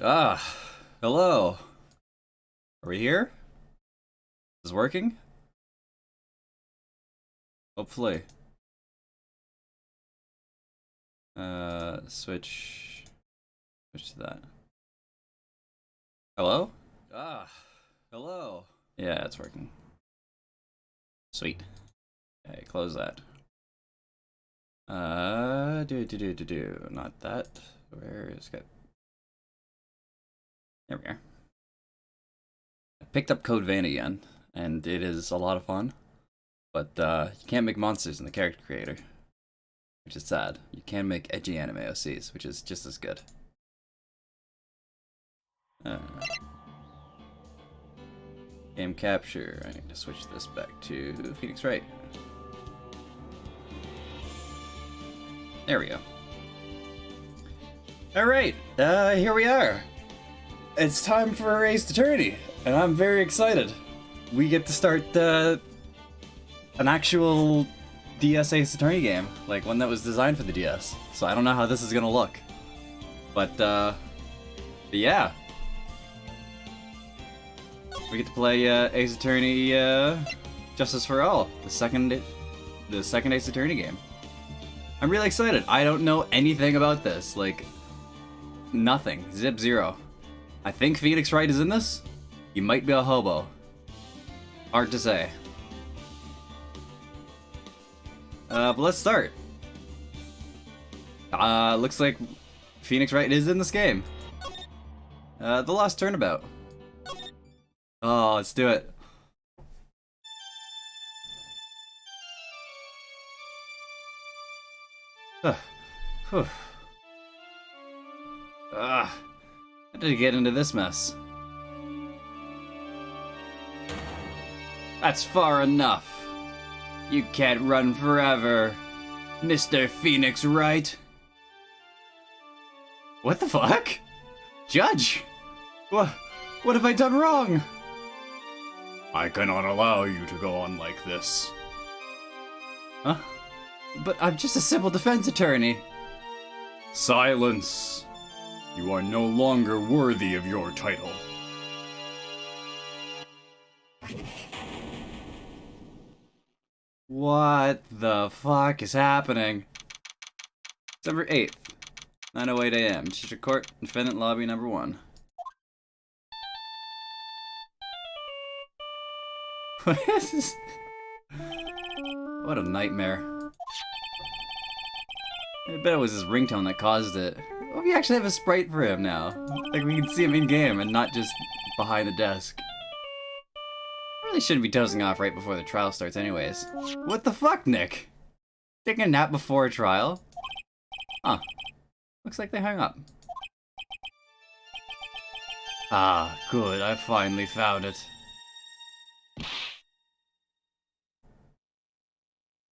Ah, hello. Are we here? Is this working? Hopefully. Switch to that. Hello? Ah, hello. Yeah, it's working. Sweet. Okay, close that. Not that. Where is it? There we are. I picked up Code Vein again, and it is a lot of fun. But you can't make monsters in the character creator, which is sad. You can make edgy anime OCs, which is just as good. Game capture. I need to switch this back to Phoenix Wright. There we go. Alright, here we are. It's time for Ace Attorney, and I'm very excited. We get to start an actual DS Ace Attorney game, like one that was designed for the DS. So I don't know how this is gonna look, but yeah, we get to play Ace Attorney Justice for All, the second Ace Attorney game. I'm really excited. I don't know anything about this, like nothing, zip zero. I think Phoenix Wright is in this. He might be a hobo. Hard to say. But let's start. Looks like Phoenix Wright is in this game. The Lost Turnabout. Oh, let's do it. How did he get into this mess? That's far enough. You can't run forever, Mr. Phoenix Wright. What the fuck? Judge? What have I done wrong? I cannot allow you to go on like this. Huh? But I'm just a civil defense attorney. Silence. You are no longer worthy of your title. What the fuck is happening? December 8th, 9:08 a.m. District Court, Defendant Lobby number 1. What is this? What a nightmare. I bet it was his ringtone that caused it. Oh, we actually have a sprite for him now. Like, we can see him in-game and not just behind the desk. I really shouldn't be dozing off right before the trial starts anyways. What the fuck, Nick? Taking a nap before a trial? Huh. Looks like they hung up. Ah, good. I finally found it.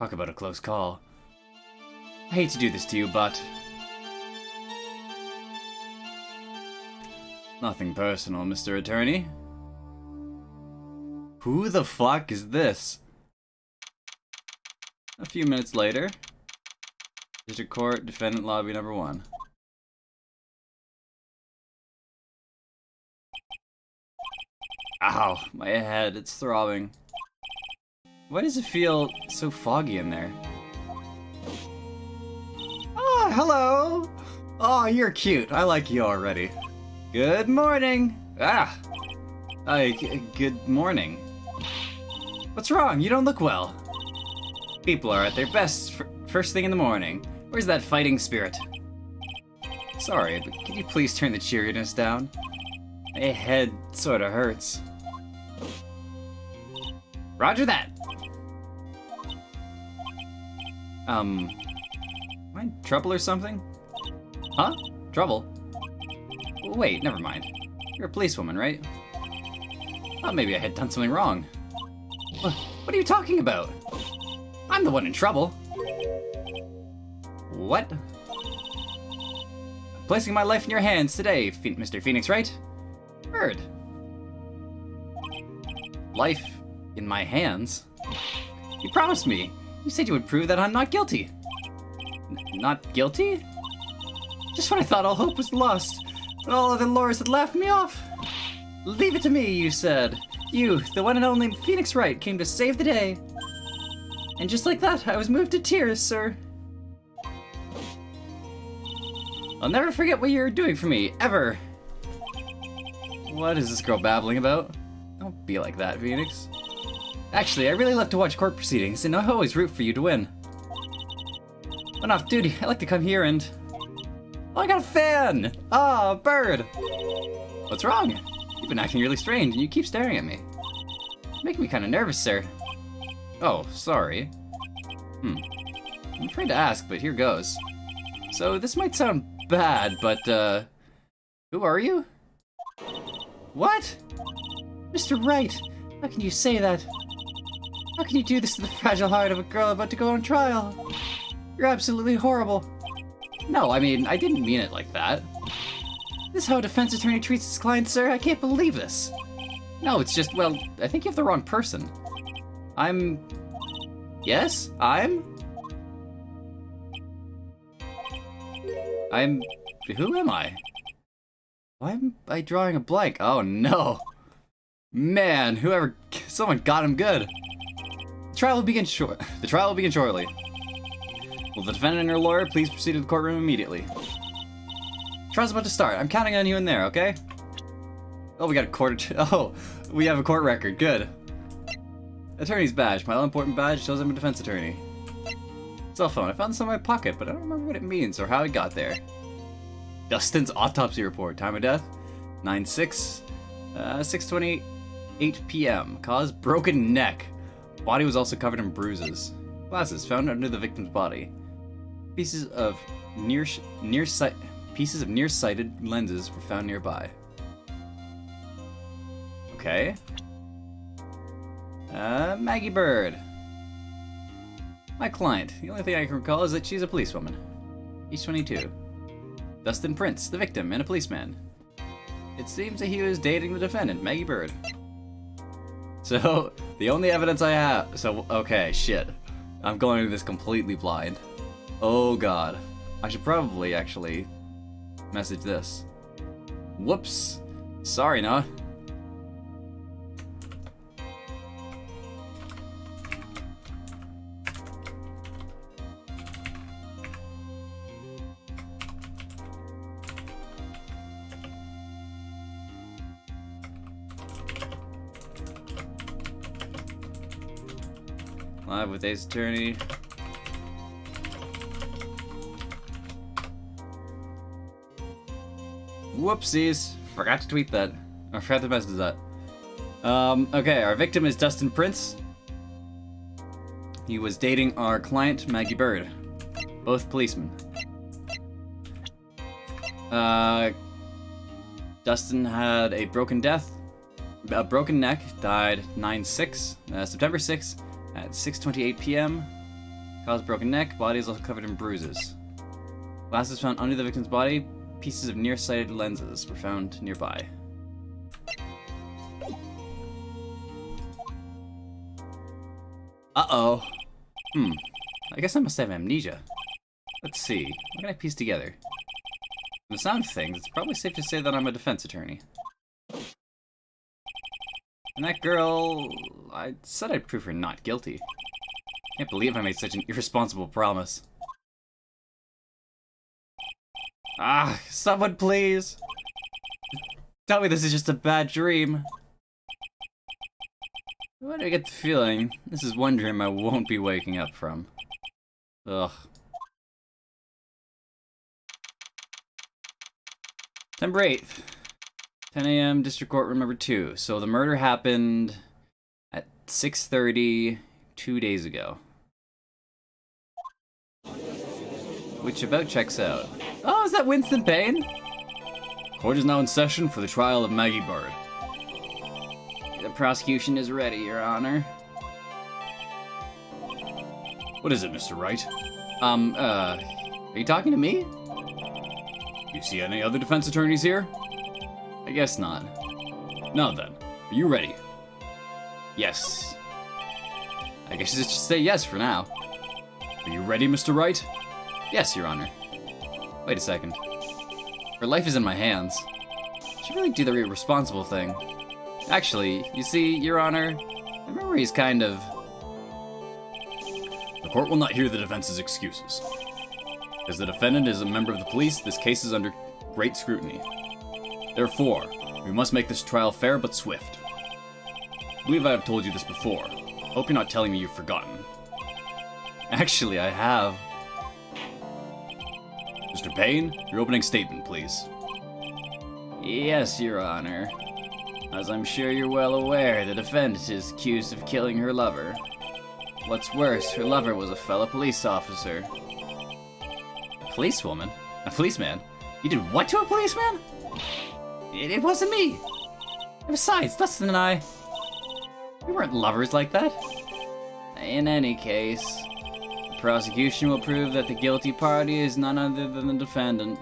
Talk about a close call. I hate to do this to you, but... Nothing personal, Mr. Attorney. Who the fuck is this? A few minutes later. District Court, Defendant Lobby number 1. Ow, my head, it's throbbing. Why does it feel so foggy in there? Oh, hello! Oh, you're cute. I like you already. Good morning! Ah! Good morning. What's wrong? You don't look well. People are at their best first thing in the morning. Where's that fighting spirit? Sorry, but can you please turn the cheeriness down? My head sorta hurts. Roger that! Am I in trouble or something? Huh? Trouble? Wait, never mind. You're a policewoman, right? Thought maybe I had done something wrong. What are you talking about? I'm the one in trouble. What? I'm placing my life in your hands today, Mr. Phoenix Wright. Heard. Life in my hands? You promised me. You said you would prove that I'm not guilty. Not guilty? Just when I thought all hope was lost, All other lawyers had laughed me off. Leave it to me, you said. You, the one and only Phoenix Wright, came to save the day. And just like that, I was moved to tears, sir. I'll never forget what you're doing for me, ever. What is this girl babbling about? Don't be like that, Phoenix. Actually, I really love to watch court proceedings, and I always root for you to win. When off duty, I like to come here and... Oh, I got a fan! Ah, a bird! What's wrong? You've been acting really strange, and you keep staring at me. You're making me kind of nervous, sir. Oh, sorry. I'm afraid to ask, but here goes. So, this might sound bad, but, who are you? What? Mr. Wright, how can you say that? How can you do this to the fragile heart of a girl about to go on trial? You're absolutely horrible. No, I mean, I didn't mean it like that. This is how a defense attorney treats his client, sir? I can't believe this. No, it's just, well, I think you have the wrong person. Yes? Who am I? Why am I drawing a blank? Oh no. Man, someone got him good. The trial will begin shortly. Will the defendant and her lawyer please proceed to the courtroom immediately? Trial's about to start. I'm counting on you in there, okay? Oh, we have a court record. Good. Attorney's badge. My all-important badge shows I'm a defense attorney. Cell phone. I found this in my pocket, but I don't remember what it means or how it got there. Dustin's autopsy report. Time of death? 9/6. 6:28 p.m. Cause broken neck. Body was also covered in bruises. Glasses found under the victim's body. Pieces of nearsighted lenses were found nearby. Okay. Maggie Bird. My client. The only thing I can recall is that she's a policewoman. Age 22. Dustin Prince, the victim, and a policeman. It seems that he was dating the defendant, Maggie Bird. So, the only evidence I have... okay, shit. I'm going into this completely blind. Oh god. I should probably, actually, message this. Whoops. Sorry, Noah. Live with Ace Attorney. Whoopsies. Forgot to tweet that. Or forgot to message that. Okay, our victim is Dustin Prince. He was dating our client, Maggie Bird. Both policemen. Dustin had a broken neck, died September 6th at 6:28 p.m. Caused broken neck, body is also covered in bruises. Glasses found under the victim's body, pieces of nearsighted lenses were found nearby. Uh-oh. I guess I must have amnesia. Let's see, what can I piece together? From the sound of things, it's probably safe to say that I'm a defense attorney. And that girl... I said I'd prove her not guilty. Can't believe I made such an irresponsible promise. Ah, someone please! Tell me this is just a bad dream. Why do I get the feeling this is one dream I won't be waking up from? Ugh. September 8th. 10 a.m. District Court Room number 2. So the murder happened at 6:30 2 days ago. Which about checks out. Oh, is that Winston Payne? Court is now in session for the trial of Maggie Bird. The prosecution is ready, Your Honor. What is it, Mr. Wright? Are you talking to me? You see any other defense attorneys here? I guess not. Now then, are you ready? Yes. I guess you should say yes for now. Are you ready, Mr. Wright? Yes, Your Honor. Wait a second. Her life is in my hands. should really do the responsible thing. Actually, you see, Your Honor, I remember he's kind of... The court will not hear the defense's excuses. As the defendant is a member of the police, this case is under great scrutiny. Therefore, we must make this trial fair but swift. I believe I have told you this before. Hope you're not telling me you've forgotten. Actually, I have. Mr. Payne, your opening statement, please. Yes, Your Honor. As I'm sure you're well aware, the defendant is accused of killing her lover. What's worse, her lover was a fellow police officer. A policewoman? A policeman? You did what to a policeman? It wasn't me! And besides, Dustin and I... we weren't lovers like that. In any case, the prosecution will prove that the guilty party is none other than the defendant.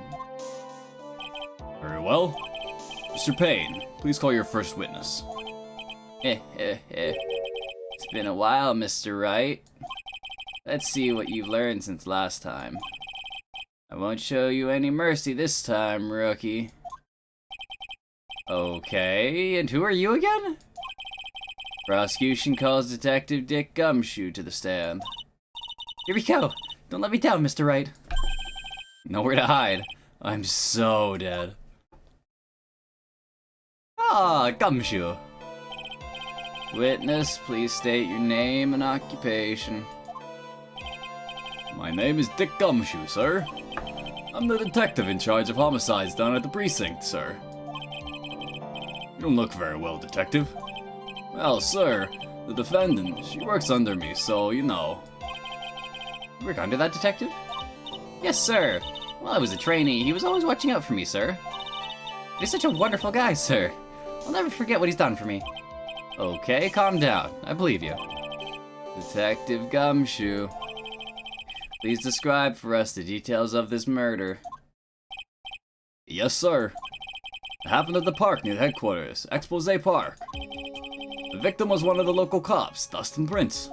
Very well. Mr. Payne, please call your first witness. It's been a while, Mr. Wright. Let's see what you've learned since last time. I won't show you any mercy this time, rookie. Okay, and who are you again? Prosecution calls Detective Dick Gumshoe to the stand. Here we go. Don't let me down, Mr. Wright. Nowhere to hide. I'm so dead. Ah, Gumshoe. Witness, please state your name and occupation. My name is Dick Gumshoe, sir. I'm the detective in charge of homicides down at the precinct, sir. You don't look very well, detective. Well, sir, the defendant, she works under me, so you know. You work under that detective? Yes, sir. While I was a trainee, he was always watching out for me, sir. He's such a wonderful guy, sir. I'll never forget what he's done for me. Okay, calm down. I believe you. Detective Gumshoe, please describe for us the details of this murder. Yes, sir. It happened at the park near headquarters, Expose Park. The victim was one of the local cops, Dustin Prince.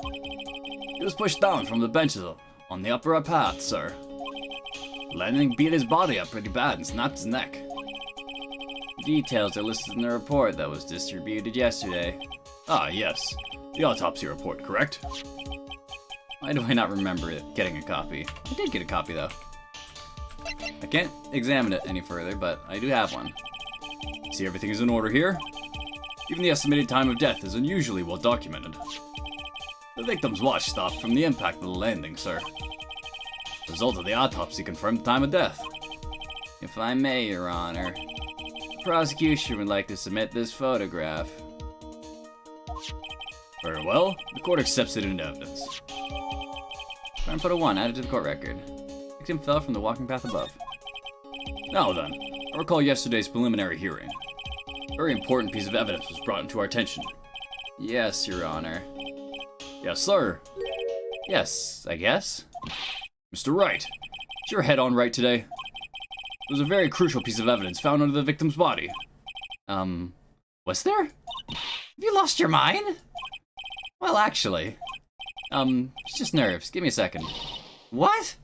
He was pushed down from the benches on the upper path, sir. Lightning beat his body up pretty bad and snapped his neck. Details are listed in the report that was distributed yesterday. Ah, yes. The autopsy report, correct? Why do I not remember getting a copy? I did get a copy, though. I can't examine it any further, but I do have one. See, everything is in order here. Even the estimated time of death is unusually well documented. The victim's watch stopped from the impact of the landing, sir. The result of the autopsy confirmed the time of death. If I may, Your Honor, the prosecution would like to submit this photograph. Very well. The court accepts it into evidence. Crime photo 1, added to the court record. Victim fell from the walking path above. Now then, I recall yesterday's preliminary hearing. A very important piece of evidence was brought into our attention. Yes, Your Honor. Yes, sir. Yes, I guess. Mr. Wright, is your head on right today? There was a very crucial piece of evidence found under the victim's body. Was there? Have you lost your mind? Well, actually, it's just nerves. Give me a second. What?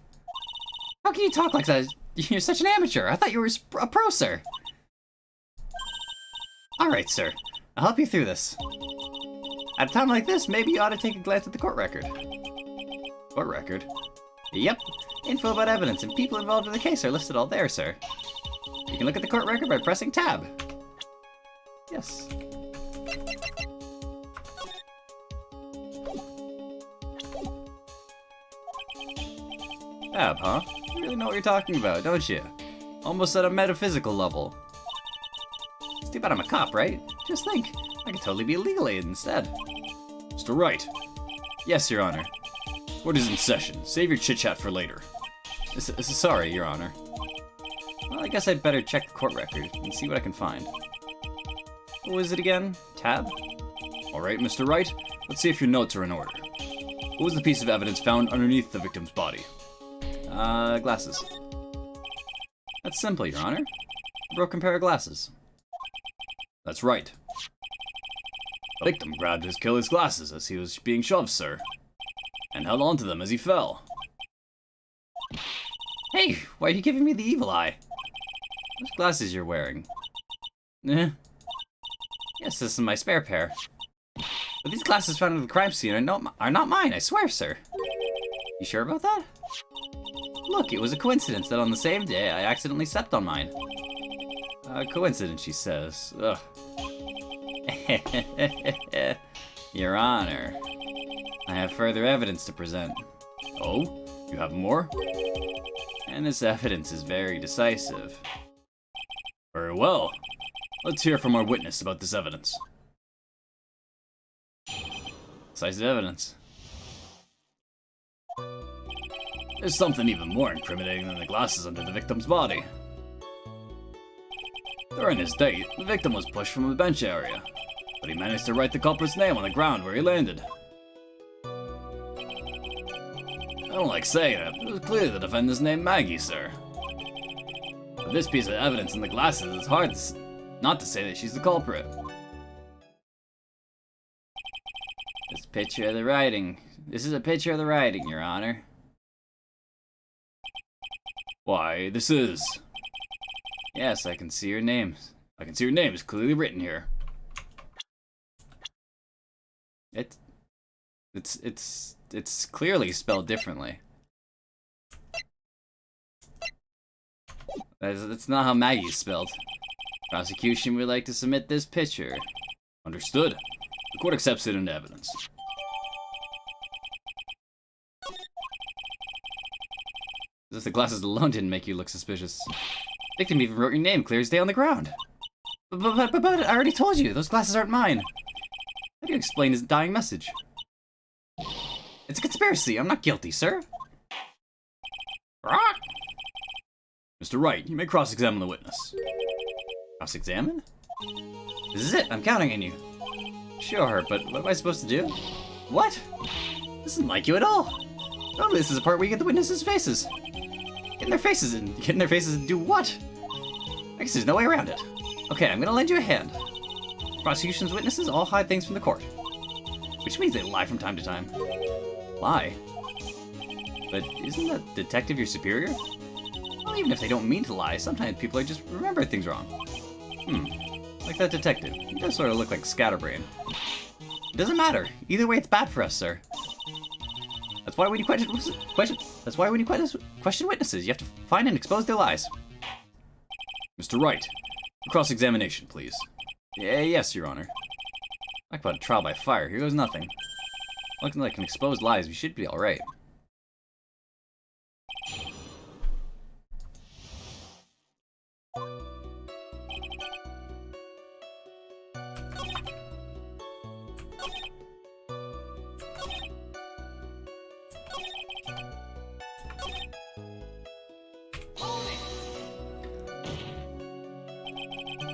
How can you talk like that? You're such an amateur. I thought you were a pro, sir. Alright, sir. I'll help you through this. At a time like this, maybe you ought to take a glance at the court record. Court record? Yep. Info about evidence and people involved in the case are listed all there, sir. You can look at the court record by pressing tab. Yes. Tab, huh? You really know what you're talking about, don't you? Almost at a metaphysical level. It's too bad I'm a cop, right? Just think, I could totally be a legal aid instead. Mr. Wright. Yes, Your Honor. Court is in session. Save your chit-chat for later. Sorry, Your Honor. Well, I guess I'd better check the court record and see what I can find. What was it again? Tab? Alright, Mr. Wright. Let's see if your notes are in order. What was the piece of evidence found underneath the victim's body? Glasses. That's simple, Your Honor. A broken pair of glasses. That's right. The victim grabbed his killer's glasses as he was being shoved, sir, and held onto them as he fell. Hey, why are you giving me the evil eye? What glasses you're wearing? Eh. Yes, this is my spare pair. But these glasses found at the crime scene are not mine, I swear, sir. You sure about that? Look, it was a coincidence that on the same day I accidentally stepped on mine. A coincidence, she says. Ugh. Your Honor, I have further evidence to present. Oh? You have more? And this evidence is very decisive. Very well. Let's hear from our witness about this evidence. Decisive evidence. There's something even more incriminating than the glasses under the victim's body. During his date, the victim was pushed from the bench area, but he managed to write the culprit's name on the ground where he landed. I don't like saying it, but it was clearly the defendant's name Maggie, sir. With this piece of evidence in the glasses, it's hard not to say that she's the culprit. This picture of the writing. This is a picture of the writing, Your Honor. Why, this is... Yes, I can see your name. I can see your name is clearly written here. It's clearly spelled differently. That's not how Maggie's spelled. Prosecution would like to submit this picture. Understood. The court accepts it into evidence. As if the glasses alone didn't make you look suspicious. Victim even wrote your name clear as day on the ground. But I already told you, those glasses aren't mine. How do you explain his dying message? It's a conspiracy. I'm not guilty, sir. Mr. Wright, you may cross-examine the witness. Cross-examine? This is it. I'm counting on you. Sure, but what am I supposed to do? What? This isn't like you at all. Oh, this is the part where you get the witnesses' faces. Get in their faces and do what? I guess there's no way around it. Okay, I'm gonna lend you a hand. Prosecution's witnesses all hide things from the court. Which means they lie from time to time. Lie? But isn't that detective your superior? Well, even if they don't mean to lie, sometimes people are just remember things wrong. Like that detective. He does sort of look like Scatterbrain. It doesn't matter. Either way, it's bad for us, sir. That's why when you question witnesses, you have to find and expose their lies. Mr. Wright, cross-examination, please. Yes, Your Honor. Talk about a trial by fire. Here goes nothing. Looking like an exposed lies, we should be alright.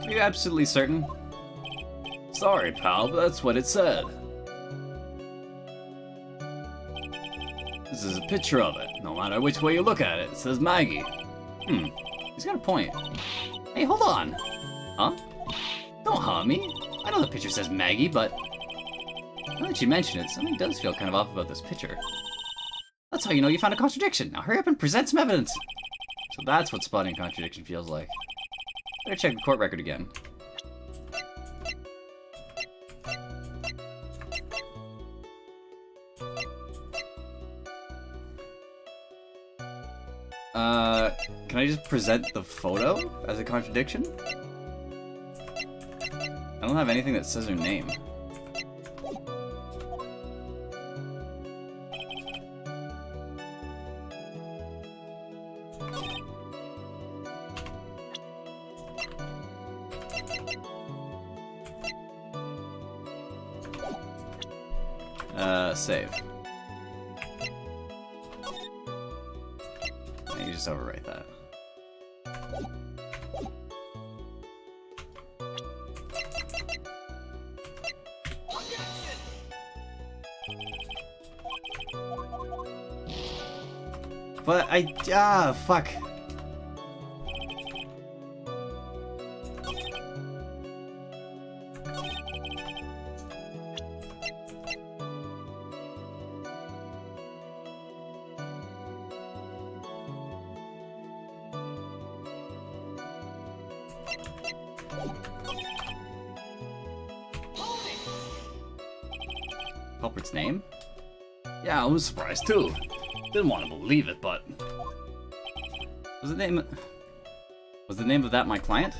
Are you absolutely certain? Sorry, pal, but that's what it said. This is a picture of it. No matter which way you look at it, it says Maggie. He's got a point. Hey, hold on. Huh? Don't huh me. I know the picture says Maggie, but now that you mention it, something does feel kind of off about this picture. That's how you know you found a contradiction. Now hurry up and present some evidence. So that's what spotting a contradiction feels like. Better check the court record again. Can I just present the photo as a contradiction? I don't have anything that says her name. Save. And you just overwrite that. But fuck. Culprit's name? Yeah, I was surprised too. Didn't want to believe it, but Was the name of that my client?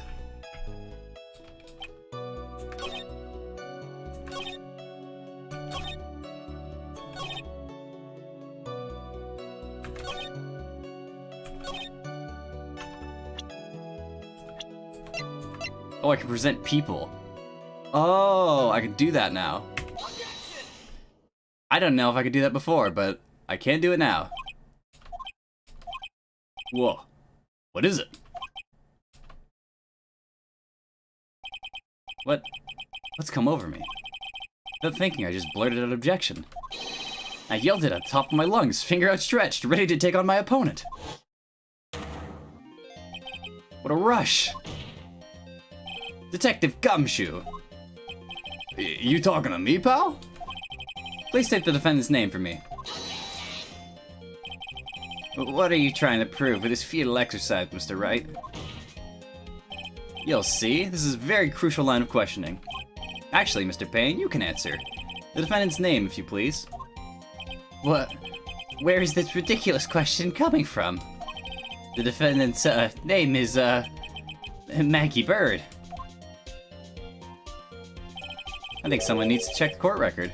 Oh, I can present people. Oh, I can do that now. I don't know if I could do that before, but I can do it now. whoa, what is it? What's come over me? Without thinking, I just blurted out objection. I yelled it at the top of my lungs, finger outstretched, ready to take on my opponent. What a rush! Detective Gumshoe! You talking to me, pal? Please state the defendant's name for me. What are you trying to prove with this futile exercise, Mr. Wright? You'll see, this is a very crucial line of questioning. Actually, Mr. Payne, you can answer. The defendant's name, if you please. What? Where is this ridiculous question coming from? The defendant's, name is, Maggie Bird. I think someone needs to check the court record.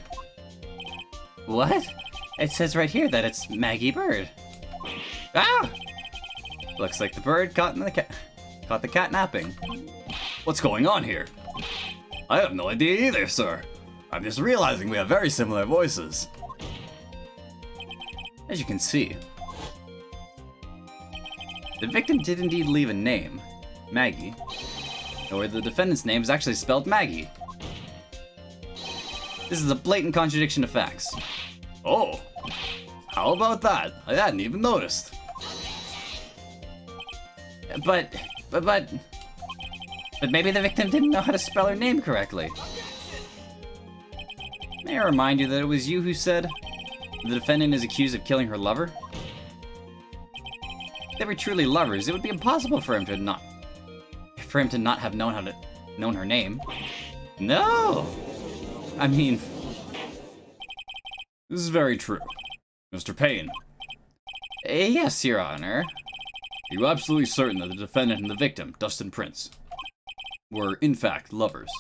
What? It says right here that it's Maggie Bird. Ah! Looks like the bird caught the cat napping. What's going on here? I have no idea either, sir. I'm just realizing we have very similar voices. As you can see, the victim did indeed leave a name, Maggie, or the defendant's name is actually spelled Maggie. This is a blatant contradiction of facts. Oh, how about that? I hadn't even noticed. But maybe the victim didn't know how to spell her name correctly. May I remind you that it was you who said the defendant is accused of killing her lover? If they were truly lovers, it would be impossible for him to not have known her name. No! I mean, This is very true. Mr. Payne, yes, Your Honor. are you absolutely certain that the defendant and the victim, Dustin Prince, were in fact lovers?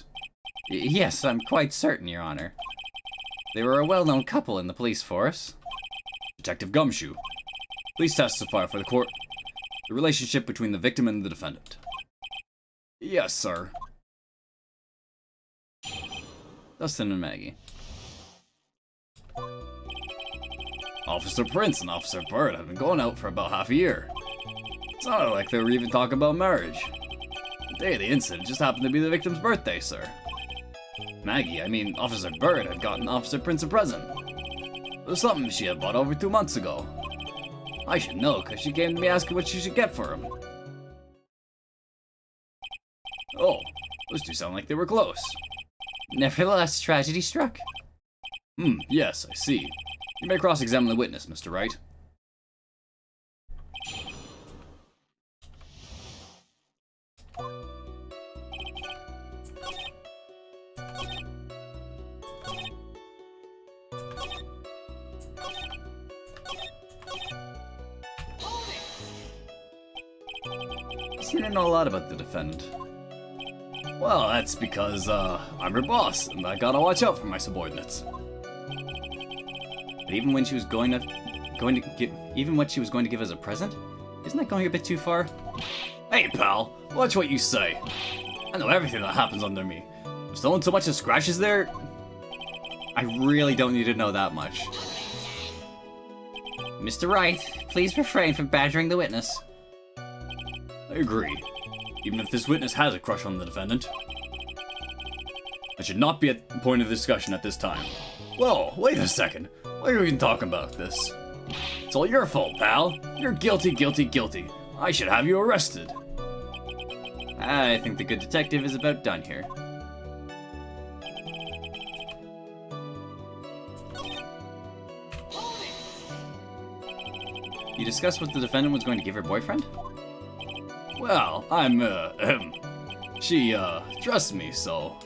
Yes, I'm quite certain, Your Honor. They were a well-known couple in the police force. Detective Gumshoe, please testify for the court the relationship between the victim and the defendant. Yes, sir. Dustin and Maggie. Officer Prince and Officer Bird have been going out for about half a year. It's not like they were even talking about marriage. The day of the incident just happened to be the victim's birthday, sir. Officer Bird had gotten Officer Prince a present. It was something she had bought over 2 months ago. I should know, because she came to me asking what she should get for him. Oh, those two sound like they were close. Nevertheless, tragedy struck. Yes, I see. You may cross-examine the witness, Mr. Wright. You seem to know a lot about the defendant. Well, that's because, I'm her boss, and I gotta watch out for my subordinates. But even when she was going to give as a present, isn't that going a bit too far? Hey, pal, watch what you say. I know everything that happens under me. If someone so much as scratches there, I really don't need to know that much. Mr. Wright, please refrain from badgering the witness. I agree. Even if this witness has a crush on the defendant. That should not be a point of discussion at this time. Whoa, wait a second. Why are we even talking about this? It's all your fault, pal. You're guilty, guilty, guilty. I should have you arrested. I think the good detective is about done here. You discussed what the defendant was going to give her boyfriend? Well, She, trusts me, so...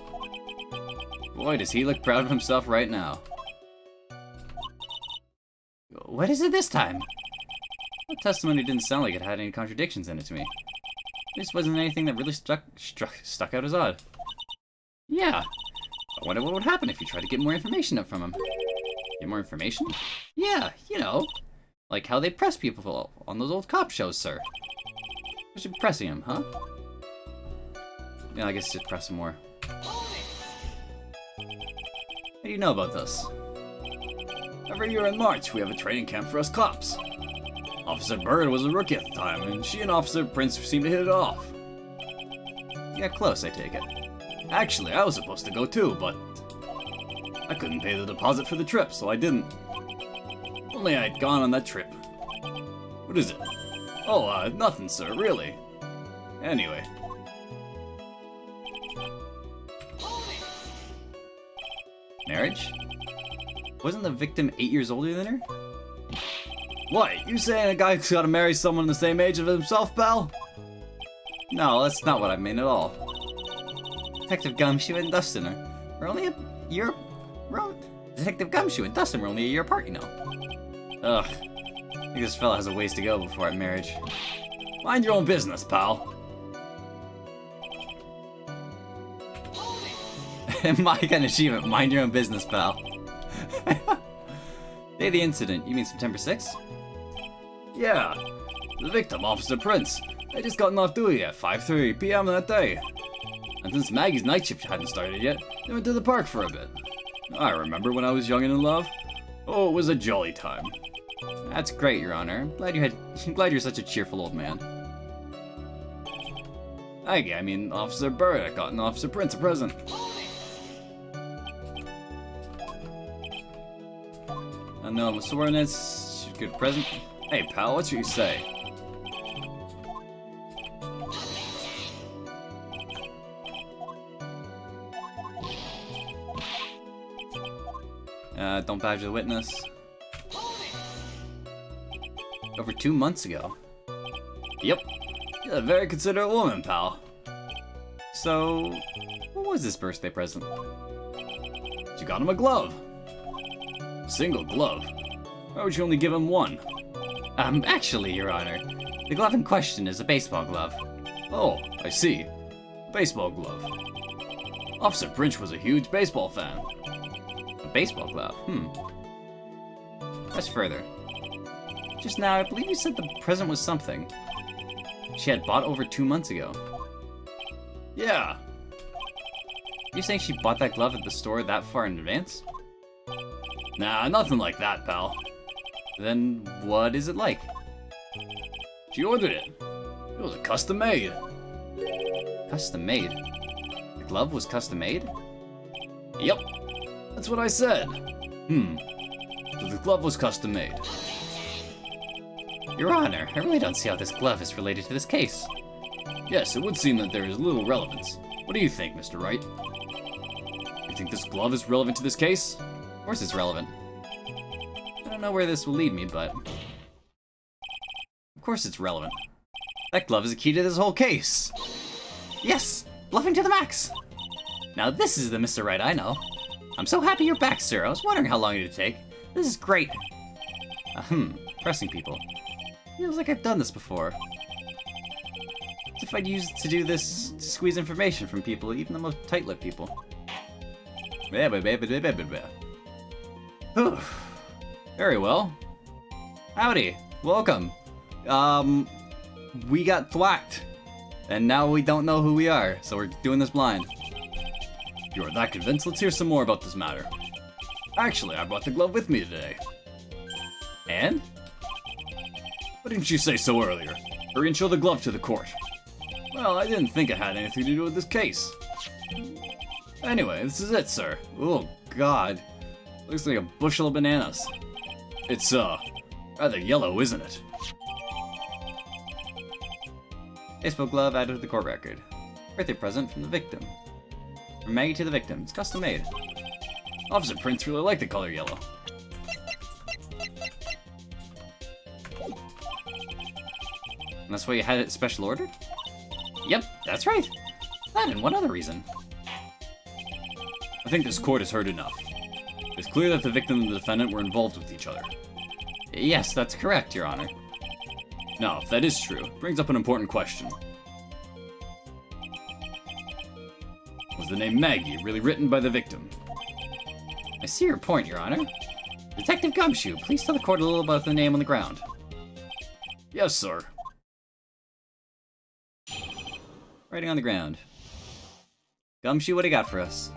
Boy, does he look proud of himself right now. What is it this time? The testimony didn't sound like it had any contradictions in it to me. This wasn't anything that really stuck out as odd. Yeah. I wonder what would happen if you tried to get more information up from him. Get more information? Yeah, you know. Like how they press people on those old cop shows, sir. I should be pressing him, huh? Yeah, I guess just press him more. How do you know about this? Every year in March, we have a training camp for us cops. Officer Bird was a rookie at the time, and she and Officer Prince seemed to hit it off. You got close, I take it. Actually, I was supposed to go too, but I couldn't pay the deposit for the trip, so I didn't. Only I'd gone on that trip. What is it? Oh, nothing, sir, really. Anyway. Marriage? Wasn't the victim 8 years older than her? What, you saying a guy's gotta marry someone the same age as himself, pal? No, that's not what I mean at all. Detective Gumshoe and Dustin are only a year... Detective Gumshoe and Dustin were only a year apart, you know. Ugh. I think this fella has a ways to go before our marriage. Mind your own business, pal. My kind of achievement, mind your own business, pal. Day of the incident, you mean September 6th? Yeah. The victim, Officer Prince, had just gotten off duty at 5:30 p.m. that day. And since Maggie's night shift hadn't started yet, they went to the park for a bit. I remember when I was young and in love. Oh, it was a jolly time. That's great, Your Honor. I'm glad you're such a cheerful old man. I mean, Officer Bird had gotten Officer Prince a present. No, swornness, good present. Hey, pal, what's what you say? Don't badger the witness. Over 2 months ago. Yep. You're a very considerate woman, pal. So, what was this birthday present? She got him a glove. Single glove. Why would you only give him one? Actually, Your Honor, the glove in question is a baseball glove. Oh, I see. Baseball glove. Officer Prince was a huge baseball fan. A baseball glove? Press further. Just now, I believe you said the present was something she had bought over 2 months ago. Yeah. You saying she bought that glove at the store that far in advance? Nah, nothing like that, pal. Then what is it like? She ordered it. It was a custom made. Custom made? The glove was custom made? Yep. That's what I said. So the glove was custom made. Your Honor, I really don't see how this glove is related to this case. Yes, it would seem that there is little relevance. What do you think, Mr. Wright? You think this glove is relevant to this case? Of course it's relevant. I don't know where this will lead me, but... Of course it's relevant. That glove is the key to this whole case! Yes! Bluffing to the max! Now this is the Mr. Wright I know. I'm so happy you're back, sir. I was wondering how long it would take. This is great. Pressing people. Feels like I've done this before. As if I'd used to do this to squeeze information from people, even the most tight-lipped people. Whew. Very well. Howdy. Welcome. We got thwacked. And now we don't know who we are, so we're doing this blind. You are that convinced? Let's hear some more about this matter. Actually, I brought the glove with me today. And? Why didn't you say so earlier? Hurry and show the glove to the court. Well, I didn't think it had anything to do with this case. Anyway, this is it, sir. Oh, God. Looks like a bushel of bananas. It's, rather yellow, isn't it? Baseball glove added to the court record. Birthday present from the victim. From Maggie to the victim. It's custom made. Officer Prince really liked the color yellow. And that's why you had it special ordered? Yep, that's right. That and what other reason? I think this court has heard enough. It's clear that the victim and the defendant were involved with each other. Yes, that's correct, Your Honor. Now, if that is true, it brings up an important question. Was the name Maggie really written by the victim? I see your point, Your Honor. Detective Gumshoe, please tell the court a little about the name on the ground. Yes, sir. Writing on the ground. Gumshoe, what do you got for us?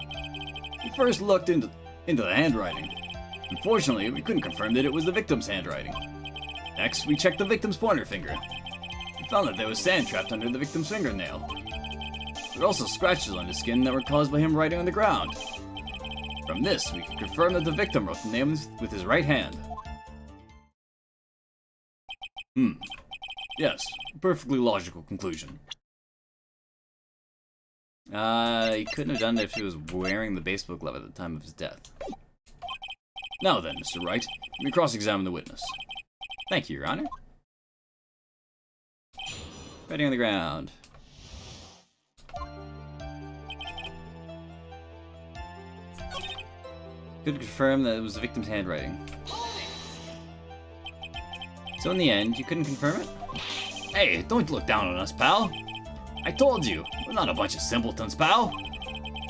We first looked into the handwriting. Unfortunately, we couldn't confirm that it was the victim's handwriting. Next, we checked the victim's pointer finger. We found that there was sand trapped under the victim's fingernail. There were also scratches on his skin that were caused by him writing on the ground. From this, we can confirm that the victim wrote the names with his right hand. Yes, perfectly logical conclusion. He couldn't have done it if he was wearing the baseball glove at the time of his death. Now then, Mr. Wright, let me cross-examine the witness. Thank you, Your Honor. Writing on the ground. Could confirm that it was the victim's handwriting. So in the end, you couldn't confirm it? Hey, don't look down on us, pal. I told you, we're not a bunch of simpletons, pal.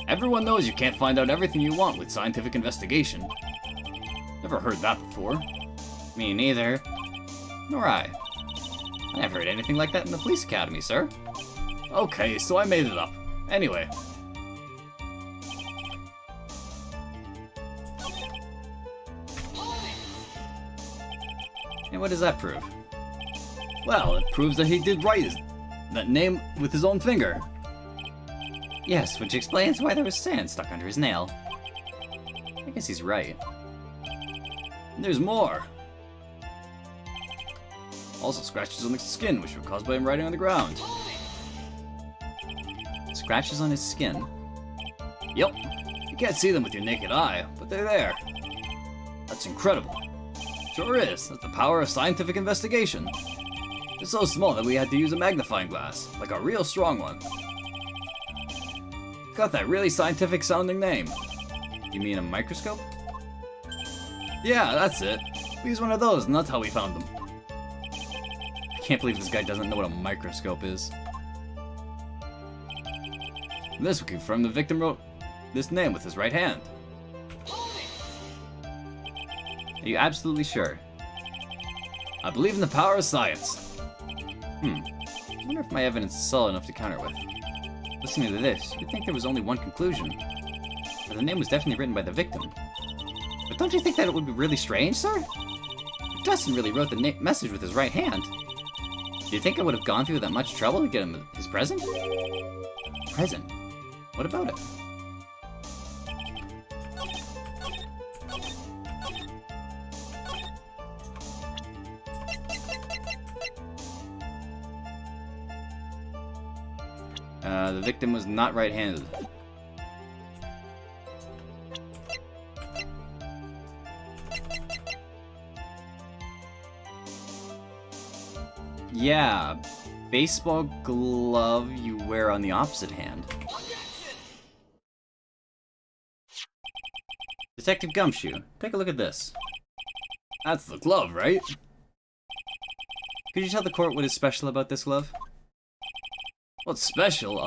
Everyone knows you can't find out everything you want with scientific investigation. Never heard that before. Me neither. Nor I. I never heard anything like that in the police academy, sir. Okay, so I made it up. Anyway. And what does that prove? Well, it proves that he did write that name with his own finger. Yes, which explains why there was sand stuck under his nail. I guess he's right. And there's more. Also scratches on the skin, which were caused by him writing on the ground. Scratches on his skin? Yep. You can't see them with your naked eye, but they're there. That's incredible. Sure is. That's the power of scientific investigation. It's so small that we had to use a magnifying glass, like a real strong one. Got that really scientific sounding name. You mean a microscope? Yeah, that's it. We used one of those, and that's how we found them. I can't believe this guy doesn't know what a microscope is. This would confirm the victim wrote this name with his right hand. Are you absolutely sure? I believe in the power of science. I wonder if my evidence is solid enough to counter with. Listening to this, you'd think there was only one conclusion. That the name was definitely written by the victim. But don't you think that it would be really strange, sir? If Dustin really wrote the message with his right hand, do you think I would have gone through that much trouble to get him his present? Present? What about it? The victim was not right-handed. Yeah, baseball glove you wear on the opposite hand. Detective Gumshoe, take a look at this. That's the glove, right? Could you tell the court what is special about this glove? What's special?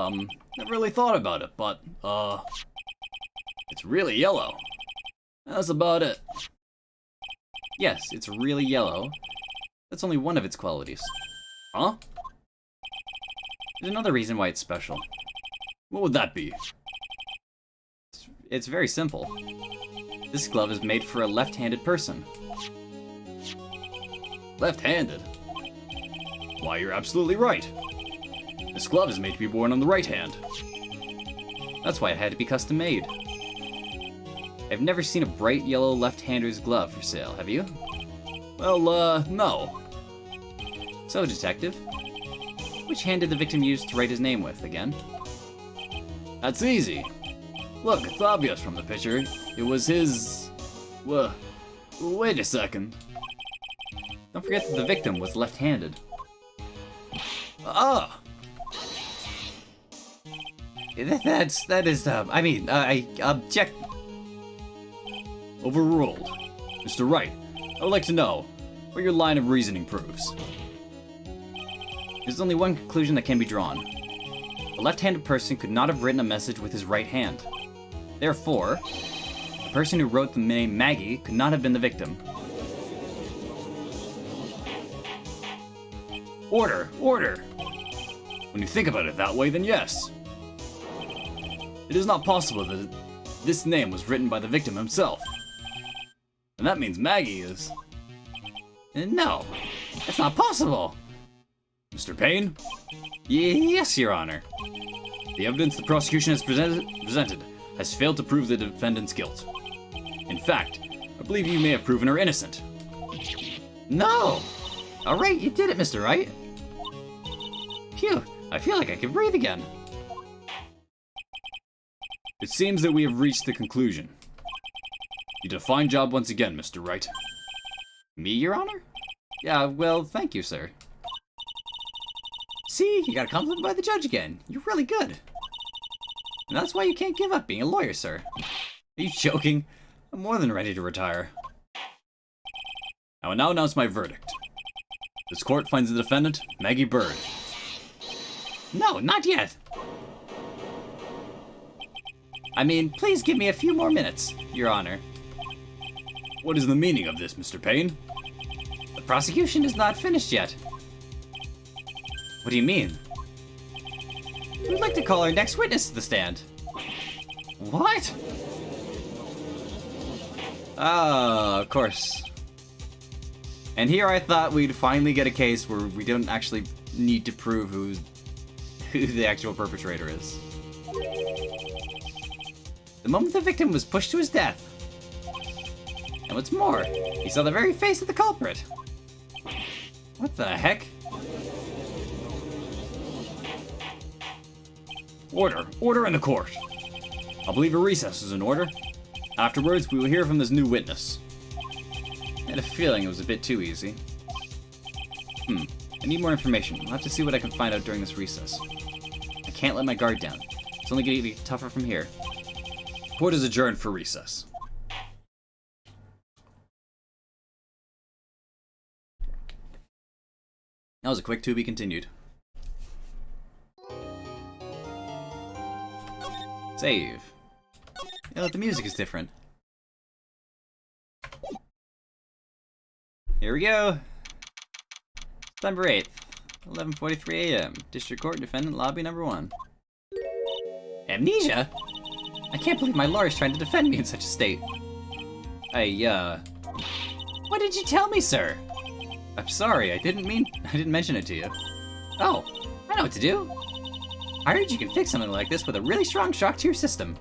Never really thought about it, but, it's really yellow. That's about it. Yes, it's really yellow. That's only one of its qualities. Huh? There's another reason why it's special. What would that be? It's very simple. This glove is made for a left-handed person. Left-handed? Why, you're absolutely right. This glove is made to be worn on the right hand. That's why it had to be custom made. I've never seen a bright yellow left-hander's glove for sale, have you? Well, no. So, Detective, which hand did the victim use to write his name with again? That's easy. Look, it's obvious from the picture. It was his... Well, wait a second. Don't forget that the victim was left-handed. Ah! I object. Overruled. Mr. Wright, I would like to know what your line of reasoning proves. There's only one conclusion that can be drawn. A left-handed person could not have written a message with his right hand. Therefore, the person who wrote the name Maggie could not have been the victim. Order! Order! When you think about it that way, then yes. It is not possible that this name was written by the victim himself. And that means Maggie is... No, that's not possible. Mr. Payne? Yes, Your Honor. The evidence the prosecution has presented has failed to prove the defendant's guilt. In fact, I believe you may have proven her innocent. No! Alright, you did it, Mr. Wright. Phew, I feel like I can breathe again. It seems that we have reached the conclusion. You did a fine job once again, Mr. Wright. Me, Your Honor? Yeah, well, thank you, sir. See, you got a compliment by the judge again. You're really good. And that's why you can't give up being a lawyer, sir. Are you joking? I'm more than ready to retire. I will now announce my verdict. This court finds the defendant, Maggie Bird. No, not yet. I mean, please give me a few more minutes, Your Honor. What is the meaning of this, Mr. Payne? The prosecution is not finished yet. What do you mean? We'd like to call our next witness to the stand. What? Oh, of course. And here I thought we'd finally get a case where we don't actually need to prove who the actual perpetrator is. The moment the victim was pushed to his death. And what's more, he saw the very face of the culprit. What the heck? Order! Order in the court! I believe a recess is in order. Afterwards, we will hear from this new witness. I had a feeling it was a bit too easy. I need more information. I'll have to see what I can find out during this recess. I can't let my guard down. It's only gonna get tougher from here. Court is adjourned for recess. That was a quick to be continued. Save. Oh, the music is different. Here we go. September 8th, 11:43 a.m. District Court, Defendant Lobby Number 1. Amnesia? I can't believe my lawyer's trying to defend me in such a state. Why did you tell me, sir? I'm sorry, I didn't mention it to you. Oh, I know what to do. I heard you can fix something like this with a really strong shock to your system.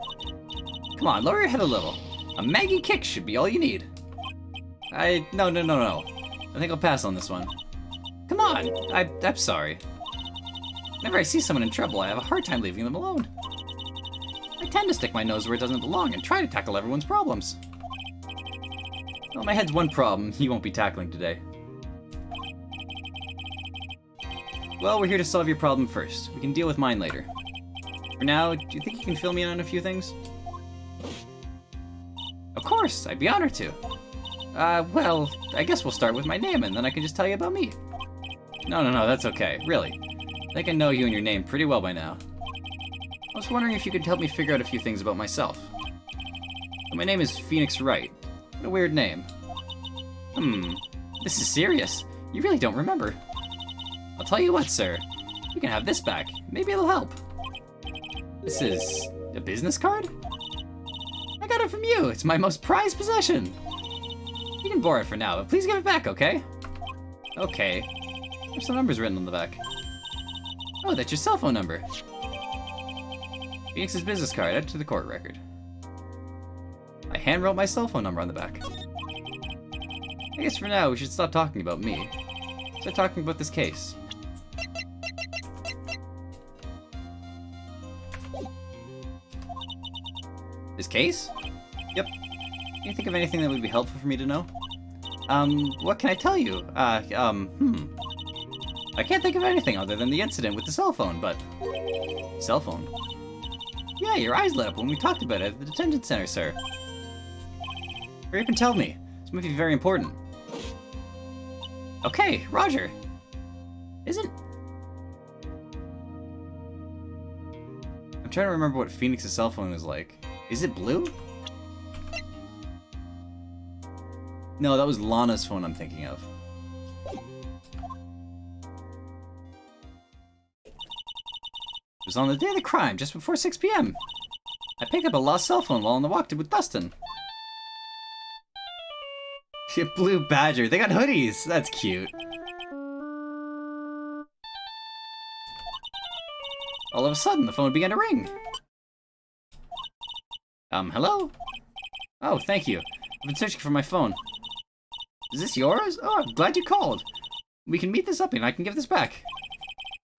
Come on, lower your head a little. A Maggie kick should be all you need. No. I think I'll pass on this one. Come on, I'm sorry. Whenever I see someone in trouble, I have a hard time leaving them alone. I tend to stick my nose where it doesn't belong and try to tackle everyone's problems. Well, my head's one problem you won't be tackling today. Well, we're here to solve your problem first. We can deal with mine later. For now, do you think you can fill me in on a few things? Of course, I'd be honored to. Well, I guess we'll start with my name and then I can just tell you about me. No, that's okay, really. I think I know you and your name pretty well by now. I was wondering if you could help me figure out a few things about myself. My name is Phoenix Wright. What a weird name. This is serious. You really don't remember. I'll tell you what, sir. You can have this back. Maybe it'll help. This is a business card? I got it from you. It's my most prized possession. You can borrow it for now, but please give it back, okay? Okay. There's some numbers written on the back. Oh, that's your cell phone number. Phoenix's business card, add to the court record. I handwrote my cell phone number on the back. I guess for now we should stop talking about me. Start talking about this case. This case? Yep. Can you think of anything that would be helpful for me to know? What can I tell you? I can't think of anything other than the incident with the cell phone, but... Cell phone? Yeah, your eyes lit up when we talked about it at the detention center, sir. Hurry up and tell me. This might be very important. Okay, Roger. Isn't... I'm trying to remember what Phoenix's cell phone was like. Is it blue? No, that was Lana's phone I'm thinking of. It was on the day of the crime, just before 6 p.m. I picked up a lost cell phone while on the walk with Dustin. Blue Badger, they got hoodies! That's cute. All of a sudden, the phone began to ring. Hello? Oh, thank you. I've been searching for my phone. Is this yours? Oh, I'm glad you called. We can meet this up and I can give this back.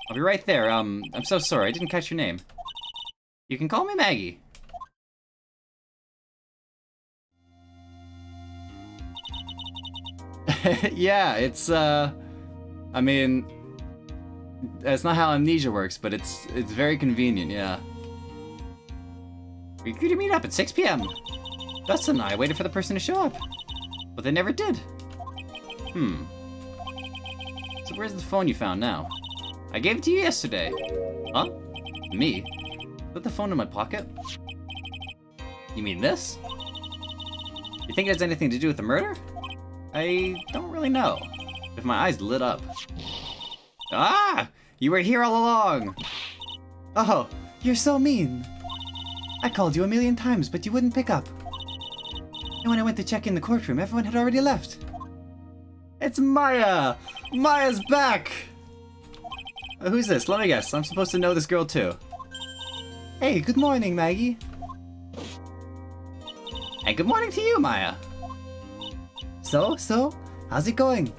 I'll be right there. I'm so sorry, I didn't catch your name. You can call me Maggie. Yeah, it's, I mean, that's not how amnesia works, but it's very convenient, yeah. We agreed to meet up at 6 p.m. Dustin and I waited for the person to show up, but they never did. So where's the phone you found now? I gave it to you yesterday. Huh? Me? Put the phone in my pocket? You mean this? You think it has anything to do with the murder? I don't really know. If my eyes lit up. Ah! You were here all along! Oh, you're so mean. I called you a million times, but you wouldn't pick up. And when I went to check in the courtroom, everyone had already left. It's Maya! Maya's back! Who's this? Let me guess. I'm supposed to know this girl too. Hey, good morning, Maggie. And good morning to you, Maya. So, how's it going?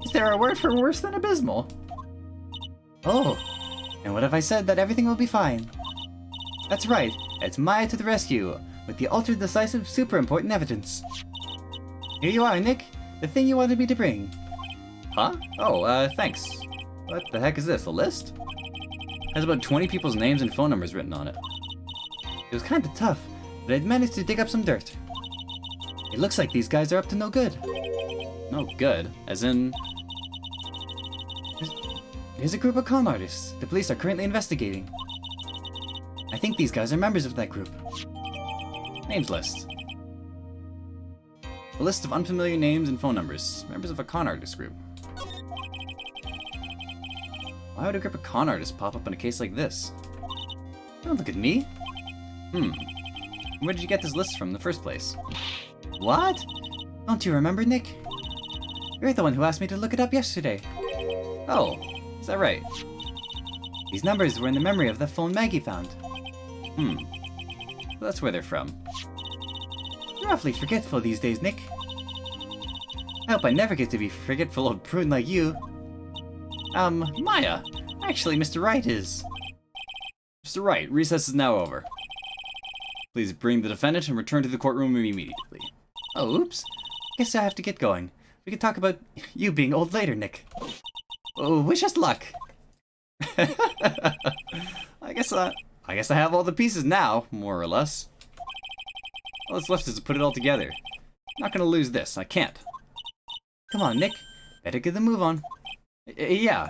Is there a word for worse than abysmal? Oh, and what if I said that everything will be fine? That's right, it's Maya to the rescue, with the ultra-decisive, super-important evidence. Here you are, Nick, the thing you wanted me to bring. Huh? Oh, thanks. What the heck is this, a list? Has about 20 people's names and phone numbers written on it. It was kinda tough, but I'd managed to dig up some dirt. It looks like these guys are up to no good. No good? As in... Here's a group of con artists. The police are currently investigating. I think these guys are members of that group. Names list. A list of unfamiliar names and phone numbers. Members of a con artist group. Why would a group of con artists pop up in a case like this? Don't look at me. Where did you get this list from in the first place? What? Don't you remember, Nick? You're the one who asked me to look it up yesterday. Oh, is that right? These numbers were in the memory of the phone Maggie found. Well, that's where they're from. You're awfully forgetful these days, Nick. I hope I never get to be forgetful old prune like you. Maya, actually Mr. Wright is... Mr. Wright, recess is now over. Please bring the defendant and return to the courtroom immediately. Oh, oops. Guess I have to get going. We can talk about you being old later, Nick. Oh, wish us luck. I guess I have all the pieces now, more or less. All that's left is to put it all together. I'm not gonna lose this. I can't. Come on, Nick. Better get the move on. Yeah.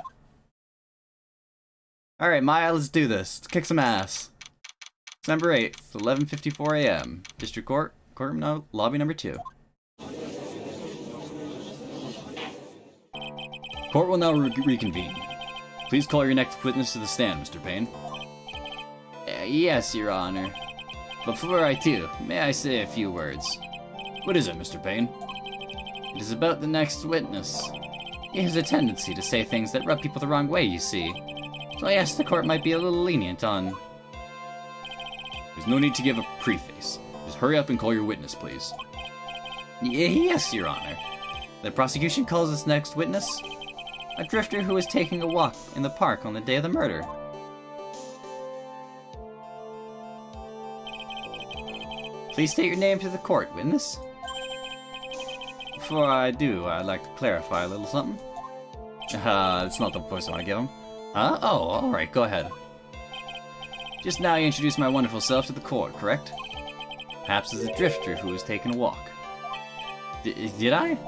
Alright, Maya, let's do this. Let's kick some ass. December 8th, 11:54 a.m. District Court, courtroom lobby number 2. Court will now reconvene. Please call your next witness to the stand, Mr. Payne. Yes, Your Honor. But before I do, may I say a few words? What is it, Mr. Payne? It is about the next witness. He has a tendency to say things that rub people the wrong way, you see. So I asked the court might be a little lenient on... There's no need to give a preface. Just hurry up and call your witness, please. Yes, Your Honor. The prosecution calls its next witness a drifter who was taking a walk in the park on the day of the murder. Please state your name to the court, witness. Before I do, I'd like to clarify a little something. It's not the voice I want to give him. Huh? Oh, alright, go ahead. Just now you introduced my wonderful self to the court, correct? Perhaps as a drifter who was taking a walk. Did I?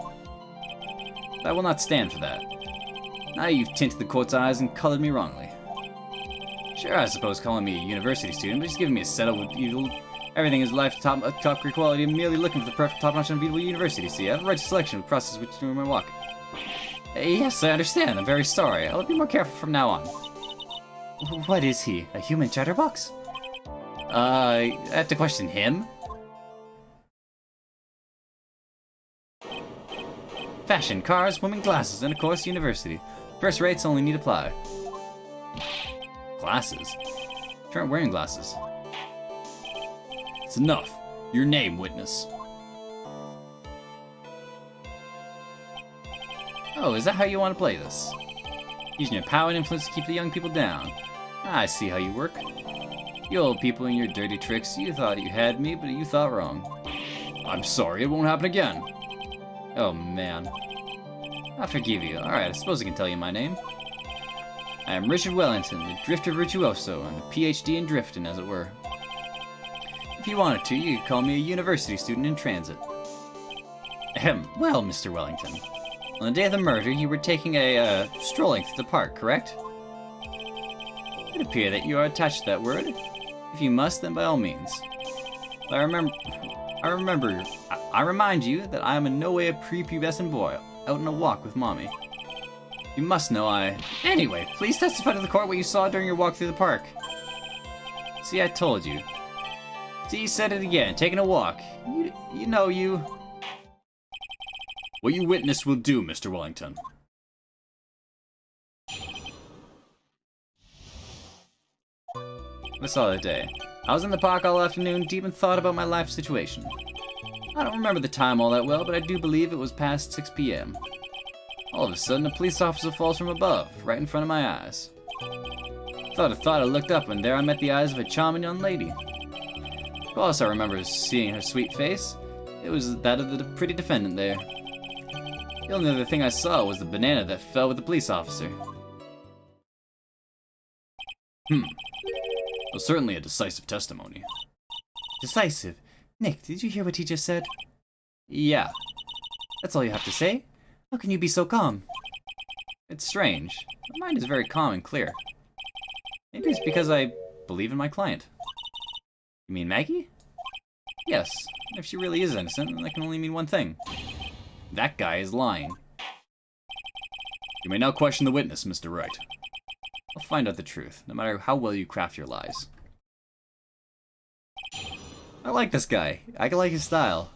I will not stand for that. Now you've tinted the court's eyes and colored me wrongly. Sure, I suppose calling me a university student, but just giving me a setup with evil. Everything is life top grade quality. I'm merely looking for the perfect top-notch and unbeatable university. See, I have a right selection of process which through my walk. Yes, I understand. I'm very sorry. I'll be more careful from now on. What is he? A human chatterbox? I have to question him? Fashion, cars, women, glasses, and of course, university. First rates only need apply. Glasses? You aren't wearing glasses. It's enough. Your name, witness. Oh, is that how you want to play this? Using your power and influence to keep the young people down. I see how you work. You old people and your dirty tricks, you thought you had me, but you thought wrong. I'm sorry, it won't happen again. Oh, man. I'll forgive you. Alright, I suppose I can tell you my name. I am Richard Wellington, the Drifter Virtuoso, and a PhD in drifting, as it were. If you wanted to, you could call me a university student in transit. Ahem. Well, Mr. Wellington, on the day of the murder, you were taking a, strolling through the park, correct? It appears that you are attached to that word. If you must, then by all means. But I remind you that I am in no way a prepubescent boy, out on a walk with mommy. You must know Anyway, please testify to the court what you saw during your walk through the park. See, I told you. See, you said it again, taking a walk. You know you... What you witnessed will do, Mr. Wellington. This other day, I was in the park all afternoon, deep in thought about my life situation. I don't remember the time all that well, but I do believe it was past 6 p.m. All of a sudden, a police officer falls from above, right in front of my eyes. Thought I looked up, and there I met the eyes of a charming young lady. Of course, I remember seeing her sweet face. It was that of the pretty defendant there. The only other thing I saw was the banana that fell with the police officer. Well, certainly a decisive testimony. Decisive? Nick, did you hear what he just said? Yeah. That's all you have to say? How can you be so calm? It's strange. My mind is very calm and clear. Maybe it's because I believe in my client. You mean Maggie? Yes. If she really is innocent, then that can only mean one thing. That guy is lying. You may now question the witness, Mr. Wright. I'll find out the truth, no matter how well you craft your lies. I like this guy. I like his style.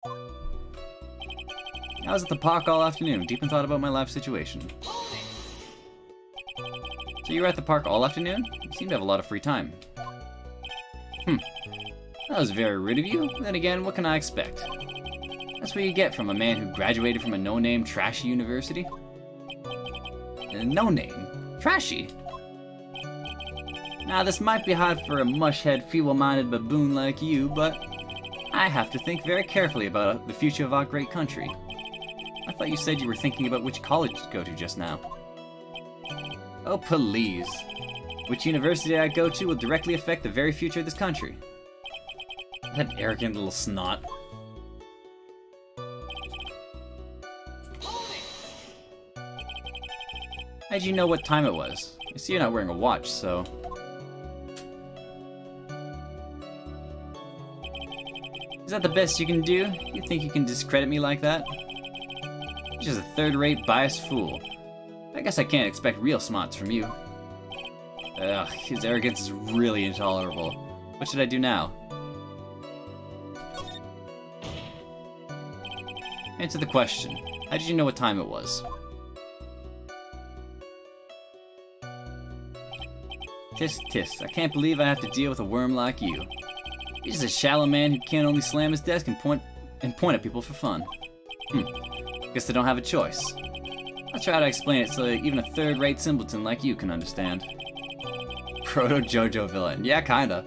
I was at the park all afternoon, deep in thought about my life situation. So you were at the park all afternoon? You seem to have a lot of free time. That was very rude of you. Then again, what can I expect? That's what you get from a man who graduated from a no-name, trashy university. No-name? Trashy? Now, this might be hard for a mush-head, feeble-minded baboon like you, but I have to think very carefully about the future of our great country. I thought you said you were thinking about which college to go to just now. Oh, please. Which university I go to will directly affect the very future of this country. That arrogant little snot. How'd you know what time it was? I see you're not wearing a watch, so... Is that the best you can do? You think you can discredit me like that? You're just a third-rate, biased fool. I guess I can't expect real smarts from you. Ugh, his arrogance is really intolerable. What should I do now? Answer the question. How did you know what time it was? Tisk tisk, I can't believe I have to deal with a worm like you. You're just a shallow man who can't only slam his desk and point at people for fun. Guess they don't have a choice. I'll try to explain it so that even a third-rate simpleton like you can understand. Proto-JoJo villain. Yeah, kinda.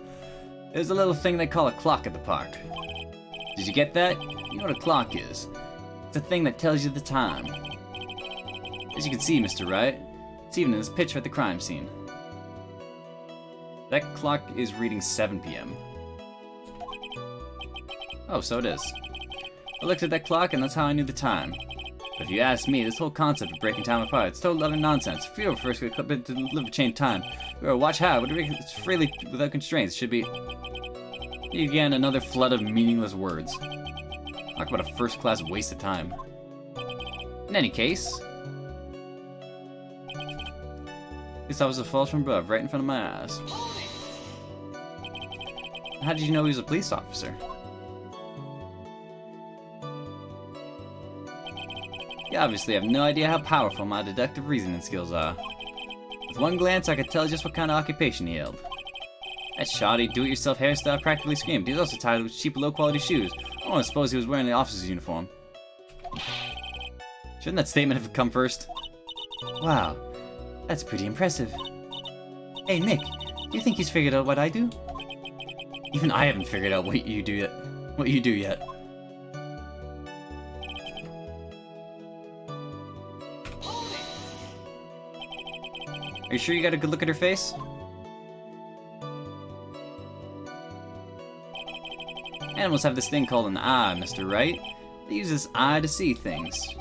There's a little thing they call a clock at the park. Did you get that? You know what a clock is. It's a thing that tells you the time. As you can see, Mr. Wright, it's even in this picture at the crime scene. That clock is reading 7 p.m. Oh, so it is. I looked at that clock and that's how I knew the time. But if you ask me, this whole concept of breaking time apart, it's total utter nonsense. If you were first to live a chain time, or watch how, but it's freely without constraints, should be... Again, another flood of meaningless words. Talk about a first-class waste of time. In any case... This officer falls from above, right in front of my eyes. How did you know he was a police officer? You obviously have no idea how powerful my deductive reasoning skills are. With one glance, I could tell just what kind of occupation he held. That shoddy, do-it-yourself hairstyle practically screamed. He was also tied with cheap, low-quality shoes. I don't suppose he was wearing the officer's uniform. Shouldn't that statement have come first? Wow, that's pretty impressive. Hey, Nick, do you think he's figured out what I do? Even I haven't figured out what you do yet. Are you sure you got a good look at her face? Animals have this thing called an eye, Mr. Wright. They use this eye to see things.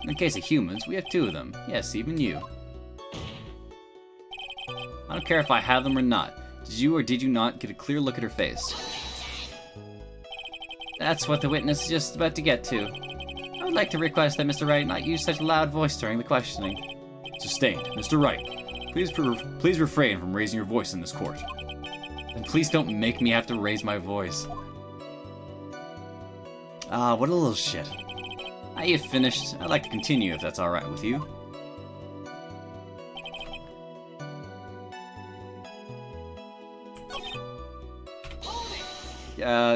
In the case of humans, we have 2 of them. Yes, even you. I don't care if I have them or not. Did you or did you not get a clear look at her face? That's what the witness is just about to get to. I would like to request that Mr. Wright not use such a loud voice during the questioning. Sustained. Mr. Wright, please refrain from raising your voice in this court. And please don't make me have to raise my voice. Ah, what a little shit. Now you've finished. I'd like to continue if that's alright with you.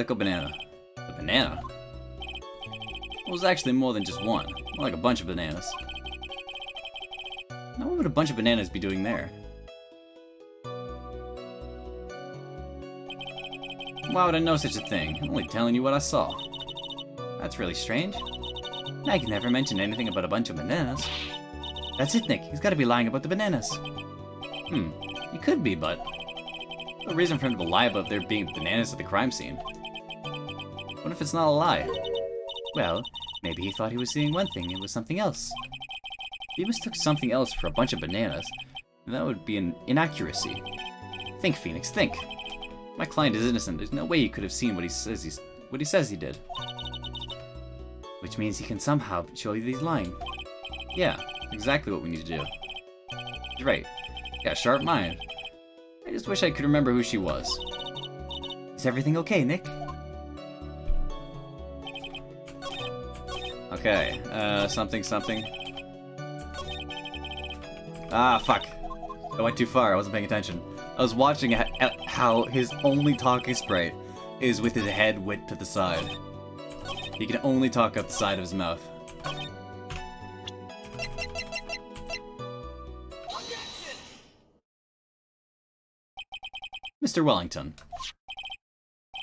Go banana. A banana? Well, it was actually more than just one. More like a bunch of bananas. Now what would a bunch of bananas be doing there? Why would I know such a thing? I'm only telling you what I saw. That's really strange. Meg never mentioned anything about a bunch of bananas. That's it, Nick. He's got to be lying about the bananas. He could be, but... no reason for him to lie about there being bananas at the crime scene. What if it's not a lie? Well, maybe he thought he was seeing one thing and it was something else. He mistook something else for a bunch of bananas, and that would be an inaccuracy. Think, Phoenix, think. My client is innocent. There's no way he could have seen what he says he did. Which means he can somehow show you that he's lying. Yeah, exactly what we need to do. You're right. Got a sharp mind. I just wish I could remember who she was. Is everything okay, Nick? Okay, something. Ah, fuck. I went too far, I wasn't paying attention. I was watching how his only talking sprite is with his head whipped to the side. He can only talk out the side of his mouth. Mr. Wellington,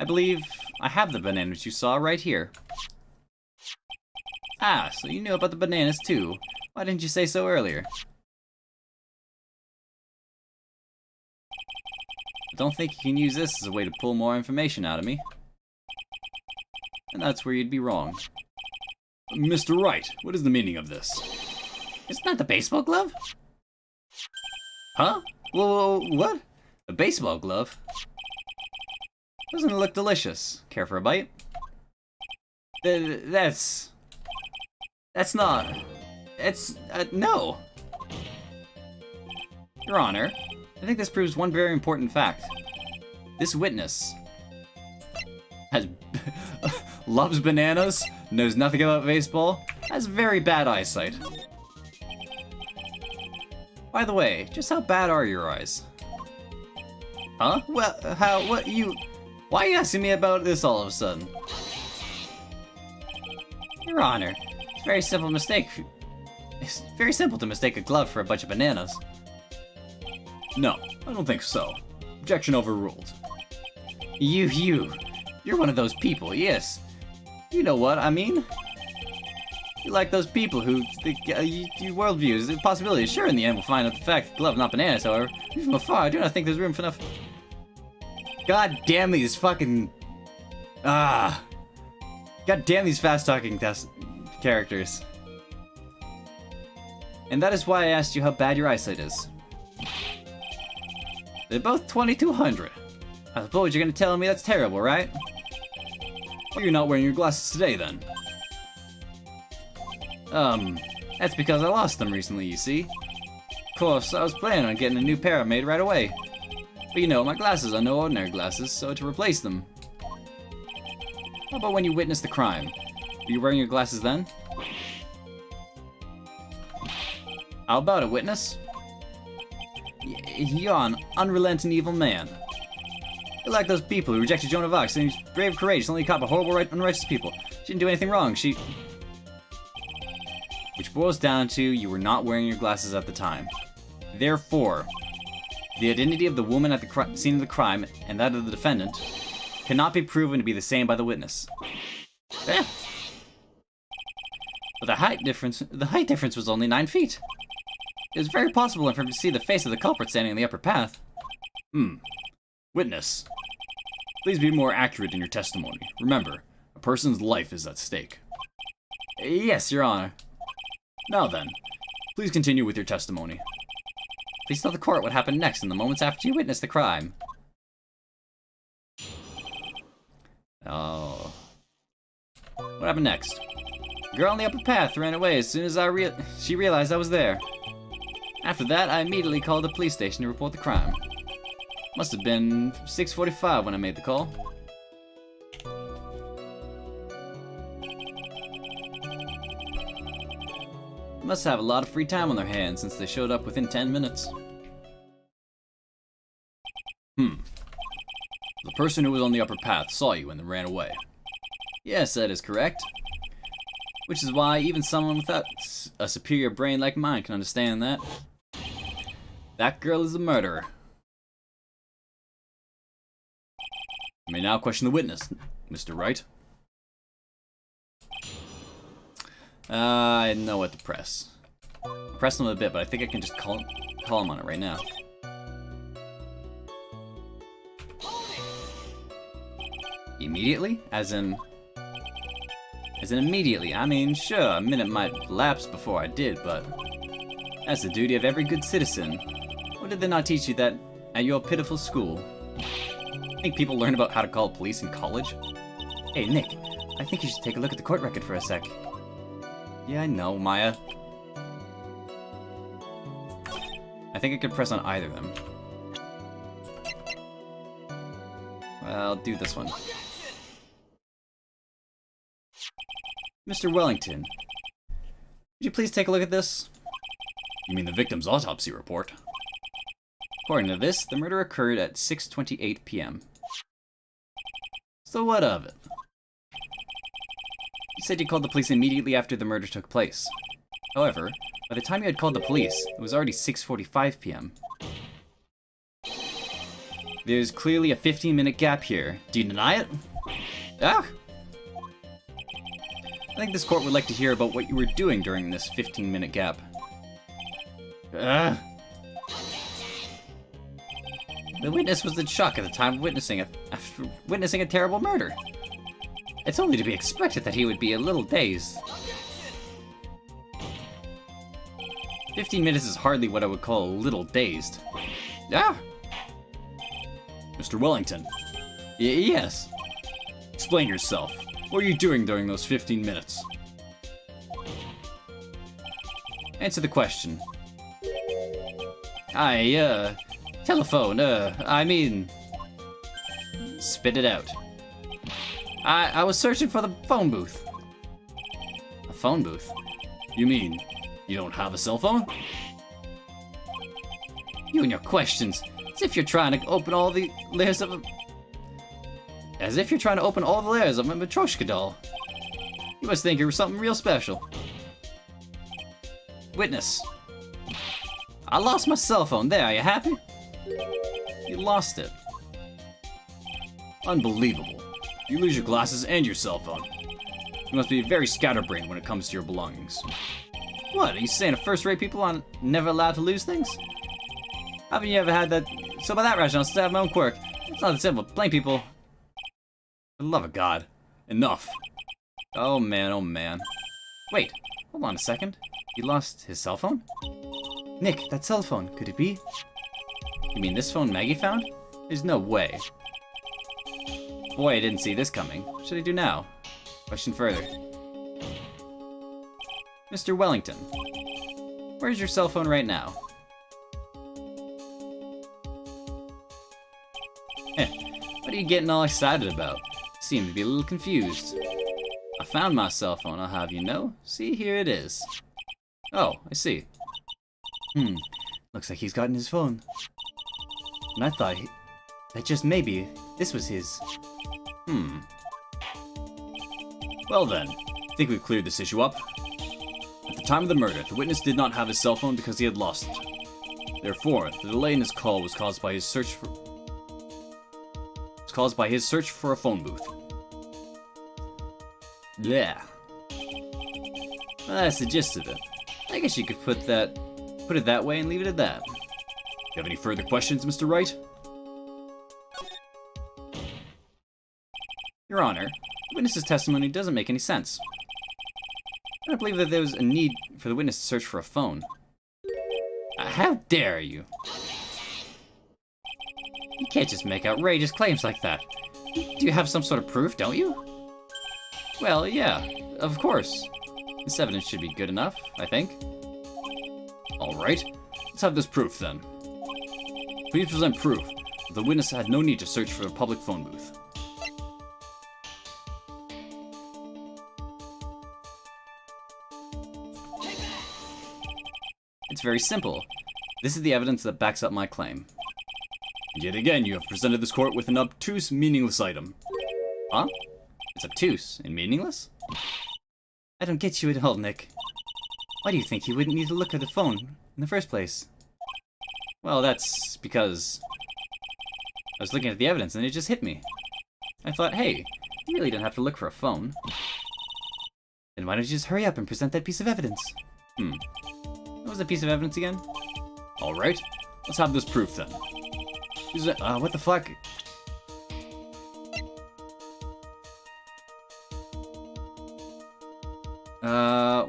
I believe I have the bananas you saw right here. Ah, so you knew about the bananas too. Why didn't you say so earlier? I don't think you can use this as a way to pull more information out of me. And that's where you'd be wrong. Mr. Wright, what is the meaning of this? Isn't that the baseball glove? Huh? Whoa, what? A baseball glove? Doesn't it look delicious? Care for a bite? That's not... no! Your Honor, I think this proves one very important fact. This witness has loves bananas, knows nothing about baseball, has very bad eyesight. By the way, just how bad are your eyes? Huh? Well, why are you asking me about this all of a sudden? Your Honor, it's a very simple mistake. It's very simple to mistake a glove for a bunch of bananas. No, I don't think so. Objection overruled. You're one of those people, yes. You know what I mean? You're like those people who think your worldview is a possibility. Sure, in the end we'll find out the fact glove, not bananas, however. Even from afar, I do not think there's room for enough... God damn these fucking... God damn these fast-talking characters. And that is why I asked you how bad your eyesight is. They're both 2200. I suppose you're gonna tell me that's terrible, right? Well, you're not wearing your glasses today, then. That's because I lost them recently, you see. Of course, I was planning on getting a new pair made right away. But you know, my glasses are no ordinary glasses, so to replace them... How about when you witnessed the crime? Were you wearing your glasses then? How about it, witness? You're an unrelenting evil man. You're like those people who rejected Joan of Arc, saying she's brave, courageous, only caught by horrible, unrighteous people. She didn't do anything wrong, she... Which boils down to, you were not wearing your glasses at the time. Therefore, the identity of the woman at the scene of the crime, and that of the defendant, cannot be proven to be the same by the witness. Eh. But the height difference was only 9 feet. It was very possible for him to see the face of the culprit standing in the upper path. Witness, please be more accurate in your testimony. Remember, a person's life is at stake. Yes, Your Honor. Now then, please continue with your testimony. Please tell the court what happened next in the moments after you witnessed the crime. Oh. What happened next? The girl on the upper path ran away as soon as she realized I was there. After that, I immediately called the police station to report the crime. Must have been 6:45 when I made the call. They must have a lot of free time on their hands since they showed up within 10 minutes. The person who was on the upper path saw you and then ran away. Yes, that is correct. Which is why even someone without a superior brain like mine can understand that. That girl is a murderer. You may now question the witness, Mr. Wright. I know what to press. I'll press them a bit, but I think I can just call him on it right now. Immediately? As in immediately. I mean, sure, a minute might lapse before I did, but that's the duty of every good citizen. Or did they not teach you that at your pitiful school? I think people learn about how to call police in college. Hey, Nick, I think you should take a look at the court record for a sec. Yeah, I know, Maya. I think I could press on either of them. Well, I'll do this one. Mr. Wellington, would you please take a look at this? You mean the victim's autopsy report? According to this, the murder occurred at 6:28 p.m. So what of it? You said you called the police immediately after the murder took place. However, by the time you had called the police, it was already 6:45 p.m. There's clearly a 15-minute gap here. Do you deny it? Ah! I think this court would like to hear about what you were doing during this 15-minute gap. The witness was in shock at the time of witnessing a terrible murder. It's only to be expected that he would be a little dazed. 15 minutes is hardly what I would call a little dazed. Ah! Mr. Wellington. Yes. Explain yourself. What were you doing during those 15 minutes? Answer the question. Telephone, I mean... Spit it out. I was searching for the phone booth. A phone booth? You mean, you don't have a cell phone? You and your questions. As if you're trying to open all the layers of a... As if you're trying to open all the layers of a Matryoshka doll. You must think you're something real special. Witness. I lost my cell phone. There, are you happy? You lost it. Unbelievable. You lose your glasses and your cell phone. You must be very scatterbrained when it comes to your belongings. What, are you saying first-rate people are never allowed to lose things? Haven't you ever had that... So by that rationale, I still have my own quirk. It's not that simple. Blame people. For the love of God. Enough. Oh man, oh man. Wait, hold on a second. He lost his cell phone? Nick, that cell phone, could it be? You mean this phone Maggie found? There's no way. Boy, I didn't see this coming. What should I do now? Question further. Mr. Wellington, where's your cell phone right now? What are you getting all excited about? Seem to be a little confused. I found my cell phone, I'll have you know. See, here it is. Oh, I see. Looks like he's gotten his phone. And I thought that just maybe this was his. Well then, I think we've cleared this issue up. At the time of the murder, the witness did not have his cell phone because he had lost it. Therefore, the delay in his call was caused by his search for a phone booth. Yeah. Well, that's the gist of it. I guess you could put it that way and leave it at that. You have any further questions, Mr. Wright? Your Honor, the witness's testimony doesn't make any sense. I don't believe that there was a need for the witness to search for a phone. How dare you? You can't just make outrageous claims like that. Do you have some sort of proof, don't you? Well, yeah, of course. This evidence should be good enough, I think. Alright, let's have this proof then. Please present proof that the witness had no need to search for a public phone booth. It's very simple. This is the evidence that backs up my claim. And yet again, you have presented this court with an obtuse, meaningless item. Huh? It's obtuse and meaningless? I don't get you at all, Nick. Why do you think he wouldn't need to look at the phone in the first place? Well, that's because I was looking at the evidence and it just hit me. I thought, hey, you really don't have to look for a phone. Then why don't you just hurry up and present that piece of evidence? What was the piece of evidence again? Alright, let's have this proof then. What the fuck?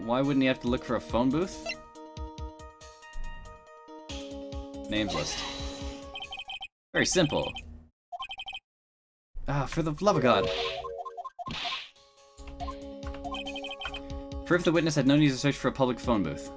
Why wouldn't he have to look for a phone booth? Names list. Very simple. For the love of God. Proof the witness had no need to search for a public phone booth.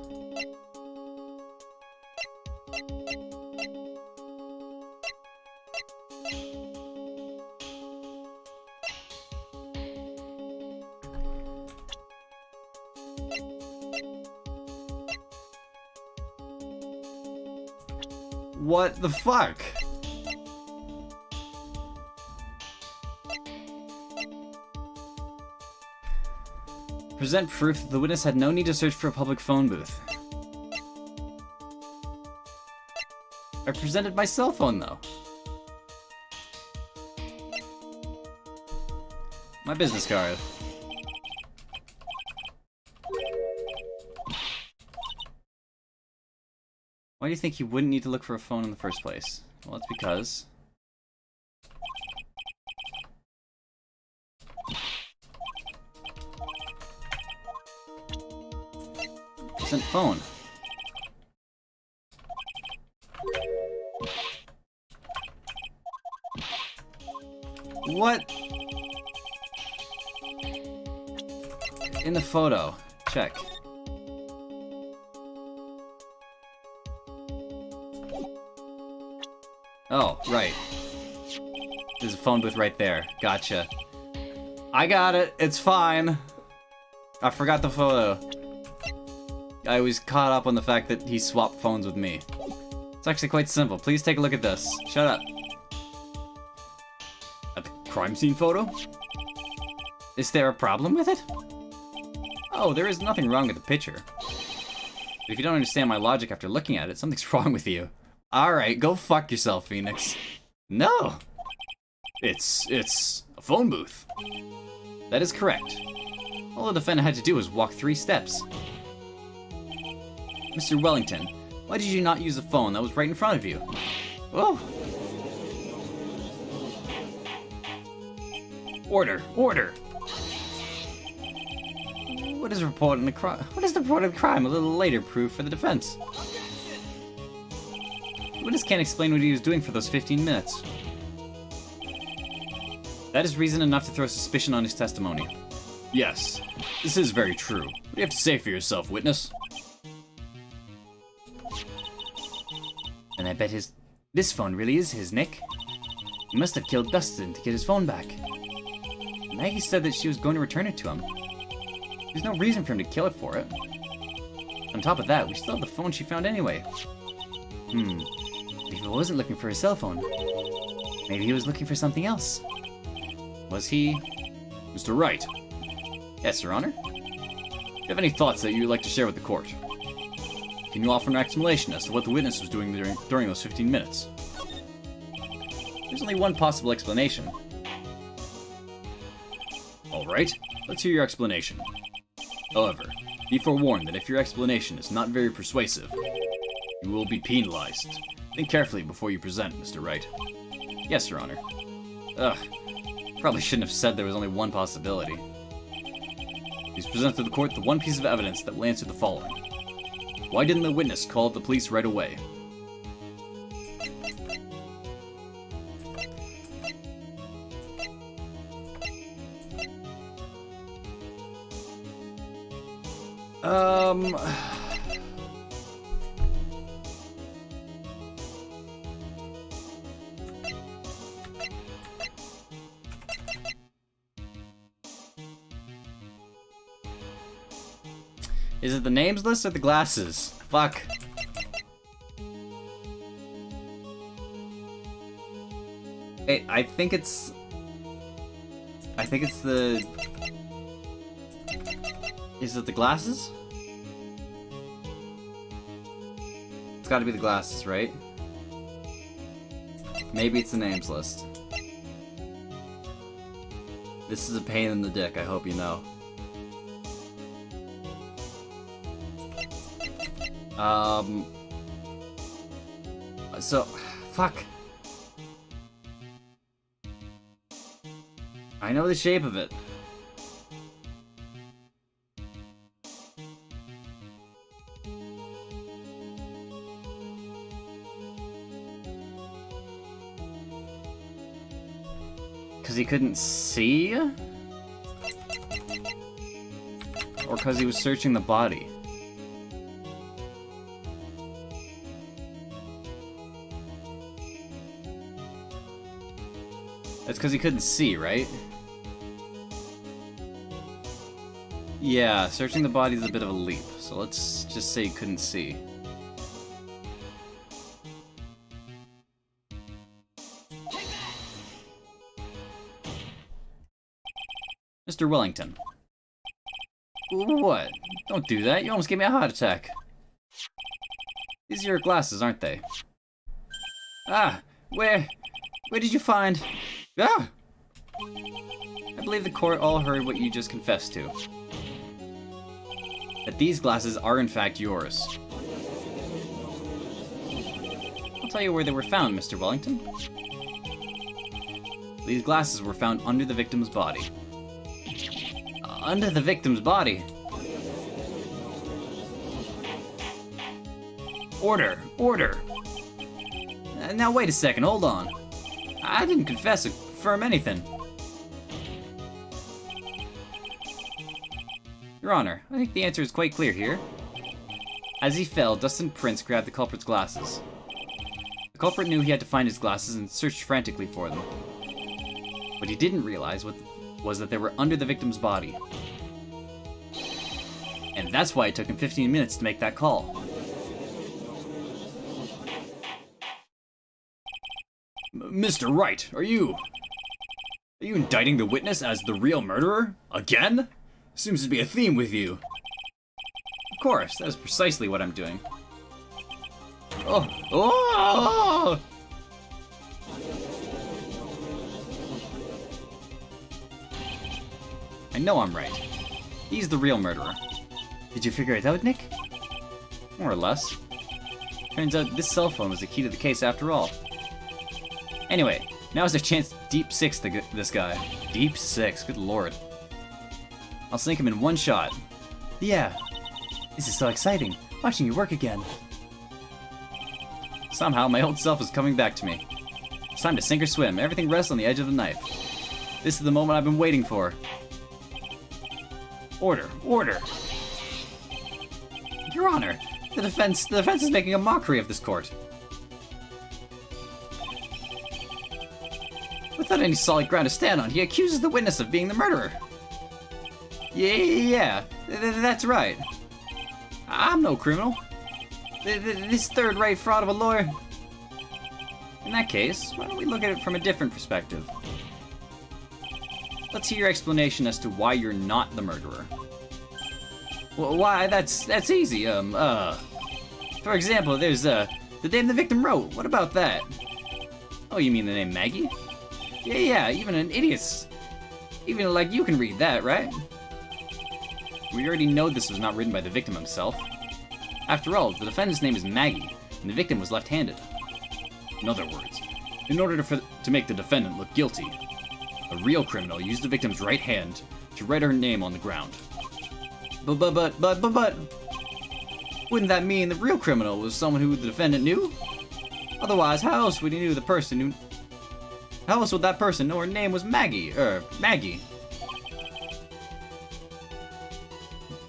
What the fuck? Present proof that the witness had no need to search for a public phone booth. I presented my cell phone, though. My business card. Why do you think you wouldn't need to look for a phone in the first place? Well, it's because... Present phone. What? In the photo. Check. Oh, right. There's a phone booth right there. Gotcha. I got it. It's fine. I forgot the photo. I was caught up on the fact that he swapped phones with me. It's actually quite simple. Please take a look at this. Shut up. At the crime scene photo? Is there a problem with it? Oh, there is nothing wrong with the picture. But if you don't understand my logic after looking at it, something's wrong with you. Alright, go fuck yourself, Phoenix. No! It's a phone booth. That is correct. All the defendant had to do was walk 3 steps. Mr. Wellington, why did you not use the phone that was right in front of you? Oh! Order! Order! What is reporting the crime? What is the reported crime a little later proof for the defense? Witness can't explain what he was doing for those 15 minutes. That is reason enough to throw suspicion on his testimony. Yes, this is very true. What do you have to say for yourself, witness? And I bet this phone really is his, Nick. He must have killed Dustin to get his phone back. Maggie said that she was going to return it to him. There's no reason for him to kill it for it. On top of that, we still have the phone she found anyway. But if he wasn't looking for his cell phone, maybe he was looking for something else. Was he? Mr. Wright, Yes, Your Honor? do you have any thoughts that you'd like to share with the court? Can you offer an explanation as to what the witness was doing during those 15 minutes? There's only one possible explanation. Alright, let's hear your explanation. However, be forewarned that if your explanation is not very persuasive, you will be penalized. Think carefully before you present, Mr. Wright. Yes, Your Honor. Ugh. Probably shouldn't have said there was only one possibility. Please present to the court the one piece of evidence that will answer the following. Why didn't the witness call the police right away? Is it the names list or the glasses? Fuck. Wait, I think it's the... Is it the glasses? It's gotta be the glasses, right? Maybe it's the names list. This is a pain in the dick, I hope you know. So, fuck. I know the shape of it. Because he couldn't see? Or because he was searching the body? That's because he couldn't see, right? Yeah, searching the body is a bit of a leap, so let's just say he couldn't see. Mr. Wellington. What? Don't do that, you almost gave me a heart attack. These are your glasses, aren't they? Ah, where did you find... Ah! I believe the court all heard what you just confessed to. That these glasses are in fact yours. I'll tell you where they were found, Mr. Wellington. These glasses were found under the victim's body. Under the victim's body? Order! Order! Now wait a second, hold on. I didn't confess or confirm anything. Your Honor, I think the answer is quite clear here. As he fell, Dustin Prince grabbed the culprit's glasses. The culprit knew he had to find his glasses and searched frantically for them. What he didn't realize was that they were under the victim's body. And that's why it took him 15 minutes to make that call. Mr. Wright, are you indicting the witness as the real murderer? Again? Seems to be a theme with you. Of course, that is precisely what I'm doing. Oh! Oh! I know I'm right. He's the real murderer. Did you figure it out, Nick? More or less. Turns out this cell phone was the key to the case after all. Anyway, Now's their chance to deep six this guy. Deep six, good lord. I'll sink him in one shot. Yeah. This is so exciting, watching you work again. Somehow, my old self is coming back to me. It's time to sink or swim. Everything rests on the edge of the knife. This is the moment I've been waiting for. Order, order! Your Honor, the defense is making a mockery of this court. Without any solid ground to stand on, he accuses the witness of being the murderer. Yeah, that's right. I'm no criminal. This third-rate fraud of a lawyer. In that case, why don't we look at it from a different perspective? Let's hear your explanation as to why you're not the murderer. Well, why? That's easy. For example, there's the name the victim wrote. What about that? Oh, you mean the name Maggie? Yeah, even an idiot's... Even like you can read that, right? We already know this was not written by the victim himself. After all, the defendant's name is Maggie, and the victim was left-handed. In other words, in order to make the defendant look guilty, a real criminal used the victim's right hand to write her name on the ground. But, wouldn't that mean the real criminal was someone who the defendant knew? Otherwise, how else would that person know her name was Maggie?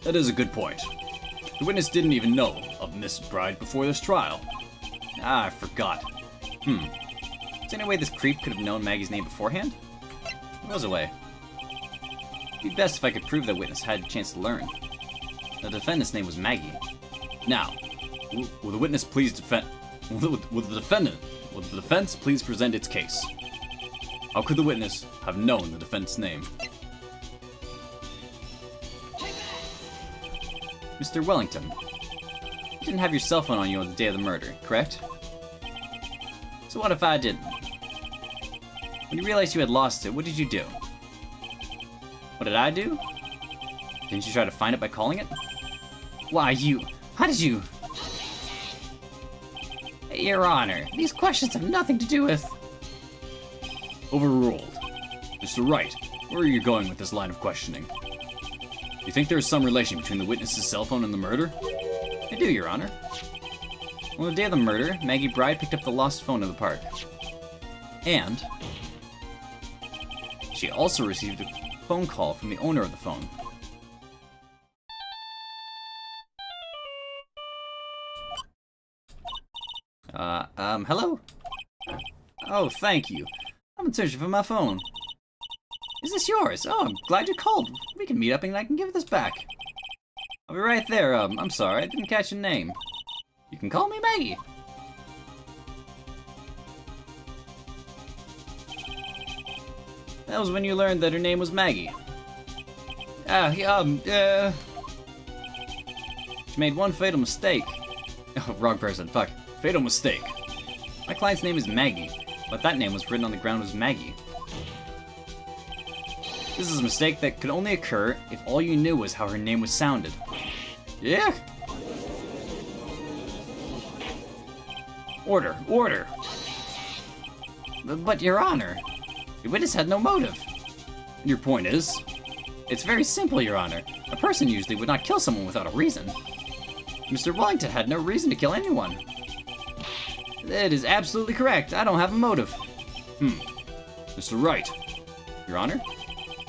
That is a good point. The witness didn't even know of Miss Bride before this trial. Ah, I forgot. Is there any way this creep could have known Maggie's name beforehand? There was a way. It'd be best if I could prove that witness had a chance to learn. The defendant's name was Maggie. Now, will the witness please will the defense please present its case? How could the witness have known the defendant's name? Mr. Wellington, you didn't have your cell phone on you on the day of the murder, correct? So what if I didn't? When you realized you had lost it, what did you do? What did I do? Didn't you try to find it by calling it? Why, how did you? Your Honor, these questions have nothing to do with... Overruled. Mr. Wright, where are you going with this line of questioning? You think there is some relation between the witness's cell phone and the murder? I do, Your Honor. On the day of the murder, Maggie Bride picked up the lost phone in the park. And she also received a phone call from the owner of the phone. Hello? Oh, thank you. I'm searching for my phone. Is this yours? Oh, I'm glad you called. We can meet up and I can give this back. I'll be right there. I'm sorry, I didn't catch your name. You can call me Maggie. That was when you learned that her name was Maggie. She made one fatal mistake. Oh, wrong person, fuck. Fatal mistake. My client's name is Maggie, but that name was written on the ground as Maggie. This is a mistake that could only occur if all you knew was how her name was sounded. Yeah? Order, order! But, Your Honor, the witness had no motive. Your point is? It's very simple, Your Honor. A person usually would not kill someone without a reason. Mr. Wellington had no reason to kill anyone. It is absolutely correct. I don't have a motive. Mr. Wright. Your Honor?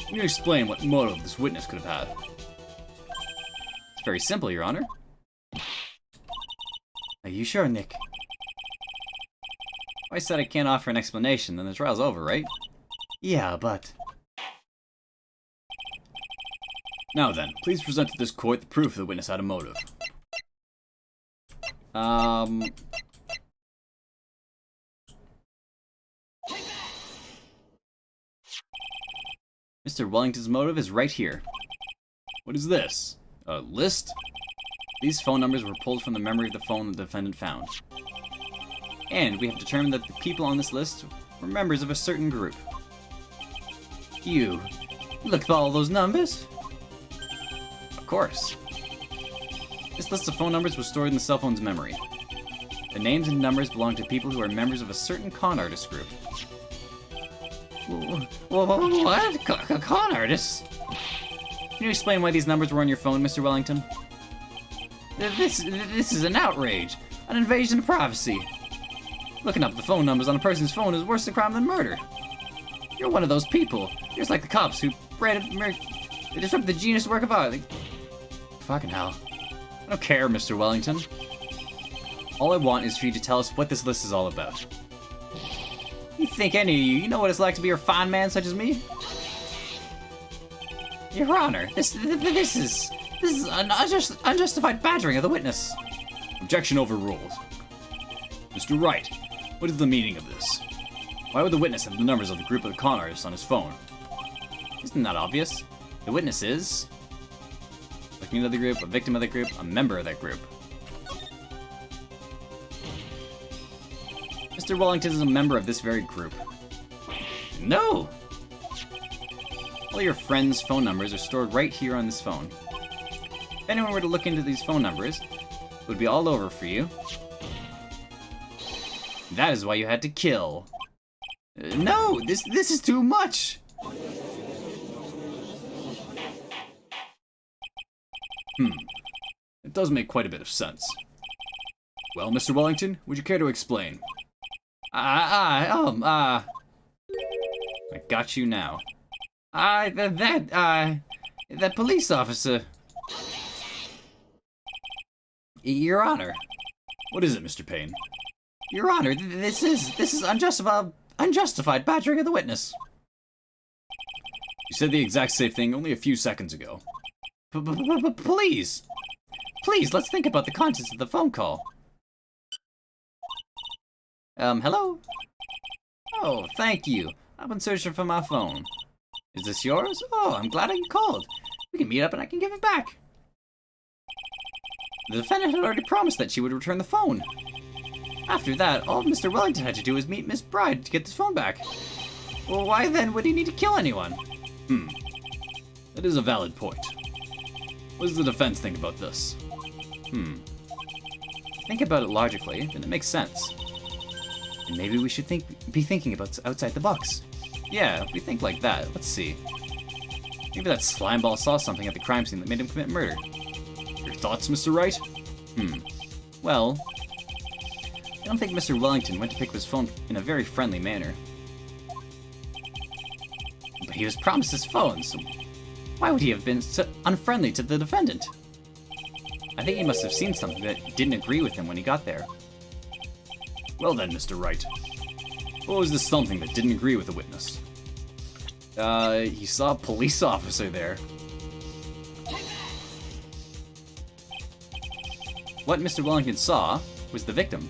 Can you explain what motive this witness could have had? It's very simple, Your Honor. Are you sure, Nick? I said I can't offer an explanation, then the trial's over, right? Yeah, but... Now then, please present to this court the proof the witness had a motive. Mr. Wellington's motive is right here. What is this? A list? These phone numbers were pulled from the memory of the phone the defendant found. And we have determined that the people on this list were members of a certain group. You looked at all those numbers? Of course. This list of phone numbers was stored in the cell phone's memory. The names and numbers belong to people who are members of a certain con artist group. What? Con artists? Can you explain why these numbers were on your phone, Mr. Wellington? This is an outrage. An invasion of privacy. Looking up the phone numbers on a person's phone is worse a crime than murder. You're one of those people, just like the cops who disrupt the genius work of art. Fucking hell. I don't care, Mr. Wellington. All I want is for you to tell us what this list is all about. You think any of you know what it's like to be a refined man such as me? Your Honor, this is an unjustified badgering of the witness. Objection overruled. Mr. Wright, what is the meaning of this? Why would the witness have the numbers of the group of con artists on his phone? Isn't that obvious? The witness is a victim of the group, a victim of the group, a member of that group. Mr. Wellington is a member of this very group. No! All your friends' phone numbers are stored right here on this phone. If anyone were to look into these phone numbers, it would be all over for you. That is why you had to kill. No! This is too much! It does make quite a bit of sense. Well, Mr. Wellington, would you care to explain? I got you now. That police officer. Your Honor. What is it, Mr. Payne? Your Honor, this is unjustified badgering of the witness. You said the exact same thing only a few seconds ago. Please, let's think about the contents of the phone call. Hello? Oh, thank you. I've been searching for my phone. Is this yours? Oh, I'm glad you called. We can meet up and I can give it back. The defendant had already promised that she would return the phone. After that, all Mr. Wellington had to do was meet Miss Bride to get this phone back. Well, why then would he need to kill anyone? That is a valid point. What does the defense think about this? Think about it logically, then it makes sense. And maybe we should be thinking about outside the box. Yeah, if we think like that, let's see. Maybe that slimeball saw something at the crime scene that made him commit murder. Your thoughts, Mr. Wright? Well, I don't think Mr. Wellington went to pick up his phone in a very friendly manner. But he was promised his phone, so why would he have been so unfriendly to the defendant? I think he must have seen something that didn't agree with him when he got there. Well then, Mr. Wright. What was this something that didn't agree with the witness? He saw a police officer there. What Mr. Wellington saw was the victim.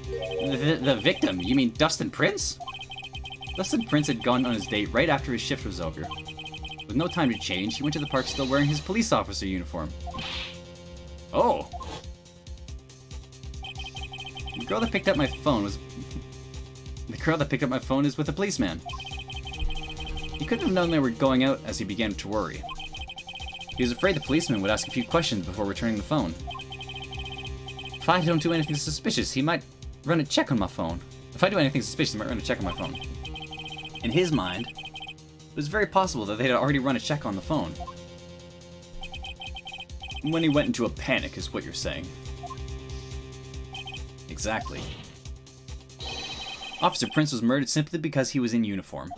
The victim? You mean Dustin Prince? Dustin Prince had gone on his date right after his shift was over. With no time to change, he went to the park still wearing his police officer uniform. Oh! The girl that picked up my phone is with a policeman. He couldn't have known they were going out as he began to worry. He was afraid the policeman would ask a few questions before returning the phone. If I don't do anything suspicious, he might run a check on my phone. In his mind, it was very possible that they had already run a check on the phone. When he went into a panic is what you're saying. Exactly. Officer Prince was murdered simply because he was in uniform.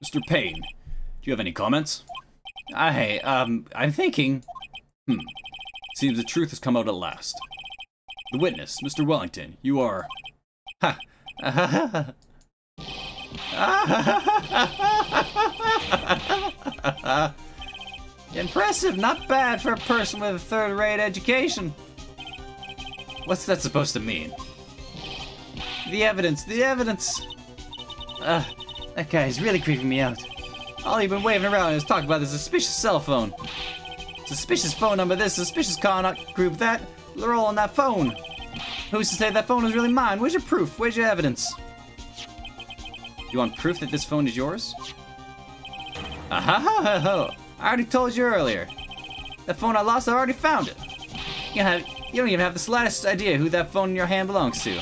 Mr. Payne, do you have any comments? I'm thinking... Seems the truth has come out at last. The witness, Mr. Wellington, you are... Impressive, not bad for a person with a third-rate education. What's that supposed to mean? The evidence. That guy's really creeping me out. All you've been waving around is talking about the suspicious cell phone. Suspicious phone number this, suspicious con group that. They're all on that phone. Who's to say that phone was really mine? Where's your proof? Where's your evidence? You want proof that this phone is yours? I already told you earlier. That phone I lost, I already found it. You don't even have the slightest idea who that phone in your hand belongs to.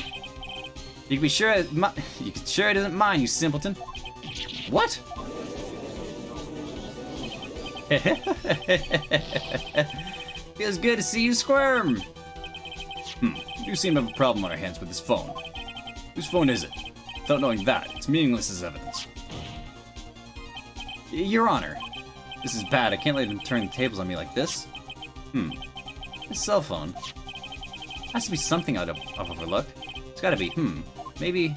You can be sure you can sure it isn't mine, you simpleton. What? Feels good to see you squirm. You seem to have a problem on our hands with this phone. Whose phone is it? Without knowing that, it's meaningless as evidence. Your Honor, this is bad. I can't let him turn the tables on me like this. His cell phone. Has to be something I've overlooked. It's gotta be, maybe...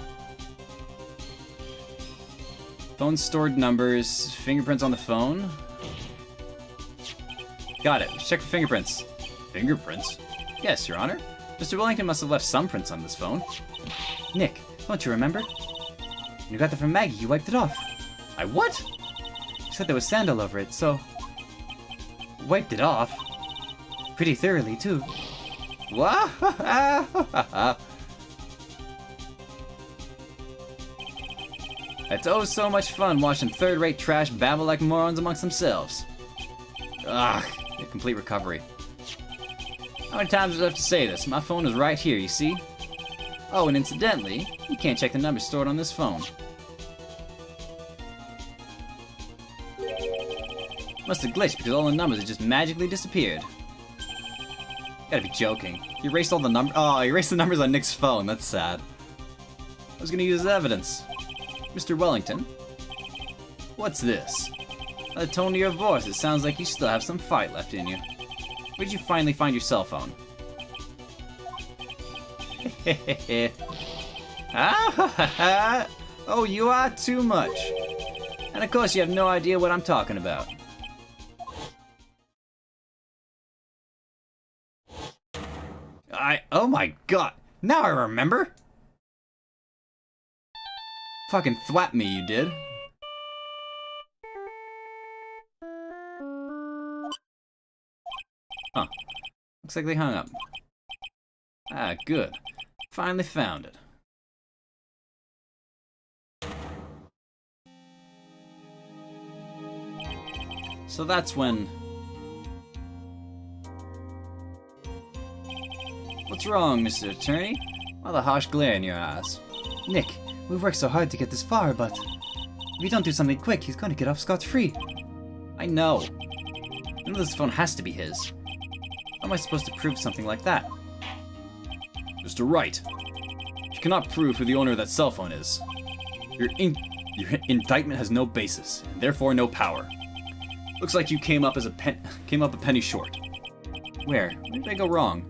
Phone stored numbers, fingerprints on the phone. Got it. Check for fingerprints. Fingerprints? Yes, Your Honor. Mr. Wellington must have left some prints on this phone. Nick, don't you remember? When you got that from Maggie, you wiped it off. I what? You said there was sand all over it, so... Wiped it off. Pretty thoroughly, too. What? It's oh so much fun watching third-rate trash babble like morons amongst themselves. Ugh, a complete recovery. How many times do I have to say this? My phone is right here, you see? Oh, and incidentally, you can't check the numbers stored on this phone. Must have glitched because all the numbers have just magically disappeared. Gotta be joking. You erased all the numbers. Oh, you erased the numbers on Nick's phone. That's sad. I was gonna use as evidence. Mr. Wellington? What's this? By the tone of your voice, it sounds like you still have some fight left in you. Where'd you finally find your cell phone? Oh, you are too much. And of course you have no idea what I'm talking about. Oh my god, now I remember! Fucking thwap me, you did. Huh. Looks like they hung up. Ah, good. Finally found it. So that's when... What's wrong, Mr. Attorney? Why the harsh glare in your eyes? Nick, we've worked so hard to get this far, but... If you don't do something quick, he's gonna get off scot-free. I know. I know this phone has to be his. How am I supposed to prove something like that? Mr. Wright, you cannot prove who the owner of that cell phone is. Your indictment has no basis, and therefore no power. Looks like you came up a penny short. Where? Where did I go wrong?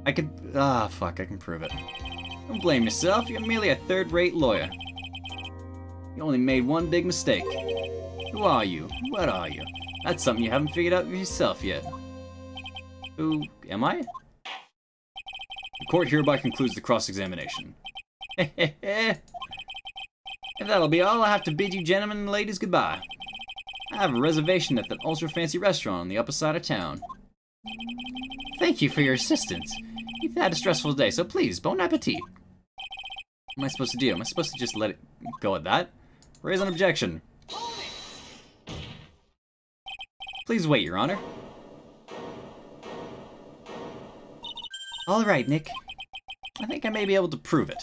I could... Ah, fuck, I can prove it. Don't blame yourself, you're merely a third-rate lawyer. You only made one big mistake. Who are you? What are you? That's something you haven't figured out yourself yet. Who am I? The court hereby concludes the cross-examination. If that'll be all, I'll have to bid you gentlemen and ladies goodbye. I have a reservation at that ultra-fancy restaurant on the upper side of town. Thank you for your assistance. You've had a stressful day, so please, bon appetit. What am I supposed to do? Am I supposed to just let it go at that? Raise an objection. Please wait, Your Honor. Alright, Nick. I think I may be able to prove it.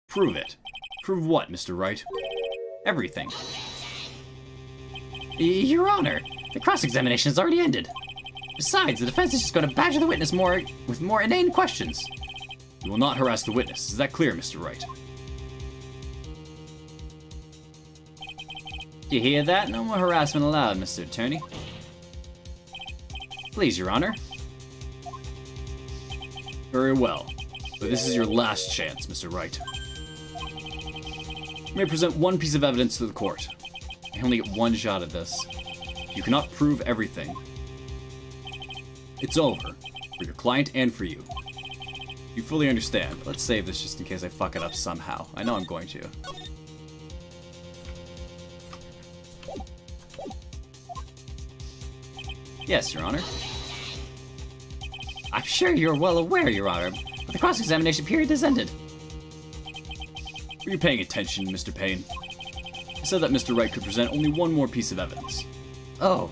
Prove it. Prove what, Mr. Wright? Everything. Your Honor, the cross-examination has already ended. Besides, the defense is just going to badger the witness with more inane questions. You will not harass the witness. Is that clear, Mr. Wright? You hear that? No more harassment allowed, Mr. Attorney. Please, Your Honor. Very well. But this is your last chance, Mr. Wright. You may present one piece of evidence to the court. I only get one shot at this. You cannot prove everything. It's over. For your client and for you. You fully understand. Let's save this just in case I fuck it up somehow. I know I'm going to. Yes, Your Honor. I'm sure you're well aware, Your Honor, but the cross-examination period has ended. Were you paying attention, Mr. Payne? I said that Mr. Wright could present only one more piece of evidence. Oh.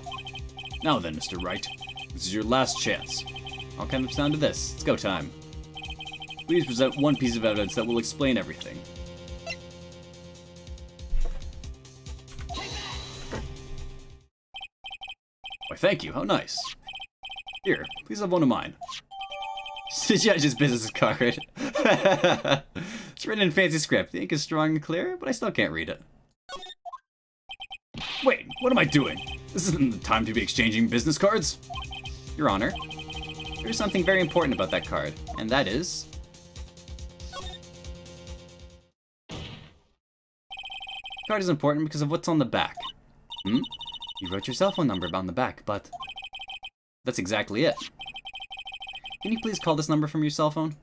Now then, Mr. Wright, this is your last chance. All comes down to this. It's go time. Please present one piece of evidence that will explain everything. Why, thank you. How nice. Here, please have one of mine. The judge's business card. It's written in fancy script. The ink is strong and clear, but I still can't read it. Wait, what am I doing? This isn't the time to be exchanging business cards. Your Honor, there's something very important about that card, and that is... The card is important because of what's on the back. You wrote your cell phone number on the back, but... That's exactly it. Can you please call this number from your cell phone?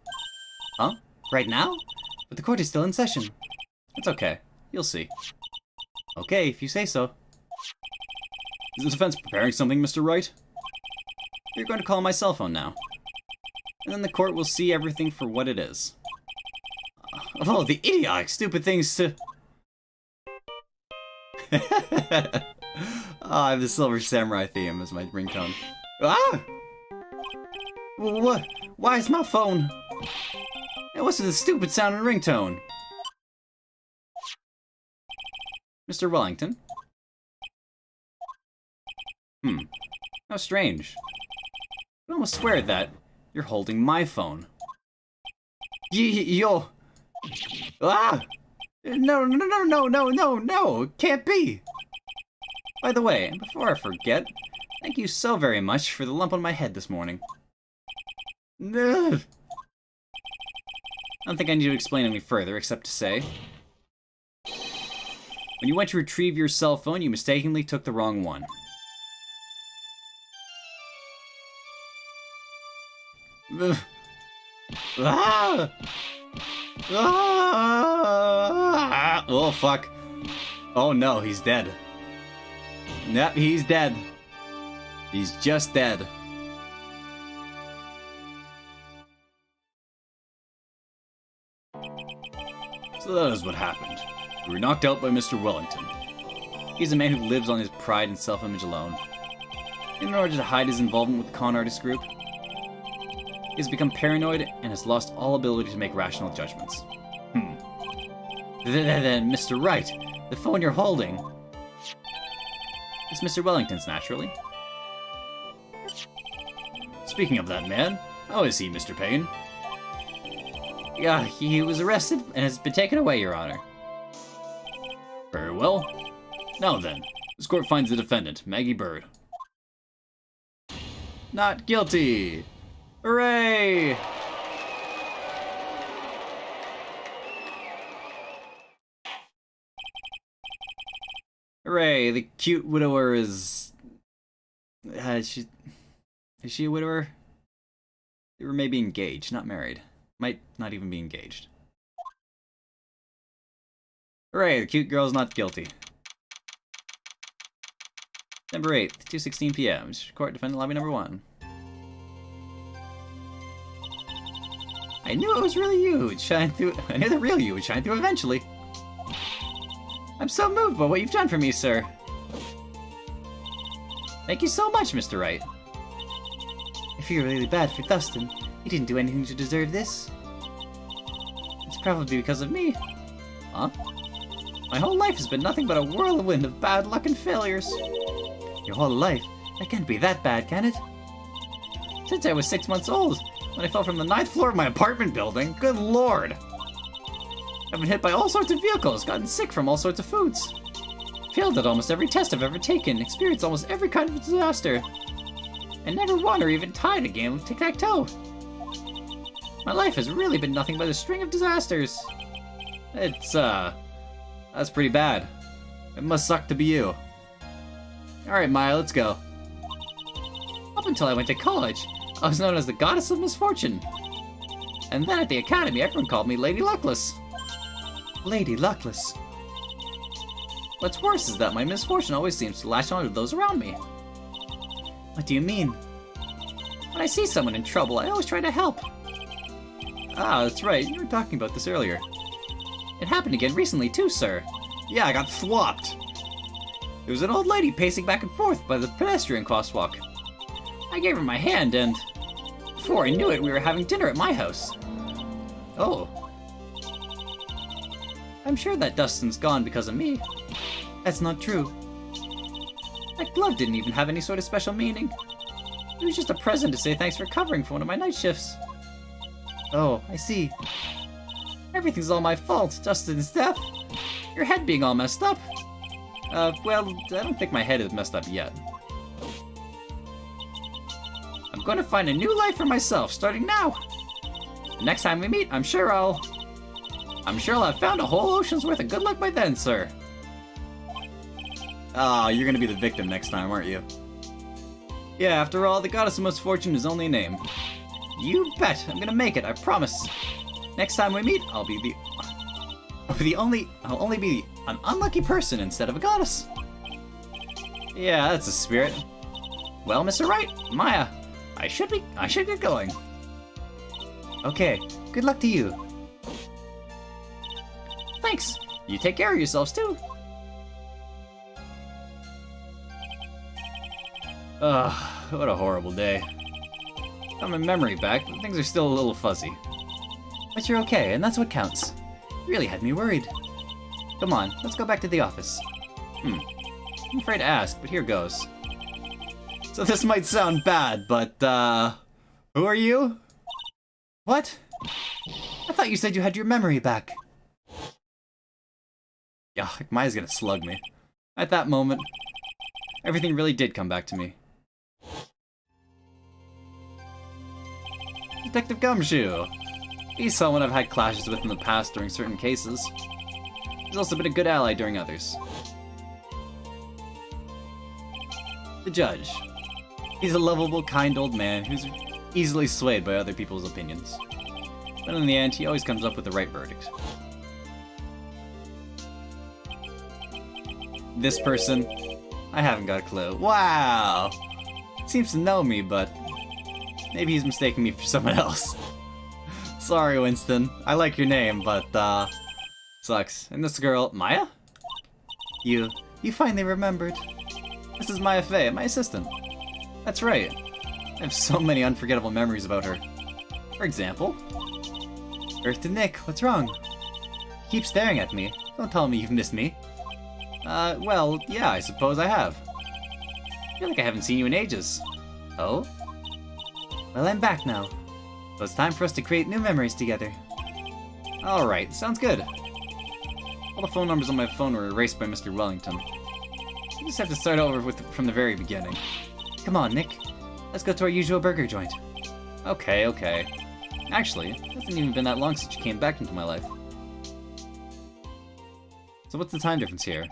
Huh? Right now? But the court is still in session. It's okay. You'll see. Okay, if you say so. Is the defense preparing something, Mr. Wright? You're going to call my cell phone now. And then the court will see everything for what it is. Of all the idiotic, stupid things to... I have the Silver Samurai theme as my ringtone. Ah! What? Why is my phone? And what's the stupid sounding ringtone? Mr. Wellington? How strange. I almost swear that you're holding my phone. Yo. Ah! No, it can't be. By the way, before I forget, thank you so very much for the lump on my head this morning. Ugh. I don't think I need to explain any further, except to say... When you went to retrieve your cell phone, you mistakenly took the wrong one. Ah! Ah! Oh, fuck. Oh no, he's dead. Yep, he's dead. He's just dead. So that is what happened. We were knocked out by Mr. Wellington. He's a man who lives on his pride and self-image alone. In order to hide his involvement with the con artist group, he has become paranoid and has lost all ability to make rational judgments. Then, Mr. Wright, the phone you're holding... It's Mr. Wellington's, naturally. Speaking of that man, how is he, Mr. Payne? Yeah, he was arrested and has been taken away, Your Honor. Very well. Now then, this court finds the defendant, Maggie Bird. Not guilty! Hooray! Hooray, the cute widower is... Is she a widower? They were maybe engaged, not married. Might not even be engaged. Hooray, the cute girl's not guilty. December 8th, 2:16 p.m. Court defendant lobby number 1. I knew it was really you who'd shine through. I knew the real you would shine through eventually. I'm so moved by what you've done for me, sir. Thank you so much, Mr. Wright. I feel really bad for Dustin. He didn't do anything to deserve this. It's probably because of me. Huh? My whole life has been nothing but a whirlwind of bad luck and failures. Your whole life? That can't be that bad, can it? Since I was 6 months old, when I fell from the 9th floor of my apartment building. Good lord! I've been hit by all sorts of vehicles, gotten sick from all sorts of foods. Failed at almost every test I've ever taken, experienced almost every kind of disaster. And never won or even tied a game of tic-tac-toe. My life has really been nothing but a string of disasters. That's pretty bad. It must suck to be you. Alright, Maya, let's go. Up until I went to college, I was known as the Goddess of Misfortune. And then at the academy, everyone called me Lady Luckless. Lady Luckless. What's worse is that my misfortune always seems to latch onto those around me. What do you mean? When I see someone in trouble, I always try to help. Ah, that's right, you were talking about this earlier. It happened again recently too, sir. Yeah, I got swapped. There was an old lady pacing back and forth by the pedestrian crosswalk. I gave her my hand and... Before I knew it, we were having dinner at my house. Oh. I'm sure that Dustin's gone because of me. That's not true. That glove didn't even have any sort of special meaning. It was just a present to say thanks for covering for one of my night shifts. Oh, I see. Everything's all my fault, Dustin's death. Your head being all messed up. Well, I don't think my head is messed up yet. I'm going to find a new life for myself, starting now. The next time we meet, I'm sure I'll have found a whole ocean's worth of good luck by then, sir. Ah, you're gonna be the victim next time, aren't you? Yeah, after all, the Goddess of Misfortune is only a name. You bet, I'm gonna make it, I promise. Next time we meet, I'll only be an unlucky person instead of a goddess. Yeah, that's a spirit. Well, Mr. Wright, Maya, I should get going. Okay, good luck to you. Thanks. You take care of yourselves too. Ugh, what a horrible day. Got my memory back, but things are still a little fuzzy. But you're okay, and that's what counts. You really had me worried. Come on, let's go back to the office. I'm afraid to ask, but here goes. So this might sound bad, but, who are you? What? I thought you said you had your memory back. Yeah, Maya's gonna slug me. At that moment, everything really did come back to me. Detective Gumshoe. He's someone I've had clashes with in the past during certain cases. He's also been a good ally during others. The Judge. He's a lovable, kind old man who's easily swayed by other people's opinions. But in the end, he always comes up with the right verdict. This person, I haven't got a clue. Wow! Seems to know me, but maybe he's mistaking me for someone else. Sorry, Winston. I like your name, but, sucks. And this girl, Maya? You finally remembered. This is Maya Fey, my assistant. That's right. I have so many unforgettable memories about her. For example, Earth to Nick, what's wrong? Keep staring at me. Don't tell me you've missed me. Well, yeah, I suppose I have. I feel like I haven't seen you in ages. Oh? Well, I'm back now. So it's time for us to create new memories together. Alright, sounds good. All the phone numbers on my phone were erased by Mr. Wellington. I just have to start over from the very beginning. Come on, Nick. Let's go to our usual burger joint. Okay. Actually, it hasn't even been that long since you came back into my life. So what's the time difference here?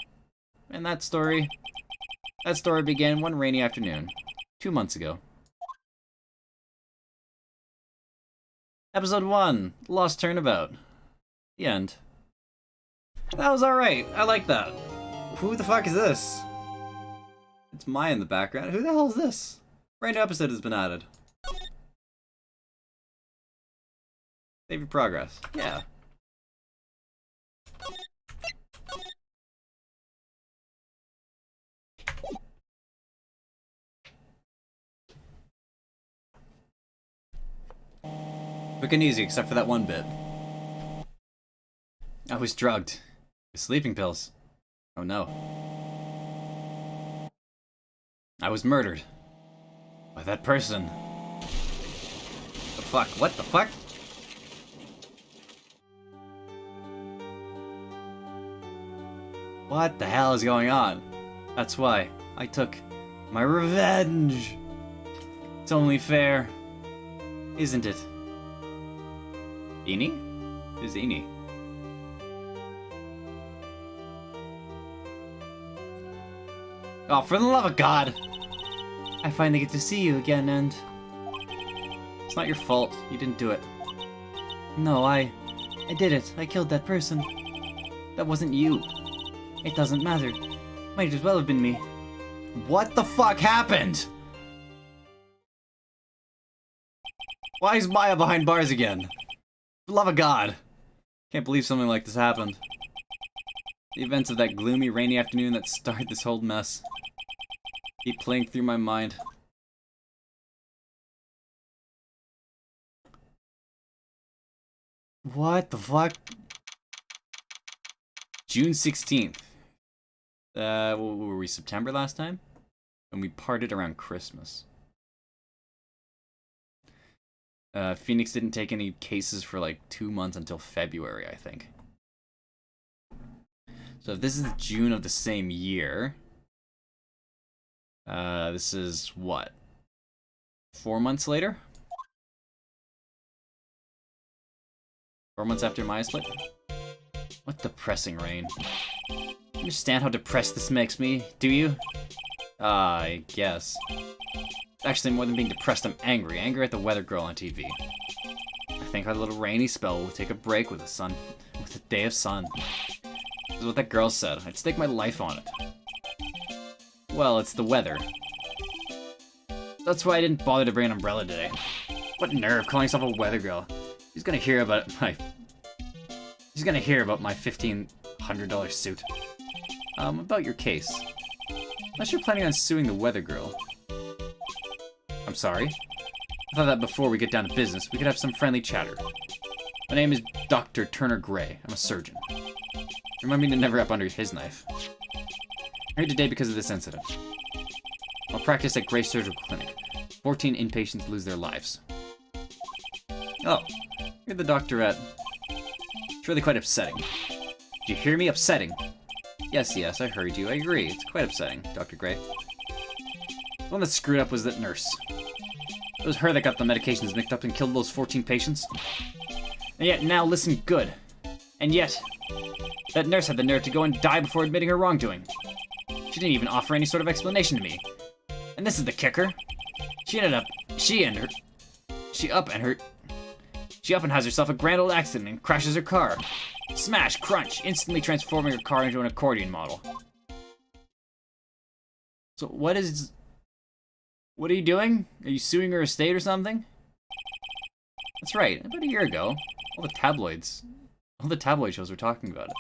And that story began one rainy afternoon, 2 months ago. Episode 1, Lost Turnabout. The end. That was alright, I like that. Who the fuck is this? It's Maya in the background. Who the hell is this? Brand new episode has been added. Save your progress. Yeah. Quick and easy, except for that one bit. I was drugged. With sleeping pills. Oh no. I was murdered. By that person. The fuck? What the fuck? What the hell is going on? That's why I took my revenge. It's only fair. Isn't it? Eni? Who's Eni? Oh, for the love of God! I finally get to see you again, and... It's not your fault. You didn't do it. No, I did it. I killed that person. That wasn't you. It doesn't matter. Might as well have been me. What the fuck happened? Why is Maya behind bars again? For the love of God. Can't believe something like this happened. The events of that gloomy, rainy afternoon that started this whole mess keep playing through my mind. What the fuck? June 16th. What were we, September last time? And we parted around Christmas. Phoenix didn't take any cases for like 2 months until February, I think. So if this is June of the same year, this is what? 4 months later? 4 months after my split? What depressing rain. Understand how depressed this makes me, do you? I guess. Actually, more than being depressed, I'm angry. Angry at the weather girl on TV. I think our little rainy spell will take a break with a day of sun. This is what that girl said. I'd stake my life on it. Well, it's the weather. That's why I didn't bother to bring an umbrella today. What nerve, calling yourself a weather girl. He's gonna hear about my $1,500 suit. About your case. Unless you're planning on suing the weather girl. I'm sorry. I thought that before we get down to business, we could have some friendly chatter. My name is Dr. Turner Gray. I'm a surgeon. Remind me to never up under his knife. I'm here today because of this incident. I'll practice at Gray Surgical Clinic. 14 inpatients lose their lives. Oh, you're the doctor at... It's really quite upsetting. Did you hear me? Upsetting. Yes, I heard you. I agree. It's quite upsetting, Dr. Gray. The one that screwed up was that nurse. It was her that got the medications mixed up and killed those 14 patients. And yet, now listen good. And yet, that nurse had the nerve to go and die before admitting her wrongdoing. She didn't even offer any sort of explanation to me. And this is the kicker. She up and has herself a grand old accident and crashes her car. Smash, crunch, instantly transforming her car into an accordion model. So what are you doing? Are you suing her estate or something? That's right, about a year ago, all the tabloid shows were talking about it.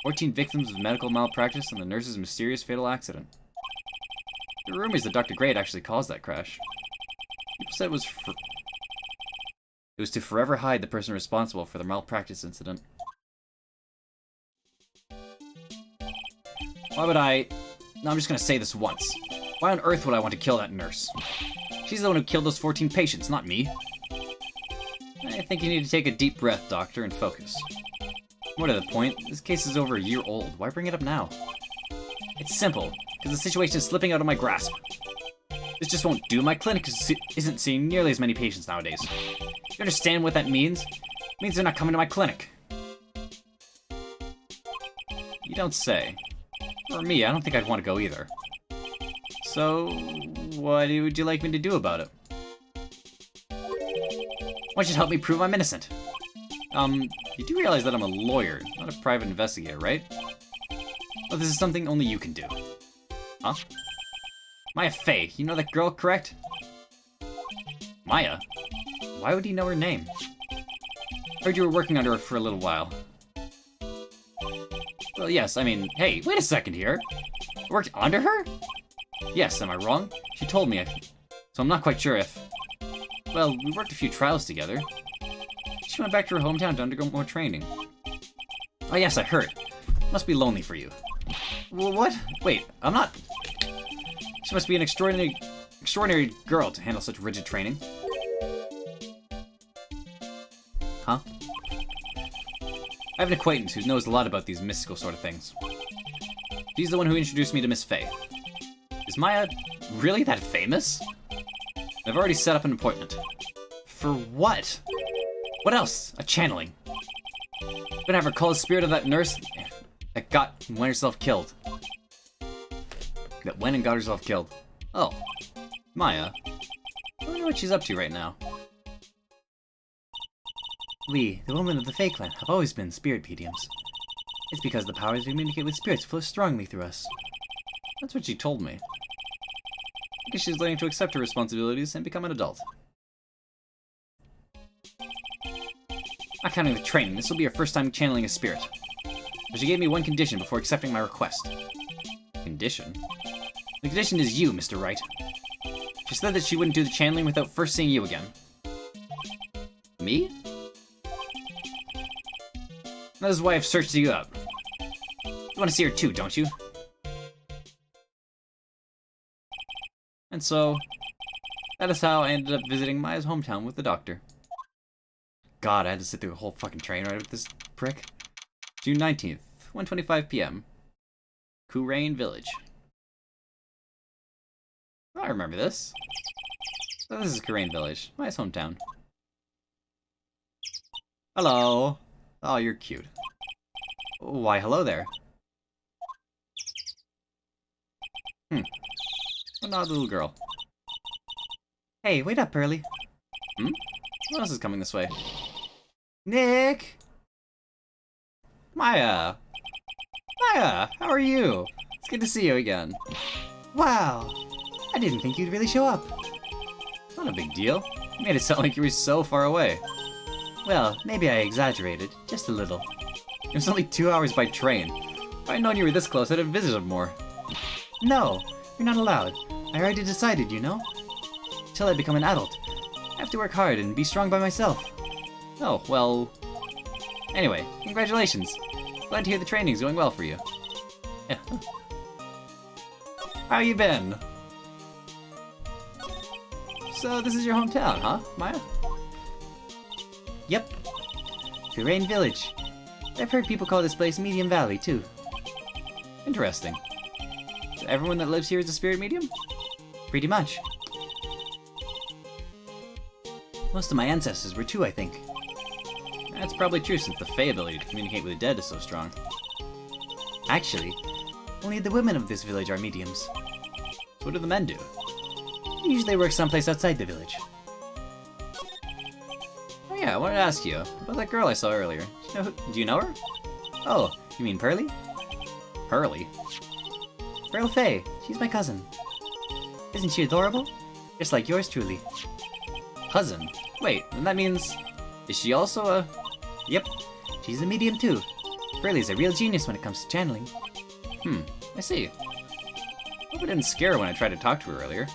14 victims of medical malpractice and the nurse's mysterious fatal accident. There were rumors that Dr. Gray had actually caused that crash. People said it was to forever hide the person responsible for the malpractice incident. Why would I... No, I'm just gonna say this once. Why on earth would I want to kill that nurse? She's the one who killed those 14 patients, not me. I think you need to take a deep breath, doctor, and focus. More to the point, this case is over a year old. Why bring it up now? It's simple, because the situation is slipping out of my grasp. This just won't do. My clinic isn't seeing nearly as many patients nowadays. You understand what that means? It means they're not coming to my clinic. You don't say. For me, I don't think I'd want to go either. So, what would you like me to do about it? Why should help me prove I'm innocent? You do realize that I'm a lawyer, not a private investigator, right? Well, this is something only you can do. Huh? Maya Fey, you know that girl, correct? Maya? Why would he know her name? Heard you were working under her for a little while. Well, yes, I mean, hey, wait a second here. I worked under her? Yes, am I wrong? She told me, so I'm not quite sure if... Well, we worked a few trials together. She went back to her hometown to undergo more training. Oh yes, I heard. Must be lonely for you. Well, what? Wait, I'm not... She must be an extraordinary girl to handle such rigid training. Huh? I have an acquaintance who knows a lot about these mystical sort of things. She's the one who introduced me to Miss Fey. Is Maya really that famous? I've already set up an appointment. For what? What else? A channeling. I'm gonna have her call the spirit of that nurse that went herself killed. That went and got herself killed. Oh. Maya. I wonder what she's up to right now. We, the women of the Fey Clan, have always been spirit mediums. It's because the powers we communicate with spirits flow strongly through us. That's what she told me. I guess she's learning to accept her responsibilities and become an adult. Not counting the training, this will be her first time channeling a spirit. But she gave me one condition before accepting my request. Condition? The condition is you, Mr. Wright. She said that she wouldn't do the channeling without first seeing you again. Me? That is why I've searched you up. You want to see her too, don't you? And so, that is how I ended up visiting Maya's hometown with the doctor. God, I had to sit through a whole fucking train ride with this prick. June 19th, 1:25 p.m. Kurain Village. I remember this. So this is Kurain Village, Maya's hometown. Hello. Oh, you're cute. Why, hello there. What an odd little girl. Hey, wait up, Pearly. Who else is coming this way? Nick! Maya! Maya, how are you? It's good to see you again. Wow! I didn't think you'd really show up. Not a big deal. You made it sound like you were so far away. Well, maybe I exaggerated. Just a little. It was only 2 hours by train. If I'd known you were this close, I'd have visited more. No, you're not allowed. I already decided, you know? Till I become an adult, I have to work hard and be strong by myself. Oh, well... Anyway, congratulations. Glad to hear the training's going well for you. Yeah. How you been? So, this is your hometown, huh, Maya? Yep. Kurain Village. I've heard people call this place Medium Valley, too. Interesting. So everyone that lives here is a spirit medium? Pretty much. Most of my ancestors were too, I think. That's probably true since the Fae ability to communicate with the dead is so strong. Actually, only the women of this village are mediums. So what do the men do? They usually work someplace outside the village. Oh yeah, I wanted to ask you about that girl I saw earlier. Do you know her? Oh, you mean Pearly? Pearly? Pearl Faye. She's my cousin. Isn't she adorable? Just like yours truly. Cousin? Wait, then that means... Is she also a... Yep, she's a medium too. Pearly's a real genius when it comes to channeling. I see. Hope I didn't scare her when I tried to talk to her earlier.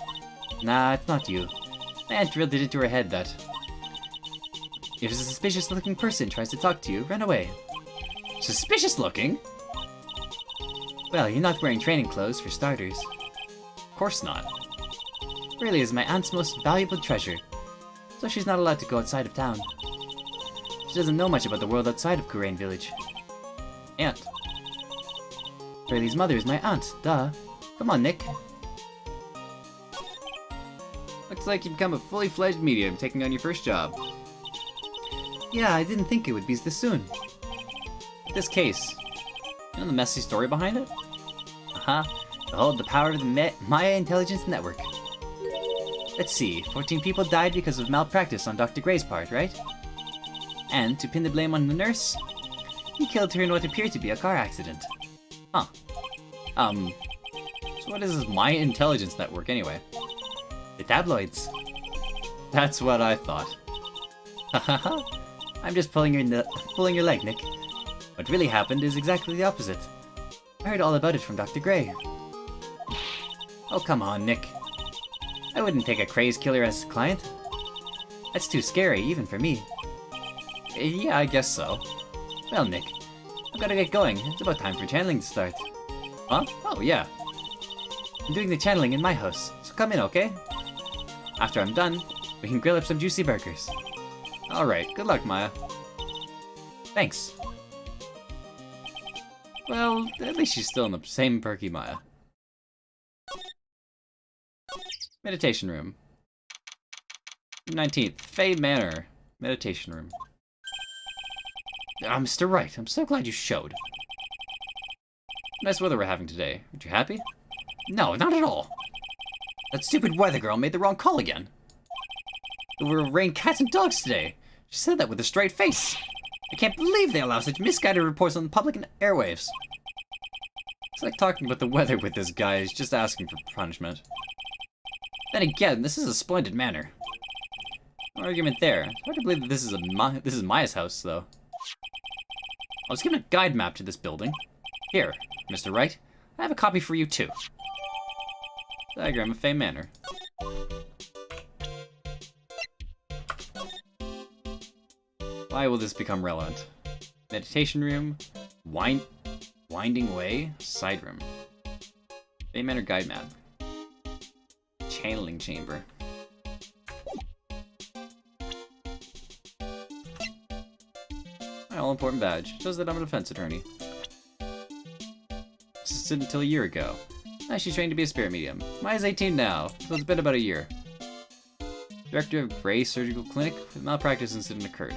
Nah, it's not you. My aunt drilled it into her head that... If a suspicious-looking person tries to talk to you, run away. Suspicious-looking? Well, you're not wearing training clothes, for starters. Of course not. Pearly is my aunt's most valuable treasure, so she's not allowed to go outside of town. She doesn't know much about the world outside of Kurain Village. Aunt. Pearly's mother is my aunt, duh. Come on, Nick. Looks like you've become a fully fledged medium, taking on your first job. Yeah, I didn't think it would be this soon. This case, you know the messy story behind it? Behold the power of the Maya Intelligence Network. Let's see, 14 people died because of malpractice on Dr. Gray's part, right? And, to pin the blame on the nurse, he killed her in what appeared to be a car accident. Huh. So what is this Maya Intelligence Network anyway? The tabloids. That's what I thought. Hahaha. I'm just pulling your leg, Nick. What really happened is exactly the opposite. I heard all about it from Dr. Gray. Oh, come on, Nick. I wouldn't take a crazed killer as a client. That's too scary, even for me. Yeah, I guess so. Well, Nick, I've gotta get going. It's about time for channeling to start. Huh? Oh, yeah. I'm doing the channeling in my house, so come in, okay? After I'm done, we can grill up some juicy burgers. Alright, good luck, Maya. Thanks. Well, at least she's still in the same perky Maya. Meditation room. 19th, Fae Manor. Meditation room. Mr. Wright, I'm so glad you showed. Nice weather we're having today. Aren't you happy? No, not at all. That stupid weather girl made the wrong call again. It will rain cats and dogs today. She said that with a straight face. I can't believe they allow such misguided reports on the public airwaves. It's like talking about the weather with this guy. He's just asking for punishment. Then again, this is a splendid manor. No argument there. It's hard to believe that this is Maya's house, though. I was given a guide map to this building. Here, Mr. Wright. I have a copy for you, too. Diagram of Fae Manor. Why will this become relevant? Meditation room. Winding way. Side room. Bay Manor guide map. Channeling chamber. My all-important badge. Shows that I'm a defense attorney. Assisted until a year ago. Now she's trained to be a spirit medium. Maya's 18 now, so it's been about a year. Director of Gray Surgical Clinic, with malpractice incident occurred.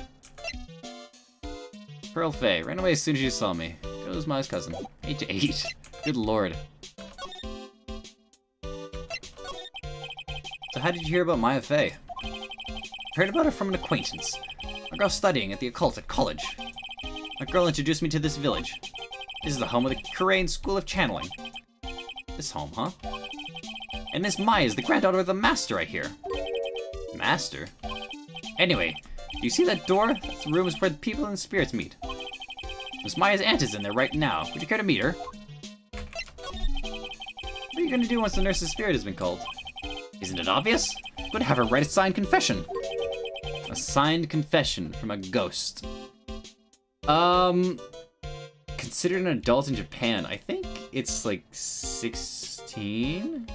Pearl Fay ran away as soon as she saw me. Goes Maya's cousin. Age 8. Good lord. So how did you hear about Maya Fey? Heard about her from an acquaintance. A girl studying at the occult at college. A girl introduced me to this village. This is the home of the Kurain School of Channeling. This home, huh? And Miss Maya is the granddaughter of the Master, I hear. Master? Anyway, do you see that door? That's the rooms where the people and the spirits meet. Miss Maya's aunt is in there right now. Would you care to meet her? What are you gonna do once the nurse's spirit has been called? Isn't it obvious? I'm gonna have her write a signed confession. A signed confession from a ghost. Considered an adult in Japan, I think it's like 16?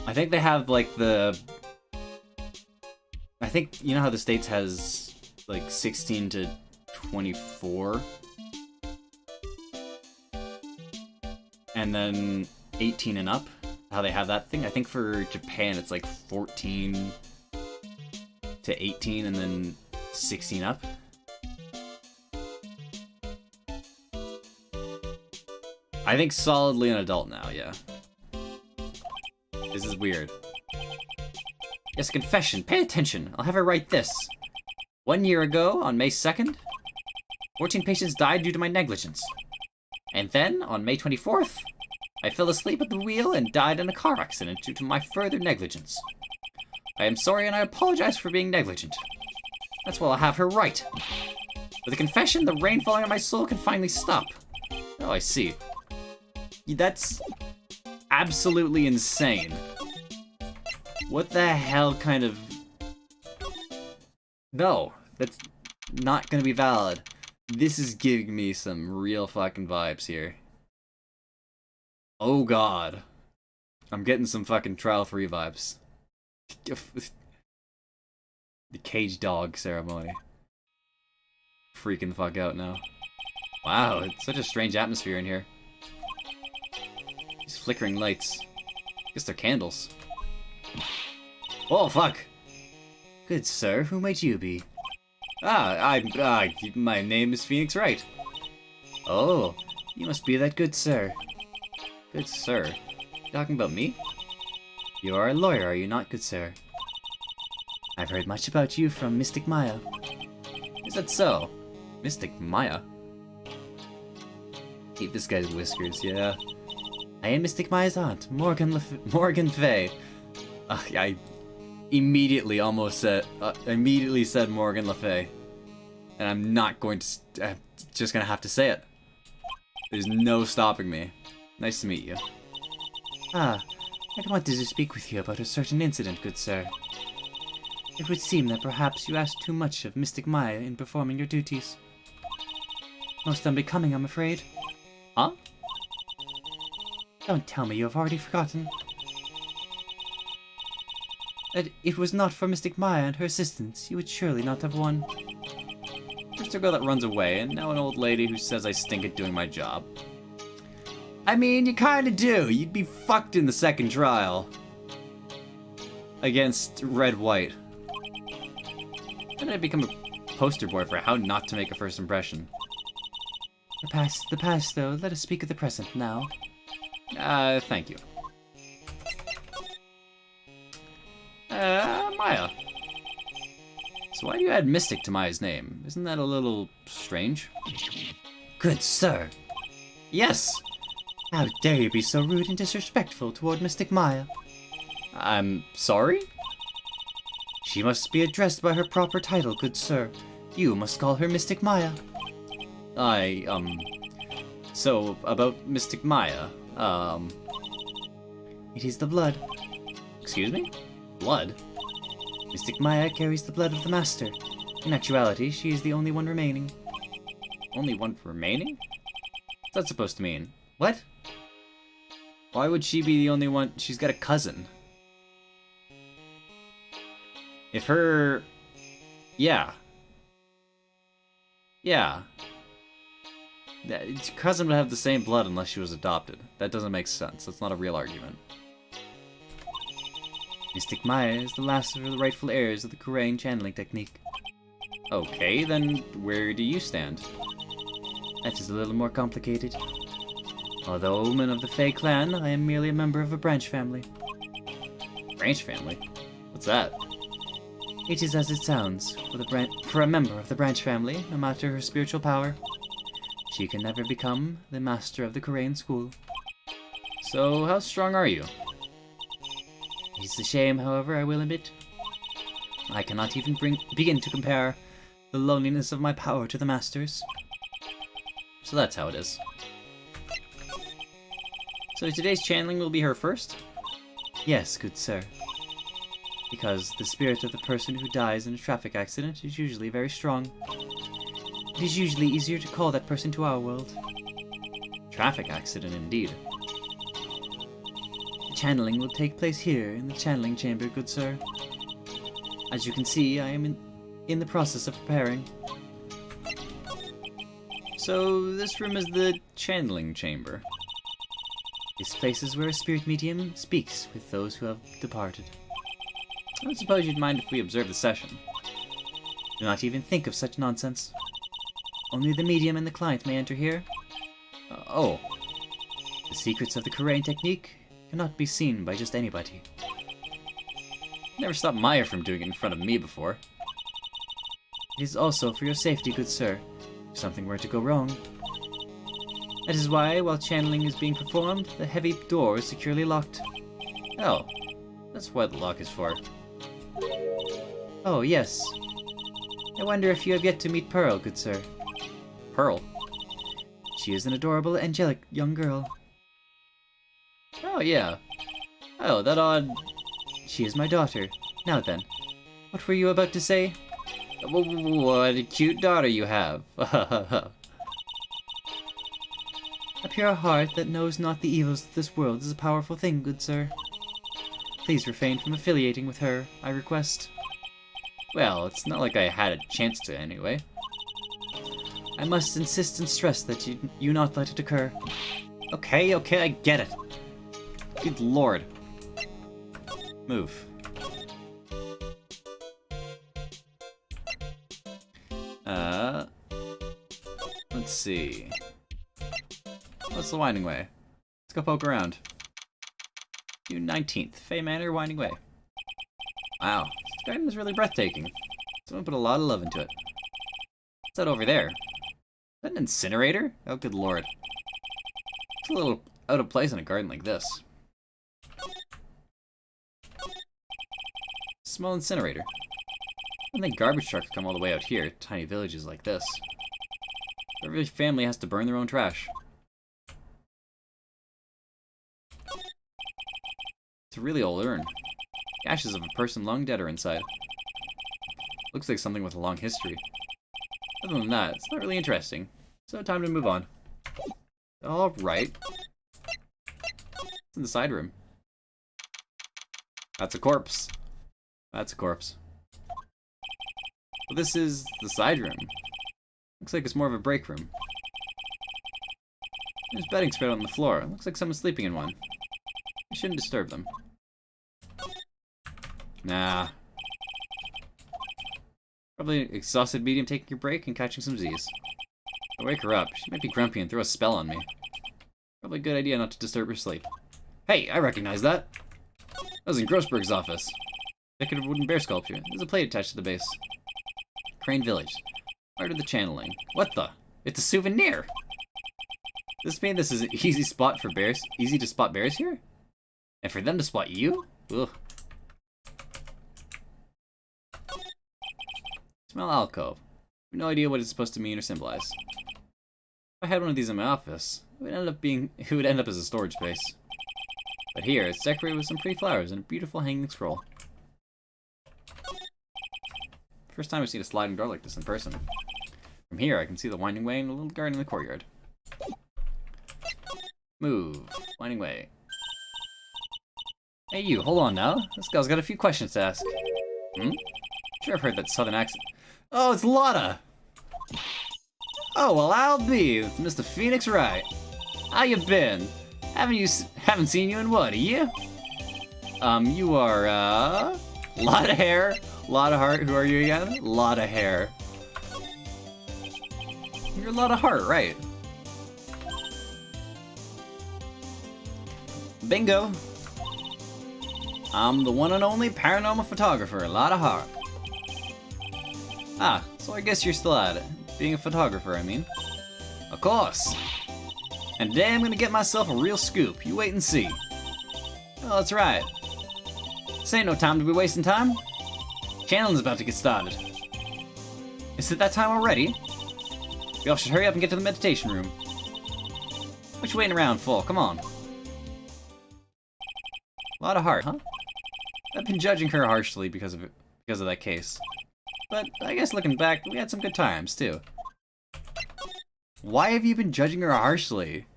I think they have like I think, you know how the States has like 16 to 24? And then 18 and up? How they have that thing? I think for Japan it's like 14 to 18 and then 16 up. I think solidly an adult now, yeah. This is weird. Yes, confession. Pay attention. I'll have her write this. 1 year ago, on May 2nd, 14 patients died due to my negligence. And then, on May 24th, I fell asleep at the wheel and died in a car accident due to my further negligence. I am sorry and I apologize for being negligent. That's what I'll have her write. With a confession, the rain falling on my soul can finally stop. Oh, I see. That's absolutely insane. What the hell kind of... No, that's not gonna be valid. This is giving me some real fucking vibes here. Oh god. I'm getting some fucking Trial 3 vibes. The cage dog ceremony. Freaking the fuck out now. Wow, it's such a strange atmosphere in here. These flickering lights. Guess they're candles. Oh, fuck! Good sir, who might you be? My name is Phoenix Wright. Oh, you must be that good sir. Good sir? You talking about me? You are a lawyer, are you not, good sir? I've heard much about you from Mystic Maya. Is that so? Mystic Maya? Keep this guy's whiskers, yeah. I am Mystic Maya's aunt, Morgan Fay. I immediately said Morgan Le Fay. And I'm not going to, I'm just gonna have to say it. There's no stopping me. Nice to meet you. I wanted to speak with you about a certain incident, good sir. It would seem that perhaps you asked too much of Mystic Maya in performing your duties. Most unbecoming, I'm afraid. Huh? Don't tell me you have already forgotten. That it was not for Mystic Maya and her assistants, you would surely not have won. First a girl that runs away, and now an old lady who says I stink at doing my job. I mean, you kinda do. You'd be fucked in the second trial. Against Red White. Then I'd become a poster boy for how not to make a first impression. The past though, let us speak of the present now. Thank you. Maya. So why do you add Mystic to Maya's name? Isn't that a little strange? Good sir. Yes! How dare you be so rude and disrespectful toward Mystic Maya? I'm sorry? She must be addressed by her proper title, good sir. You must call her Mystic Maya. So, about Mystic Maya, It is the blood. Excuse me? Blood? Mystic Maya carries the blood of the Master. In actuality, she is the only one remaining. Only one remaining? What's that supposed to mean? What? Why would she be the only one? She's got a cousin. If her... Yeah. Yeah. Your cousin would have the same blood unless she was adopted. That doesn't make sense. That's not a real argument. Mystic Maya is the last of the rightful heirs of the Kurain channeling technique. Okay, then where do you stand? That is a little more complicated. Although a woman of the Fey clan, I am merely a member of a branch family. Branch family? What's that? It is as it sounds. For a member of the branch family, no matter her spiritual power, she can never become the master of the Kurain school. So, how strong are you? It is a shame, however, I will admit. I cannot even begin to compare the loneliness of my power to the master's. So that's how it is. So today's channeling will be her first? Yes, good sir. Because the spirit of the person who dies in a traffic accident is usually very strong. It is usually easier to call that person to our world. Traffic accident, indeed. The channeling will take place here in the channeling chamber, good sir. As you can see, I am in the process of preparing. So this room is the channeling chamber. This place is where a spirit medium speaks with those who have departed. I don't suppose you'd mind if we observe the session. Do not even think of such nonsense. Only the medium and the client may enter here. Oh. The secrets of the Kurain technique cannot be seen by just anybody. Never stopped Maya from doing it in front of me before. It is also for your safety, good sir, if something were to go wrong. That is why, while channeling is being performed, the heavy door is securely locked. Oh, that's what the lock is for. Oh, yes. I wonder if you have yet to meet Pearl, good sir. Pearl? She is an adorable, angelic young girl. Oh, yeah. Oh, that odd... She is my daughter. Now then, what were you about to say? What a cute daughter you have. A pure heart that knows not the evils of this world is a powerful thing, good sir. Please refrain from affiliating with her, I request. Well, it's not like I had a chance to anyway. I must insist and stress that you not let it occur. Okay, I get it. Good lord. Move. Let's see. What's the Winding Way? Let's go poke around. June 19th, Fey Manor, Winding Way. Wow, this garden is really breathtaking. Someone put a lot of love into it. What's that over there? Is that an incinerator? Oh, good lord. It's a little out of place in a garden like this. Small incinerator. I don't think garbage trucks come all the way out here, tiny villages like this. Every family has to burn their own trash. It's a really old urn. The ashes of a person long dead are inside. Looks like something with a long history. Other than that, it's not really interesting. So time to move on. Alright. It's in the side room. That's a corpse. That's a corpse. Well, this is the side room. Looks like it's more of a break room. There's bedding spread on the floor. Looks like someone's sleeping in one. I shouldn't disturb them. Nah. Probably an exhausted medium taking your break and catching some Z's. I wake her up. She might be grumpy and throw a spell on me. Probably a good idea not to disturb her sleep. Hey, I recognize that. That was in Grossberg's office. Decorative wooden bear sculpture. There's a plate attached to the base. Crane Village. Art of the channeling. What the? It's a souvenir! Does this mean this is an easy spot for bears? Easy to spot bears here? And for them to spot you? Ugh. Smell alcove. I have no idea what it's supposed to mean or symbolize. If I had one of these in my office, it would end up as a storage space. But here, it's decorated with some pretty flowers and a beautiful hanging scroll. First time I've seen a sliding door like this in person. From here, I can see the winding way and a little garden in the courtyard. Move. Winding way. Hey you, hold on now. This girl's got a few questions to ask. Hmm? Sure I've heard that southern accent. Oh, it's Lotta! Oh, well I'll be. It's Mr. Phoenix Wright. How you been? Haven't seen you in what, a year? You are, lot of hair, lot of heart. Who are you again? Lot of hair. You're a lot of heart, right? Bingo. I'm the one and only paranormal photographer, a lot of heart. Ah, so I guess you're still at it. Being a photographer, I mean. Of course. And today I'm gonna get myself a real scoop. You wait and see. Oh, that's right. This ain't no time to be wasting time. Channeling's about to get started. Is it that time already? We all should hurry up and get to the meditation room. What you waiting around for? Come on. A lot of heart, huh? I've been judging her harshly because of that case. But I guess looking back, we had some good times too. Why have you been judging her harshly?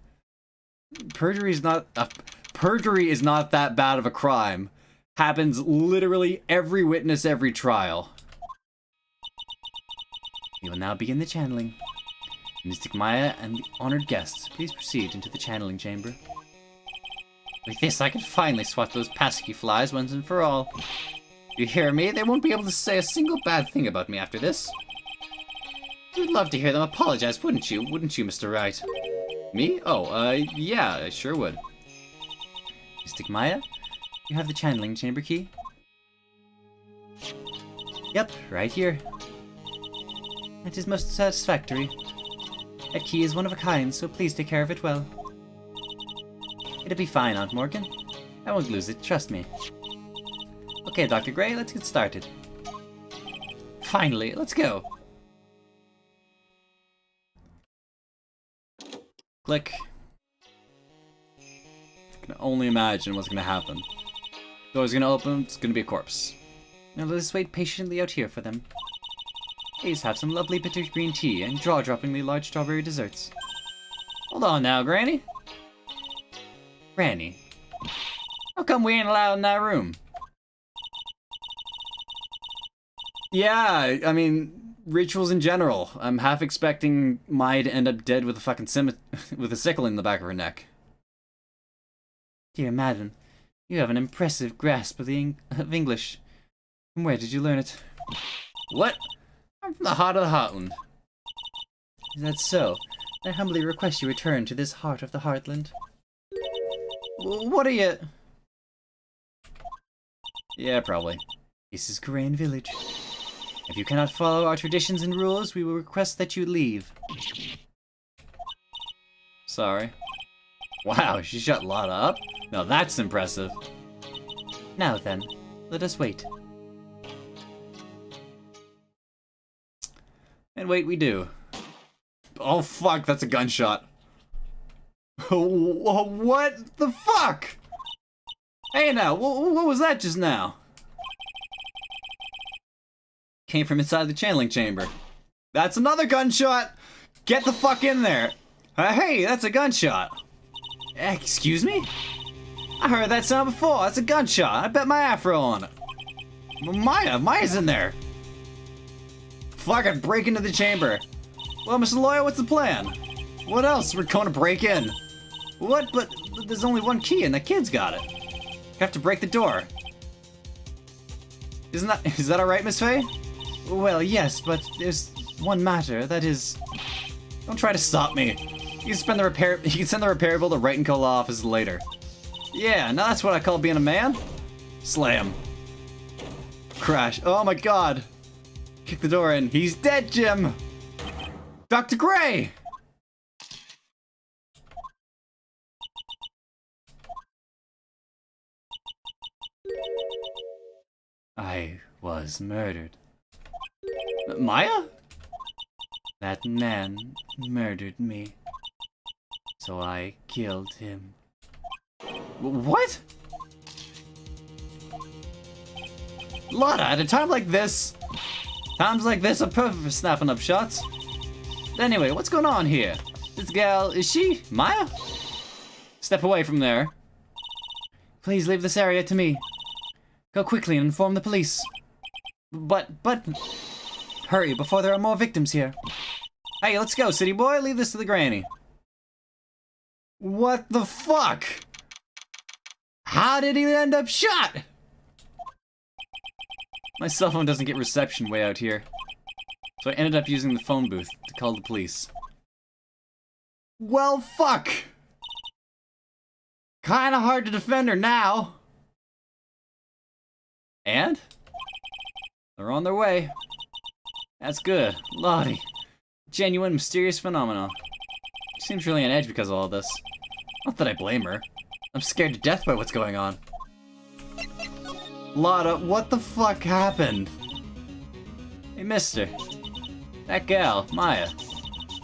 Perjury is not that bad of a crime. Happens literally every witness, every trial. We will now begin the channeling. Mystic Maya and the honored guests, please proceed into the channeling chamber. With this, I can finally swat those pesky flies once and for all. You hear me? They won't be able to say a single bad thing about me after this. You'd love to hear them apologize, wouldn't you? Wouldn't you, Mr. Wright? Me? Oh, yeah, I sure would. Mystic Maya, you have the channeling chamber key? Yep, right here. It is most satisfactory. That key is one of a kind, so please take care of it well. It'll be fine, Aunt Morgan. I won't lose it, trust me. Okay, Dr. Gray, let's get started. Finally, let's go. Click. I can only imagine what's gonna happen. Door's gonna open, it's gonna be a corpse. Now let us wait patiently out here for them. Please have some lovely bitter green tea and jaw-droppingly large strawberry desserts. Hold on now, Granny. Granny. How come we ain't allowed in that room? Yeah, I mean, rituals in general. I'm half expecting Mai to end up dead with a fucking with a sickle in the back of her neck. Dear madam, you have an impressive grasp of English. From where did you learn it? What? I'm from the heart of the Heartland. Is that so? I humbly request you return to this heart of the Heartland. What are you... Yeah, probably. This is Korean Village. If you cannot follow our traditions and rules, we will request that you leave. Sorry. Wow, she shut Lotta up? Now that's impressive. Now then, let us wait. And wait, we do. Oh fuck, that's a gunshot. What the fuck? Hey now, what was that just now? Came from inside the channeling chamber. That's another gunshot! Get the fuck in there! Hey, that's a gunshot! Excuse me? I heard that sound before, that's a gunshot. I bet my afro on it. Maya's in there. Fuck it, break into the chamber. Well, Mr. Lawyer, what's the plan? What else? We're going to break in. What? But there's only one key and the kid's got it. You have to break the door. Is that alright, Miss Faye? Well, yes, but there's one matter, that is... Don't try to stop me. You can send the repair bill to Wright & Co. law office later. Yeah, now that's what I call being a man. Slam. Crash. Oh my god. Kick the door in. He's dead, Jim! Dr. Gray! I was murdered. Maya? That man murdered me. So I killed him. What? Lotta, at a time like this, Times like this are perfect for snapping up shots. Anyway, what's going on here? This gal, is she Maya? Step away from there. Please leave this area to me. Go quickly and inform the police. But... Hurry, before there are more victims here. Hey, let's go, city boy. Leave this to the granny. What the fuck? How did he end up shot? My cell phone doesn't get reception way out here. So I ended up using the phone booth to call the police. Well, fuck. Kinda hard to defend her now. And? They're on their way. That's good. Lottie. Genuine mysterious phenomenon. She seems really on edge because of all this. Not that I blame her. I'm scared to death by what's going on. Lotta, what the fuck happened? Hey, mister. That gal, Maya.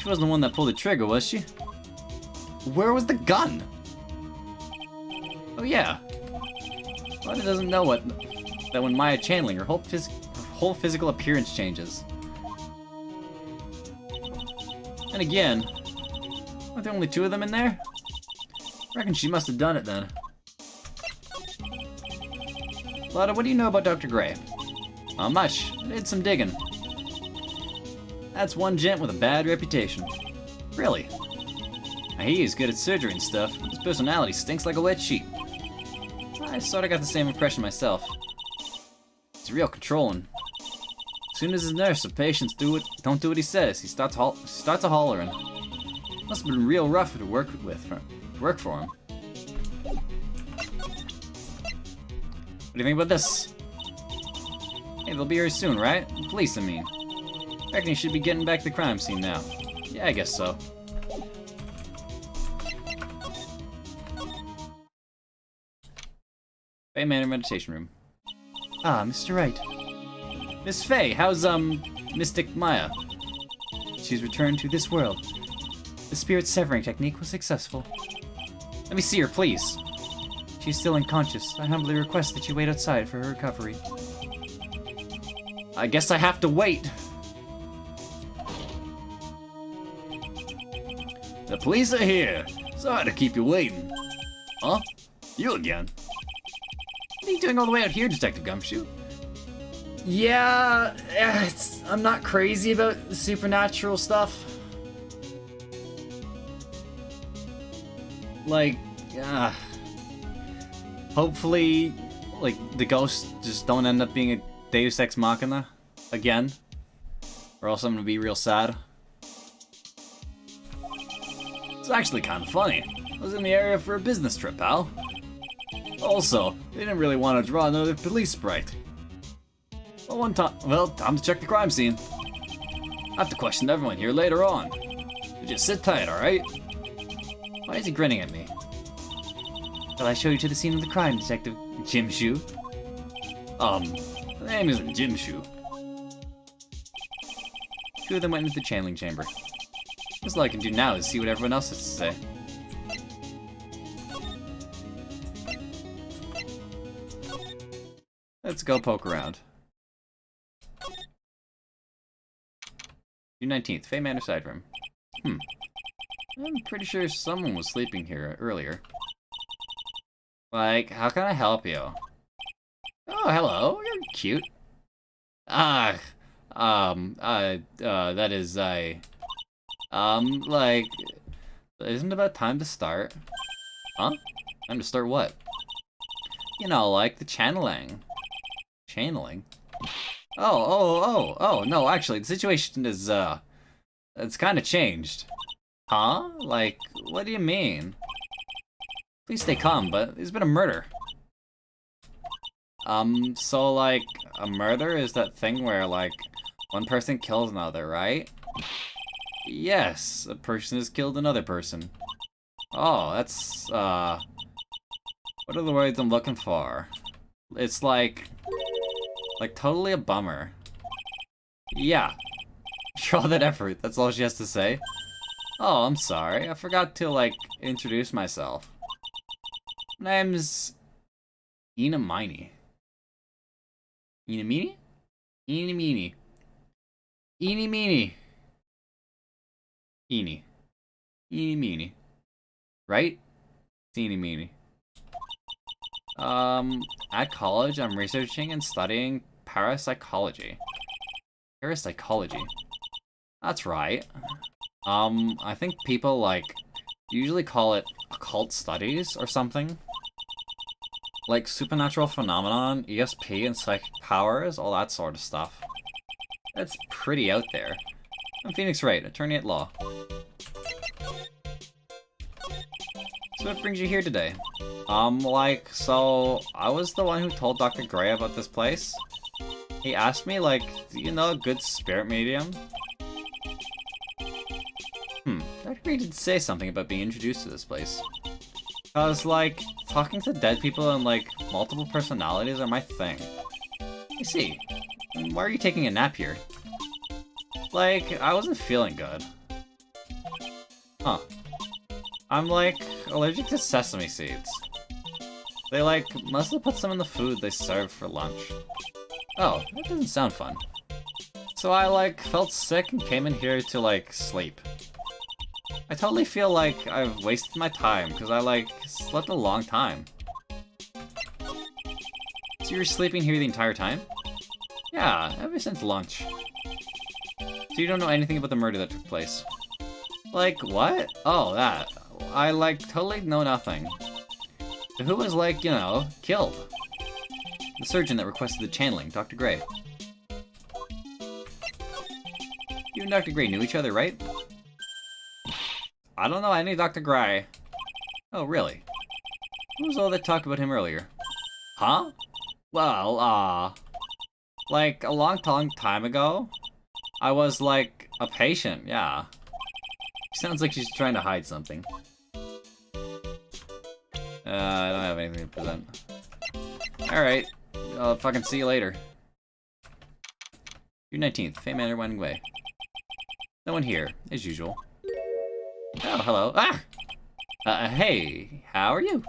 She wasn't the one that pulled the trigger, was she? Where was the gun? Oh yeah. Lotta doesn't know that when Maya channeling, her whole physical appearance changes. And again, aren't there only two of them in there? I reckon she must have done it then. Lotta, what do you know about Dr. Gray? Not much. I did some digging. That's one gent with a bad reputation. Really? I hear he's good at surgery and stuff, but his personality stinks like a wet sheet. I sorta got the same impression myself. He's real controlling. As soon as his nurse or patients don't do what he says, he starts a hollering. Must have been real rough to work for him. What do you think about this? Hey, they'll be here soon, right? The police, I mean. I reckon you should be getting back to the crime scene now. Yeah, I guess so. Faye Manor Meditation Room. Ah, Mr. Wright. Miss Faye, how's, Mystic Maya? She's returned to this world. The spirit severing technique was successful. Let me see her, please. She's still unconscious. I humbly request that you wait outside for her recovery. I guess I have to wait. The police are here. Sorry to keep you waiting. Huh? You again? What are you doing all the way out here, Detective Gumshoe? Yeah, I'm not crazy about the supernatural stuff. Like, hopefully, like, the ghosts just don't end up being a Deus Ex Machina again. Or else I'm gonna be real sad. It's actually kind of funny. I was in the area for a business trip, pal. Also, they didn't really want to draw another police sprite. Well, time to check the crime scene. I have to question everyone here later on. So just sit tight, alright? Why is he grinning at me? Shall I show you to the scene of the crime, Detective Jim Shoe? The name isn't Jim Shoe. Two of them went into the channeling chamber. That's all I can do now is see what everyone else has to say. Let's go poke around. June 19th, Faye Manor side room. I'm pretty sure someone was sleeping here earlier. Like, how can I help you? Oh, hello, you're cute. That is, like, isn't it about time to start? Huh? Time to start what? You know, like the channeling. Channeling? Oh, no, actually, the situation is, it's kind of changed. Huh? Like, what do you mean? Please stay calm, but there's been a murder. So, like, a murder is that thing where, like, one person kills another, right? Yes, a person has killed another person. Oh, that's, what are the words I'm looking for? It's like totally a bummer. Yeah. For all that effort, that's all she has to say. Oh, I'm sorry. I forgot to, like, introduce myself. My name's Inamine. Inamine? Inamine. Eeny meeny. Eeny. Eeny meeny. Right? Eeny meeny. At college, I'm researching and studying parapsychology. Parapsychology. That's right. I think people, like, usually call it occult studies or something. Like supernatural phenomenon, ESP, and psychic powers, all that sort of stuff. That's pretty out there. I'm Phoenix Wright, attorney at law. So what brings you here today? So I was the one who told Dr. Gray about this place. He asked me, like, do you know a good spirit medium? Dr. Gray did say something about being introduced to this place. Cause, like, talking to dead people and, like, multiple personalities are my thing. I see. Why are you taking a nap here? Like, I wasn't feeling good. Huh. I'm, like, allergic to sesame seeds. They, like, must have put some in the food they serve for lunch. Oh, that doesn't sound fun. So I, like, felt sick and came in here to, like, sleep. I totally feel like I've wasted my time, because I, like, slept a long time. So you were sleeping here the entire time? Yeah, ever since lunch. So you don't know anything about the murder that took place? Like, what? Oh, that. I, like, totally know nothing. So who was, like, you know, killed? The surgeon that requested the channeling, Dr. Gray. You and Dr. Gray knew each other, right? I don't know any Dr. Gray. Oh, really? Who was all that talk about him earlier? Huh? Well, like, a long time ago, I was, like, a patient, yeah. Sounds like she's trying to hide something. I don't have anything to present. Alright, I'll fucking see you later. June 19th, Fame Manor, Winding Way. No one here, as usual. Oh, hello. Ah! Hey, how are you?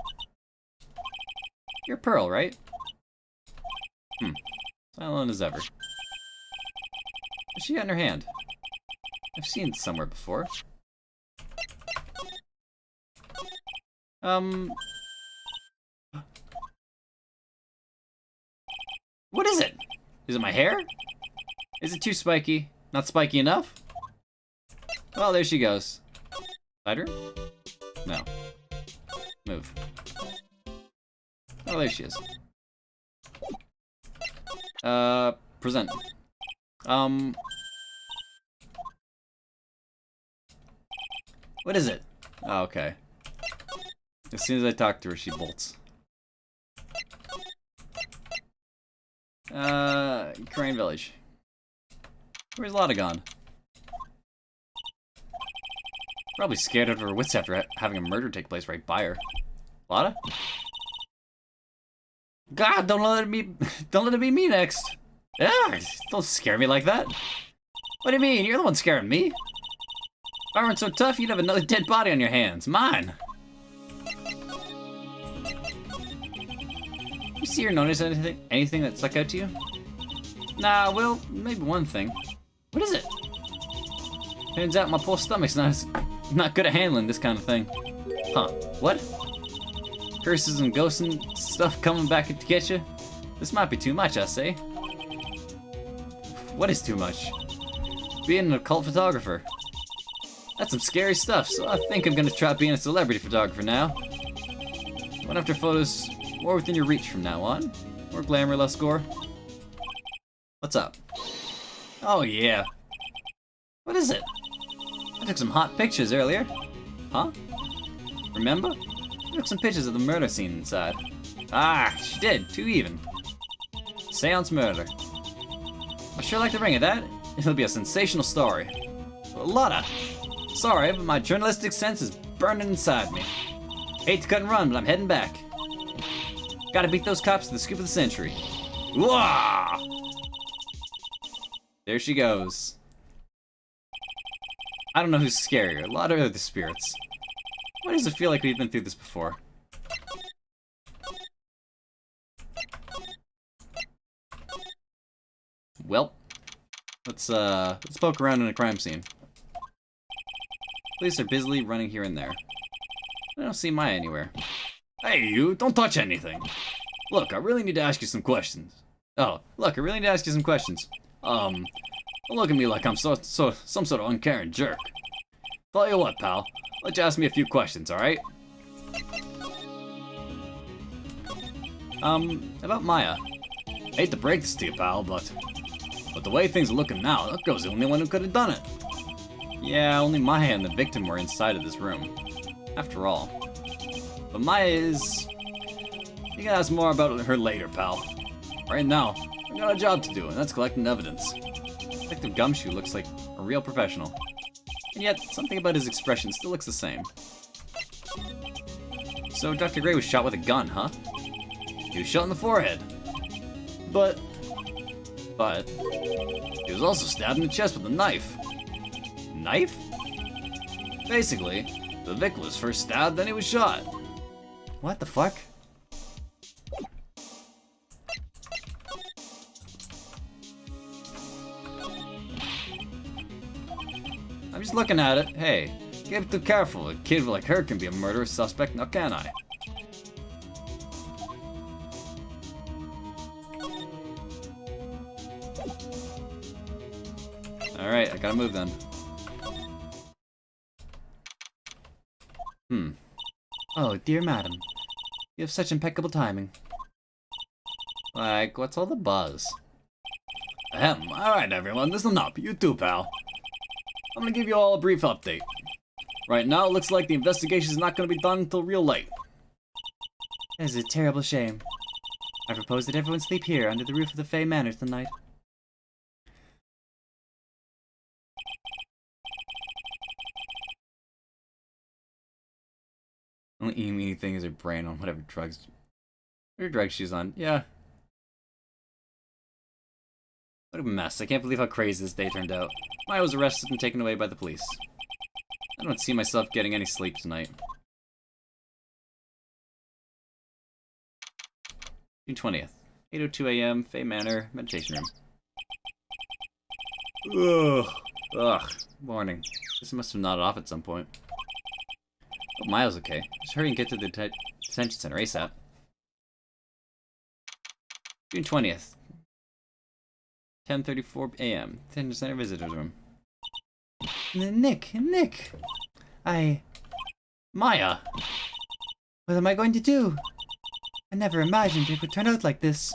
You're Pearl, right? Silent as ever. What's she got in her hand? I've seen it somewhere before. What is it? Is it my hair? Is it too spiky? Not spiky enough? Oh, there she goes. Spider? No. Move. Oh, there she is. Present. What is it? Oh, okay. As soon as I talk to her, she bolts. Crane Village. Where's Lotta gone? Probably scared out of her wits after having a murder take place right by her. Lotta? God, don't let it be me next. Yeah, don't scare me like that. What do you mean? You're the one scaring me. If I weren't so tough, you'd have another dead body on your hands. Mine. You see or notice anything that stuck out to you? Nah, well, maybe one thing. What is it? Turns out my poor stomach's not good at handling this kind of thing. Huh, what? Curses and ghosts and stuff coming back to get you? This might be too much, I say. What is too much? Being an occult photographer. That's some scary stuff, so I think I'm gonna try being a celebrity photographer now. Going after photos more within your reach from now on. More glamour, less gore. What's up? Oh yeah. What is it? I took some hot pictures earlier. Huh? Remember? I took some pictures of the murder scene inside. Ah, she did, too even. Seance murder. I sure like the ring of that. It'll be a sensational story. Lotta! Sorry, but my journalistic sense is burning inside me. Hate to cut and run, but I'm heading back. Gotta beat those cops to the scoop of the century. Wah! There she goes. I don't know who's scarier, Lotta or the spirits. Why does it feel like we've been through this before? Well, Let's poke around in a crime scene. Police are busily running here and there. I don't see Maya anywhere. Hey, you, don't touch anything. Look, I really need to ask you some questions. Oh, look, I really need to ask you some questions. Don't look at me like I'm some sort of uncaring jerk. Tell you what, pal. Let you ask me a few questions, alright? About Maya. Hate to break this to you, pal, but the way things are looking now, that girl's the only one who could have done it. Yeah, only Maya and the victim were inside of this room. After all. But Maya is... You can ask more about her later, pal. Right now, I got a job to do, and that's collecting evidence. Detective Gumshoe looks like a real professional. And yet, something about his expression still looks the same. So, Dr. Gray was shot with a gun, huh? He was shot in the forehead. But he was also stabbed in the chest with a knife. Knife? Basically, the victim was first stabbed, then he was shot. What the fuck? I'm just looking at it. Hey, Can't be too careful. A kid like her can be a murderous suspect, now can I? alright, I gotta move then. Oh, dear madam. You have such impeccable timing. Like, what's all the buzz? Ahem. Alright, everyone, listen up. You too, pal. I'm gonna give you all a brief update. Right now, it looks like the investigation is not gonna be done until real late. It is a terrible shame. I propose that everyone sleep here under the roof of the Fey Manor tonight. Only eating thing is her brain on whatever drugs she's on. Yeah. What a mess. I can't believe how crazy this day turned out. Maya was arrested and taken away by the police. I don't see myself getting any sleep tonight. June 20th. 8:02 a.m. Fey Manor, meditation room. Ugh. Morning. This must have nodded off at some point. Oh, Maya's okay. Just hurry and get to the detention center ASAP. June 20th. 10:34 a.m. Detention center visitors room. Nick! Maya! What am I going to do? I never imagined it would turn out like this.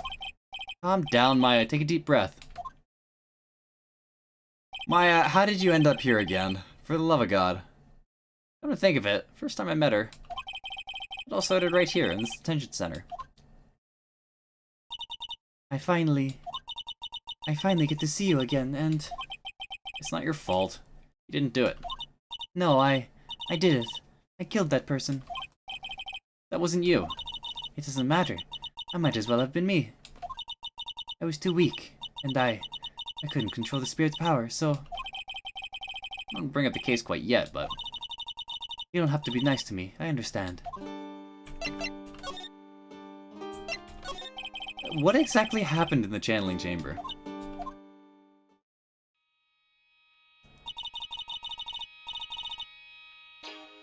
Calm down, Maya. Take a deep breath. Maya, how did you end up here again? For the love of God. Come to think of it, first time I met her, it all started right here in this detention center. I finally get to see you again, and it's not your fault. You didn't do it. No, I did it. I killed that person. That wasn't you. It doesn't matter. I might as well have been me. I was too weak, and I couldn't control the spirit's power, so... I don't bring up the case quite yet, but... You don't have to be nice to me. I understand. What exactly happened in the channeling chamber?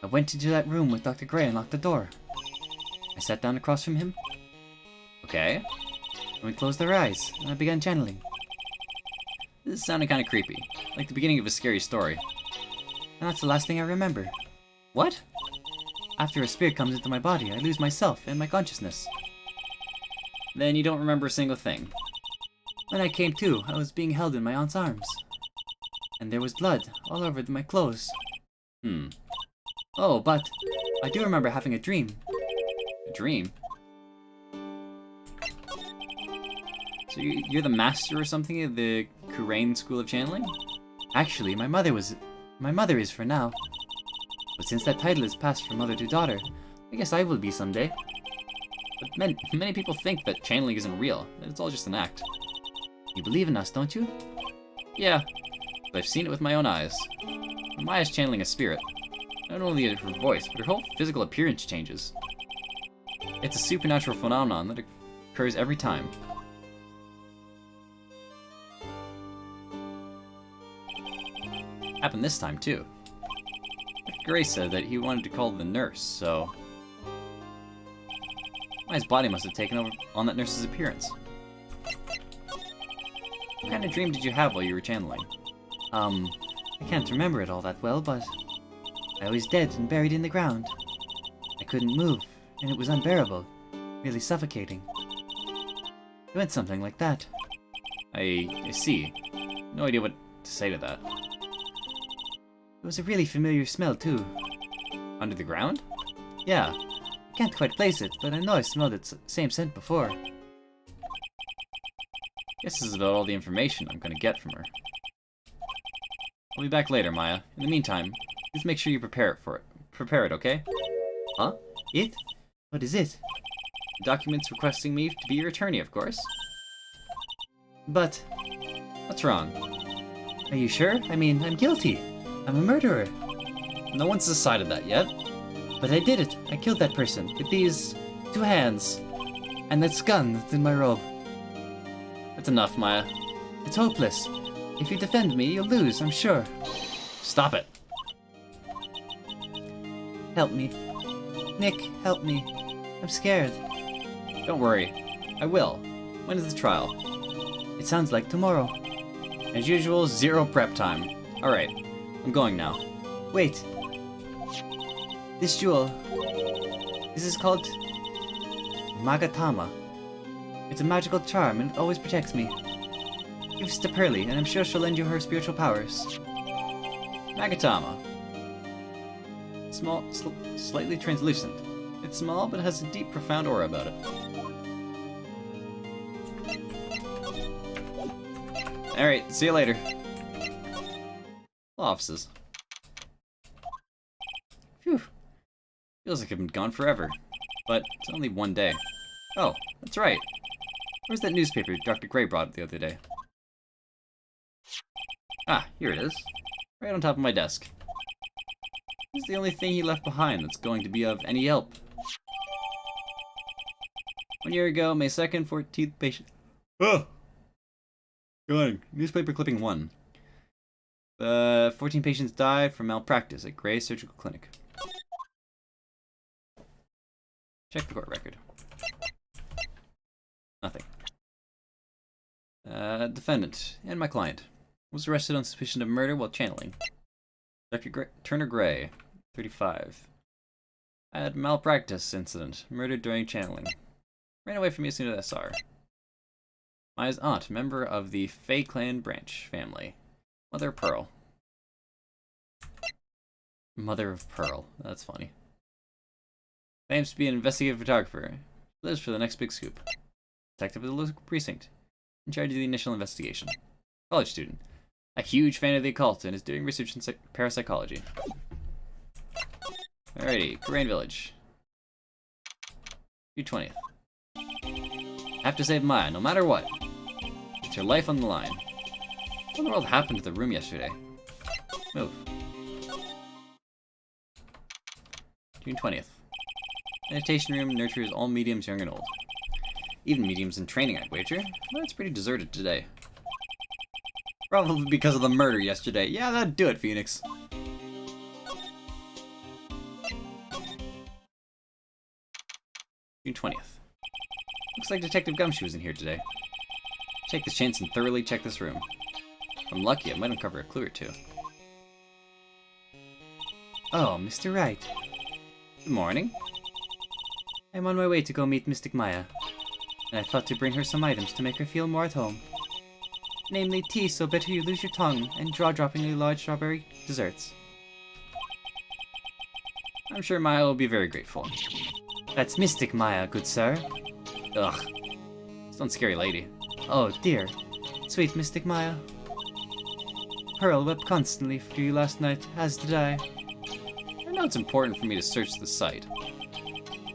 I went into that room with Dr. Gray and locked the door. I sat down across from him. Okay. And we closed our eyes, and I began channeling. This sounded kind of creepy, like the beginning of a scary story. And that's the last thing I remember. What? After a spirit comes into my body, I lose myself and my consciousness. Then you don't remember a single thing. When I came to, I was being held in my aunt's arms. And there was blood all over my clothes. Oh, but I do remember having a dream. A dream? So you're the master or something of the Kurain School of Channeling? Actually, my mother is for now. But since that title is passed from mother to daughter, I guess I will be someday. But many people think that channeling isn't real, that it's all just an act. You believe in us, don't you? Yeah, but I've seen it with my own eyes. Maya's channeling a spirit. Not only her voice, but her whole physical appearance changes. It's a supernatural phenomenon that occurs every time. Happened this time, too. Gray said that he wanted to call the nurse, so... Maya's body must have taken over on that nurse's appearance. What kind of dream did you have while you were channeling? I can't remember it all that well, but I was dead and buried in the ground. I couldn't move, and it was unbearable, really suffocating. It went something like that. I see. No idea what to say to that. It was a really familiar smell, too. Under the ground? Yeah, I can't quite place it, but I know I've smelled its same scent before. Guess this is about all the information I'm gonna get from her. I'll be back later, Maya. In the meantime, please make sure you prepare it, okay? Huh? It? What is it? Documents requesting me to be your attorney, of course. But, What's wrong? are you sure? I mean, I'm guilty. I'm a murderer. No one's decided that yet. But I did it. I killed that person with these 2 hands. And that gun that's in my robe. That's enough, Maya. It's hopeless. If you defend me, you'll lose, I'm sure. Stop it. Help me. Nick, help me. I'm scared. Don't worry. I will. When is the trial? It sounds like tomorrow. As usual, 0 prep time. Alright. I'm going now. Wait. This jewel. This is called Magatama. It's a magical charm and it always protects me. Give this to Pearly, and I'm sure she'll lend you her spiritual powers. Magatama. Small, slightly translucent. It's small, but has a deep, profound aura about it. Alright, see you later. Law offices. Phew. Feels like I've been gone forever. But it's only 1 day. Oh, that's right. Where's that newspaper Dr. Gray brought the other day? Ah, here it is. Right on top of my desk. This is the only thing he left behind that's going to be of any help. 1 year ago, May 2nd, 14th patient... Oh! Going. Newspaper clipping 1. 14 patients died from malpractice at Gray Surgical Clinic. Check the court record. Nothing. Defendant and my client was arrested on suspicion of murder while channeling. Dr. Turner Gray, 35. Had malpractice incident, murdered during channeling. Ran away from me as soon as I saw her. Maya's aunt, member of the Fae Clan branch family. Mother of Pearl. Mother of Pearl. That's funny. Claims to be an investigative photographer. Lives for the next big scoop. Detective of the local precinct. In charge of the initial investigation. College student. A huge fan of the occult and is doing research in parapsychology. Alrighty, Corain Village. June 20th. Have to save Maya, no matter what. It's her life on the line. What in the world happened to the room yesterday? Move. June 20th. Meditation room nurtures all mediums, young and old. Even mediums in training, I'd wager. Well, it's pretty deserted today. Probably because of the murder yesterday. Yeah, that'd do it, Phoenix. June 20th. Looks like Detective Gumshoe was in here today. Take this chance and thoroughly check this room. If I'm lucky, I might uncover a clue or two. Oh, Mr. Wright. Good morning. I'm on my way to go meet Mystic Maya. And I thought to bring her some items to make her feel more at home. Namely, tea so better you lose your tongue, and jaw-droppingly large strawberry desserts. I'm sure Maya will be very grateful. That's Mystic Maya, good sir. Ugh. Some scary lady. Oh dear. Sweet Mystic Maya. Pearl wept constantly for you last night, as did I. I know it's important for me to search the site.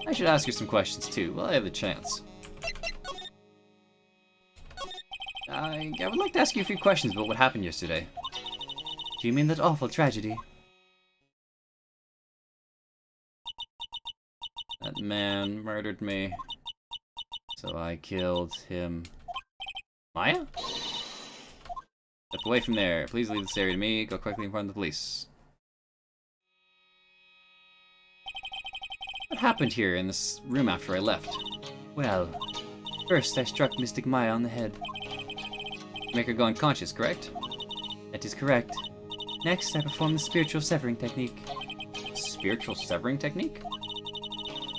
I should ask her some questions too, while I have the chance. I would like to ask you a few questions about what happened yesterday. Do you mean that awful tragedy? That man murdered me. So I killed him. Maya? Step away from there. Please leave this area to me. Go quickly in front of the police. What happened here in this room after I left? Well, first I struck Mystic Maya on the head. Make her go unconscious, correct? That is correct. Next, I performed the spiritual severing technique. Spiritual severing technique?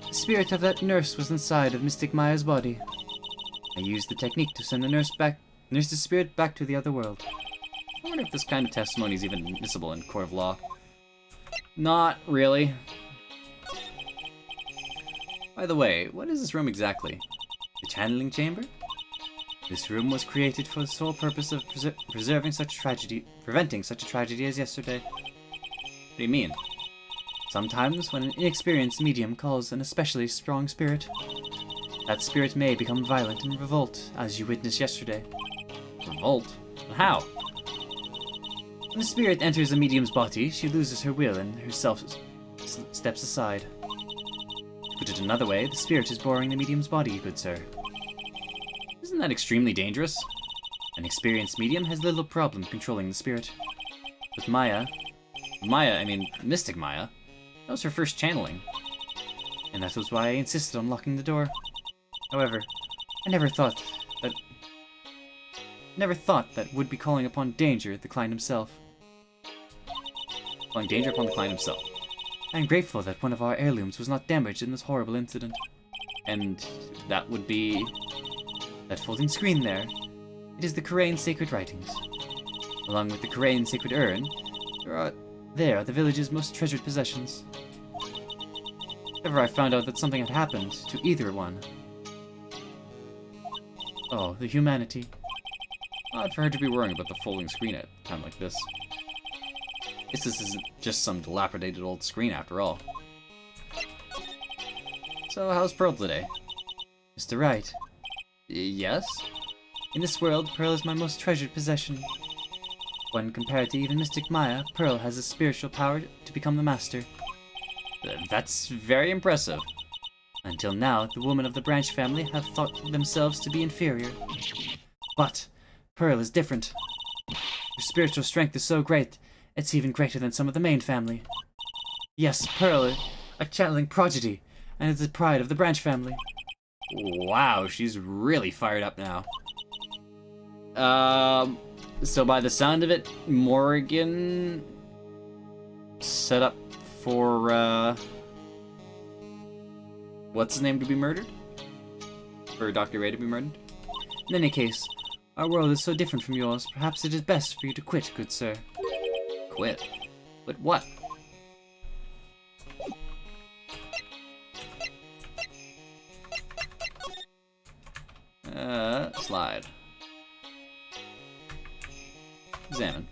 The spirit of that nurse was inside of Mystic Maya's body. I used the technique to send the nurse's spirit back to the other world. I wonder if this kind of testimony is even admissible in court of law. Not really. By the way, what is this room exactly? The channeling chamber? This room was created for the sole purpose of preventing such a tragedy as yesterday. What do you mean? Sometimes, when an inexperienced medium calls an especially strong spirit, that spirit may become violent and revolt, as you witnessed yesterday. Revolt? How? When the spirit enters a medium's body, she loses her will and herself steps aside. To put it another way, the spirit is borrowing the medium's body, good sir. Isn't that extremely dangerous? An experienced medium has little problem controlling the spirit. With Maya, Mystic Maya, that was her first channeling. and that was why I insisted on locking the door. However, I never thought that would be calling upon danger the Klein himself. Calling danger upon the Klein himself. I am grateful that one of our heirlooms was not damaged in this horrible incident. And that would be... That folding screen there, it is the Kurain sacred writings. Along with the Kurain sacred urn, there are the village's most treasured possessions. If ever I found out that something had happened to either one. Oh, the humanity. Odd for her to be worrying about the folding screen at a time like this. Guess this isn't just some dilapidated old screen after all. So, how's Pearl today? Mr. Right. Yes? In this world, Pearl is my most treasured possession. When compared to even Mystic Maya, Pearl has the spiritual power to become the master. That's very impressive. Until now, the women of the Branch family have thought themselves to be inferior. But Pearl is different. Her spiritual strength is so great, it's even greater than some of the main family. Yes, Pearl, a channeling prodigy, and is the pride of the Branch family. Wow, she's really fired up now. So by the sound of it, Morgan set up for, what's his name to be murdered? For Dr. Ray to be murdered? In any case, our world is so different from yours, perhaps it is best for you to quit, good sir. Quit? But what? Slide. Examine.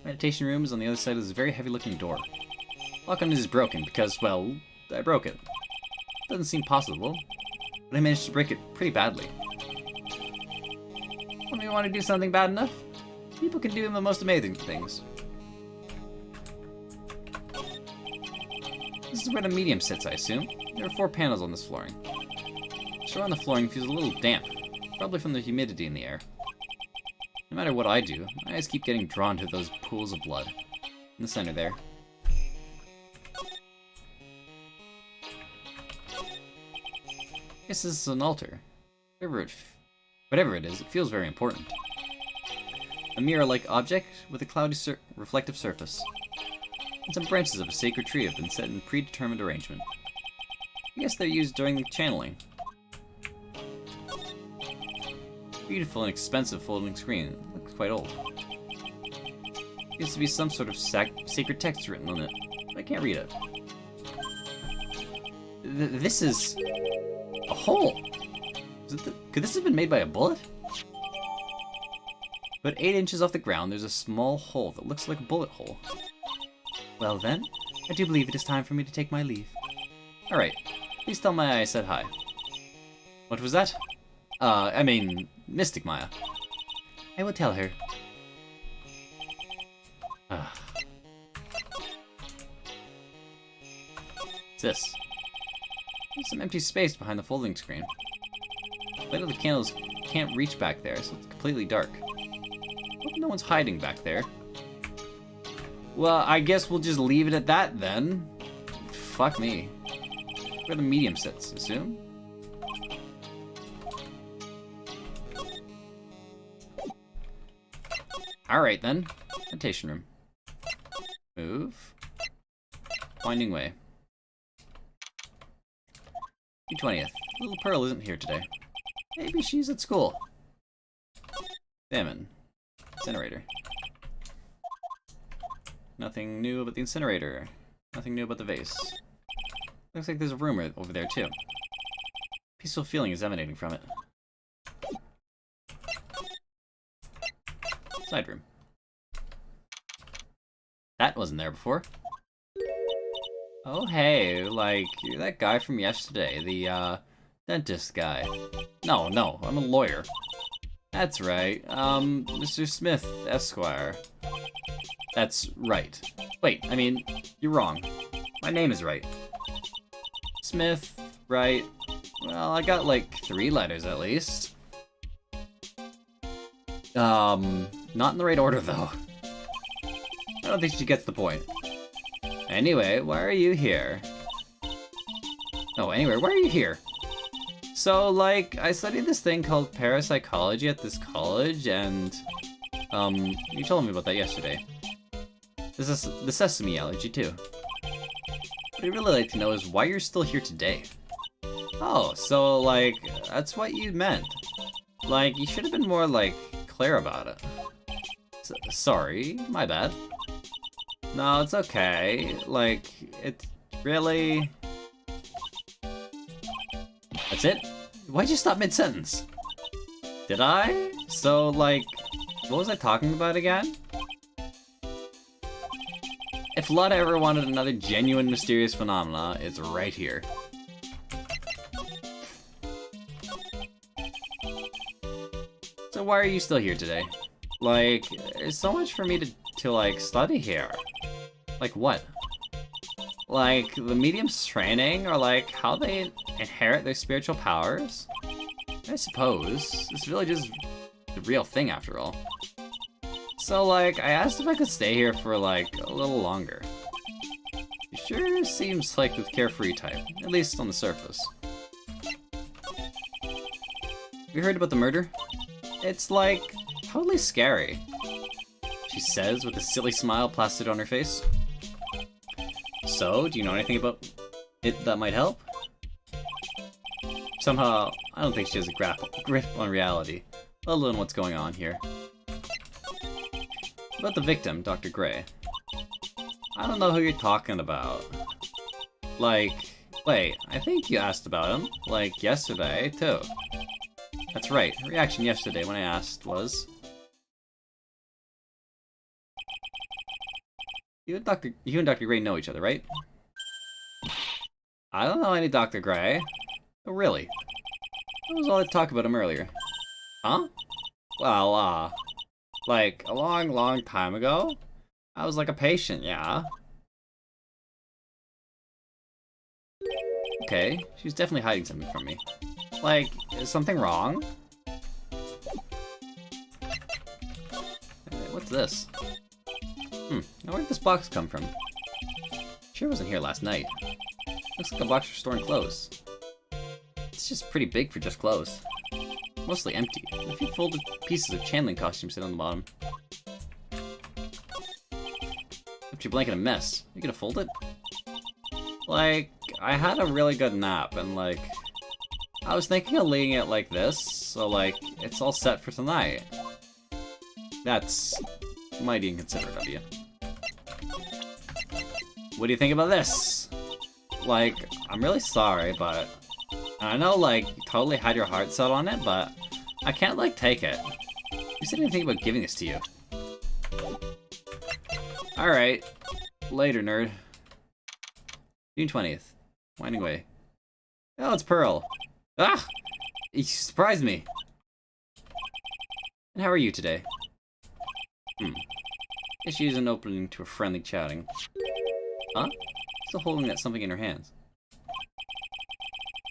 Meditation room is on the other side of this very heavy-looking door. Lock on it is broken because, well, I broke it. Doesn't seem possible, but I managed to break it pretty badly. When we want to do something bad enough, people can do the most amazing things. This is where the medium sits, I assume. There are 4 panels on this flooring. The straw on the flooring feels a little damp, probably from the humidity in the air. No matter what I do, my eyes keep getting drawn to those pools of blood. In the center there. I guess this is an altar. Whatever it is, it feels very important. A mirror-like object with a cloudy reflective surface. And some branches of a sacred tree have been set in predetermined arrangement. I guess they're used during the channeling. Beautiful and expensive folding screen. It looks quite old. Seems to be some sort of sacred text written on it, but I can't read it. This is a hole. Could this have been made by a bullet? About 8 inches off the ground, there's a small hole that looks like a bullet hole. Well then, I do believe it is time for me to take my leave. Alright, please tell Maya I said hi. What was that? Mystic Maya. I will tell her. What's this? There's some empty space behind the folding screen. The light of the candles can't reach back there, so it's completely dark. Hope no one's hiding back there. Well, I guess we'll just leave it at that then. Fuck me. Where the medium sits, assume? Alright then. Meditation room. Move. Winding way. 20th. Little Pearl isn't here today. Maybe she's at school. Salmon. Incinerator. Nothing new about the incinerator. Nothing new about the vase. Looks like there's a room over there too. Peaceful feeling is emanating from it. Side room. That wasn't there before. Oh hey, like, you're that guy from yesterday, the, dentist guy. No, I'm a lawyer. That's right, Mr. Smith, Esquire. That's right. Wait, I mean, you're wrong. My name is right. Smith, right. Well, I got like 3 letters at least. Not in the right order though. I don't think she gets the point. Anyway, why are you here? Oh, anyway, why are you here? So, like, I studied this thing called parapsychology at this college, and, you told me about that yesterday. This is the sesame allergy, too. What I'd really like to know is why you're still here today. Oh, so, like, that's what you meant. Like, you should have been more, like, clear about it. Sorry, my bad. No, it's okay. Like, it's really... That's it? Why'd you stop mid-sentence? Did I? So, like, what was I talking about again? If Lotta ever wanted another genuine mysterious phenomena, it's right here. So why are you still here today? Like, there's so much for me to like, study here. Like what? Like, the medium's training, or like, how they inherit their spiritual powers? I suppose. It's really just the real thing, after all. So, like, I asked if I could stay here for, like, a little longer. It sure seems like the carefree type, at least on the surface. You heard about the murder? It's, like, totally scary, she says with a silly smile plastered on her face. So, do you know anything about it that might help? Somehow, I don't think she has a grip on reality, let alone what's going on here. About the victim, Dr. Gray. I don't know who you're talking about. Like, wait, I think you asked about him, like, yesterday, too. That's right, her reaction yesterday when I asked was... You and Dr. Gray know each other, right? I don't know any Dr. Gray. Oh, really? That was all I talked about him earlier. Huh? Well, like, a long time ago? I was like a patient, yeah. Okay, she's definitely hiding something from me. Like, is something wrong? What's this? Now where did this box come from? Sure wasn't here last night. Looks like a box for storing clothes. It's just pretty big for just clothes. Mostly empty. A few folded pieces of channeling costumes sit on the bottom. Left your blanket a mess. You gonna fold it? Like, I had a really good nap, and like, I was thinking of leaving it like this, so like, it's all set for tonight. That's mighty inconsiderate of you. What do you think about this? Like, I'm really sorry, but I know, like, you totally had your heart set on it, but I can't, like, take it. You said anything about giving this to you. Alright. Later, nerd. June 20th. Winding way. Oh, it's Pearl. Ah! You surprised me. And how are you today? Guess she isn't opening to a friendly chatting. Huh? Still holding that something in her hands.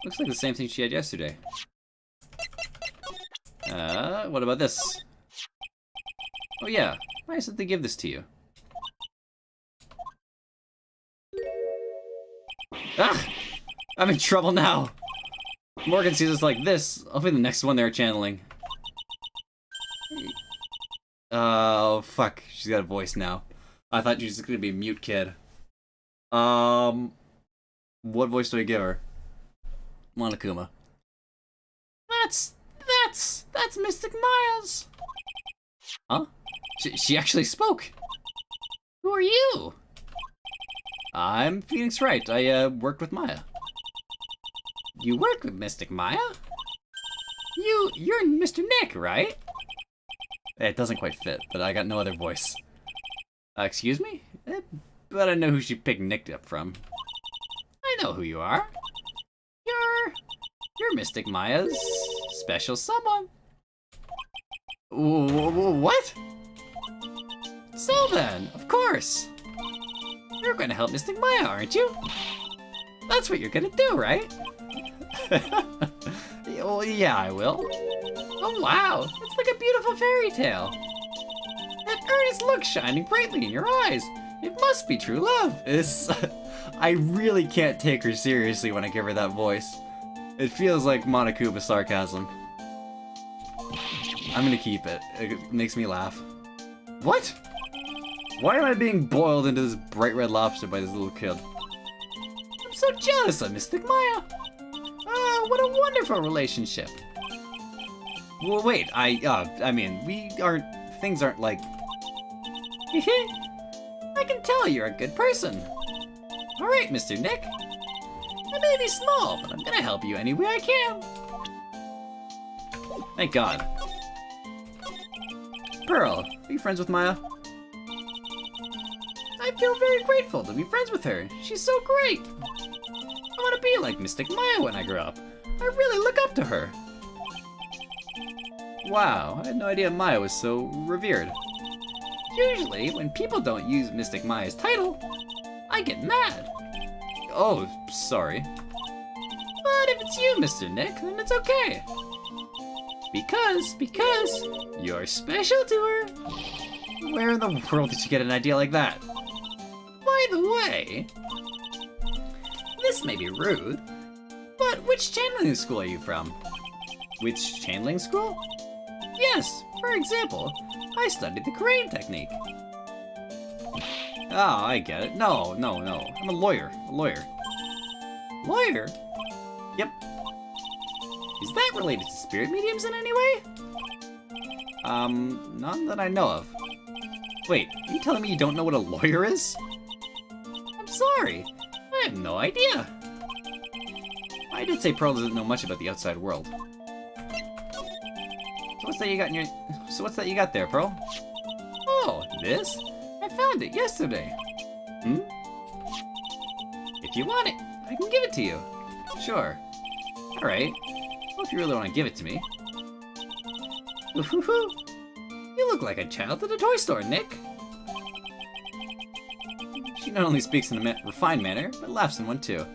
Looks like the same thing she had yesterday. What about this? Oh yeah, why said they give this to you? Ah! I'm in trouble now! Morgan sees us like this, I'll be the next one they're channeling. Oh, fuck. She's got a voice now. I thought she was gonna be a mute kid. What voice do I give her? Monokuma. That's Mystic Maya's! Huh? She actually spoke! Who are you? I'm Phoenix Wright. I, worked with Maya. You worked with Mystic Maya? You're Mr. Nick, right? It doesn't quite fit, but I got no other voice. Excuse me? But I know who she picked Nick up from. I know who you are. You're Mystic Maya's special someone. What? So then, of course. You're gonna help Mystic Maya, aren't you? That's what you're gonna do, right? Well, yeah, I will. Oh wow, it's like a beautiful fairy tale. That earnest look shining brightly in your eyes. It must be true love. I really can't take her seriously when I give her that voice. It feels like Monokuma sarcasm. I'm gonna keep it. It makes me laugh. What? Why am I being boiled into this bright red lobster by this little kid? I'm so jealous of Mystic Maya. Oh, what a wonderful relationship. Well, wait, I mean, things aren't like... I can tell you're a good person. Alright, Mr. Nick. I may be small, but I'm gonna help you any way I can. Thank God. Pearl, are you friends with Maya? I feel very grateful to be friends with her. She's so great. I want to be like Mystic Maya when I grow up. I really look up to her. Wow, I had no idea Maya was so revered. Usually, when people don't use Mystic Maya's title, I get mad. Oh, sorry. But if it's you, Mr. Nick, then it's okay. Because you're special to her. Where in the world did you get an idea like that? By the way, this may be rude, but which channeling school are you from? Which channeling school? Yes, for example, I studied the crane technique. Oh, I get it. No. I'm a lawyer. Lawyer? Yep. Is that related to spirit mediums in any way? None that I know of. Wait, are you telling me you don't know what a lawyer is? I'm sorry. I have no idea. I did say Pearl doesn't know much about the outside world. So what's that you got there, Pearl? Oh, this? I found it yesterday. If you want it, I can give it to you. Sure. Alright. Well, if you really want to give it to me. Ooh-hoo-hoo. You look like a child at a toy store, Nick. She not only speaks in a refined manner, but laughs in one too.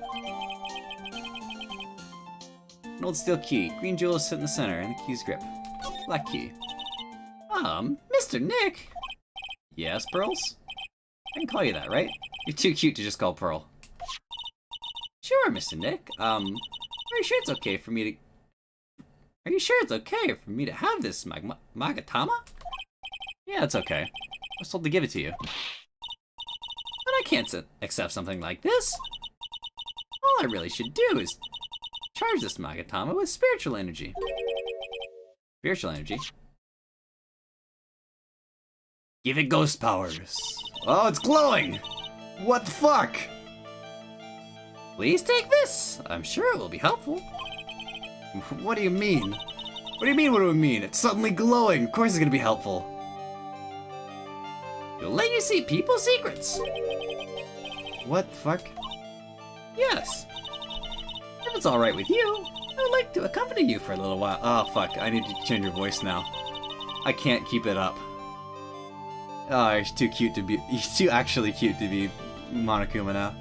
An old steel key. Green jewels sit in the center, and the key's grip. Black key. Mr. Nick? Yes, Pearls? I can call you that, right? You're too cute to just call Pearl. Sure, Mr. Nick. Are you sure it's okay for me to have this Magatama? Yeah, it's okay. I was told to give it to you. But I can't accept something like this. All I really should do is charge this Magatama with spiritual energy. Spiritual energy? Give it ghost powers. Oh, it's glowing! What the fuck? Please take this. I'm sure it will be helpful. What do you mean? What do you mean? It's suddenly glowing. Of course it's gonna be helpful. It'll let you see people's secrets. What the fuck? Yes. If it's alright with you, I would like to accompany you for a little while. Oh fuck, I need to change your voice now. I can't keep it up. Oh, he's too actually cute to be Monokuma now.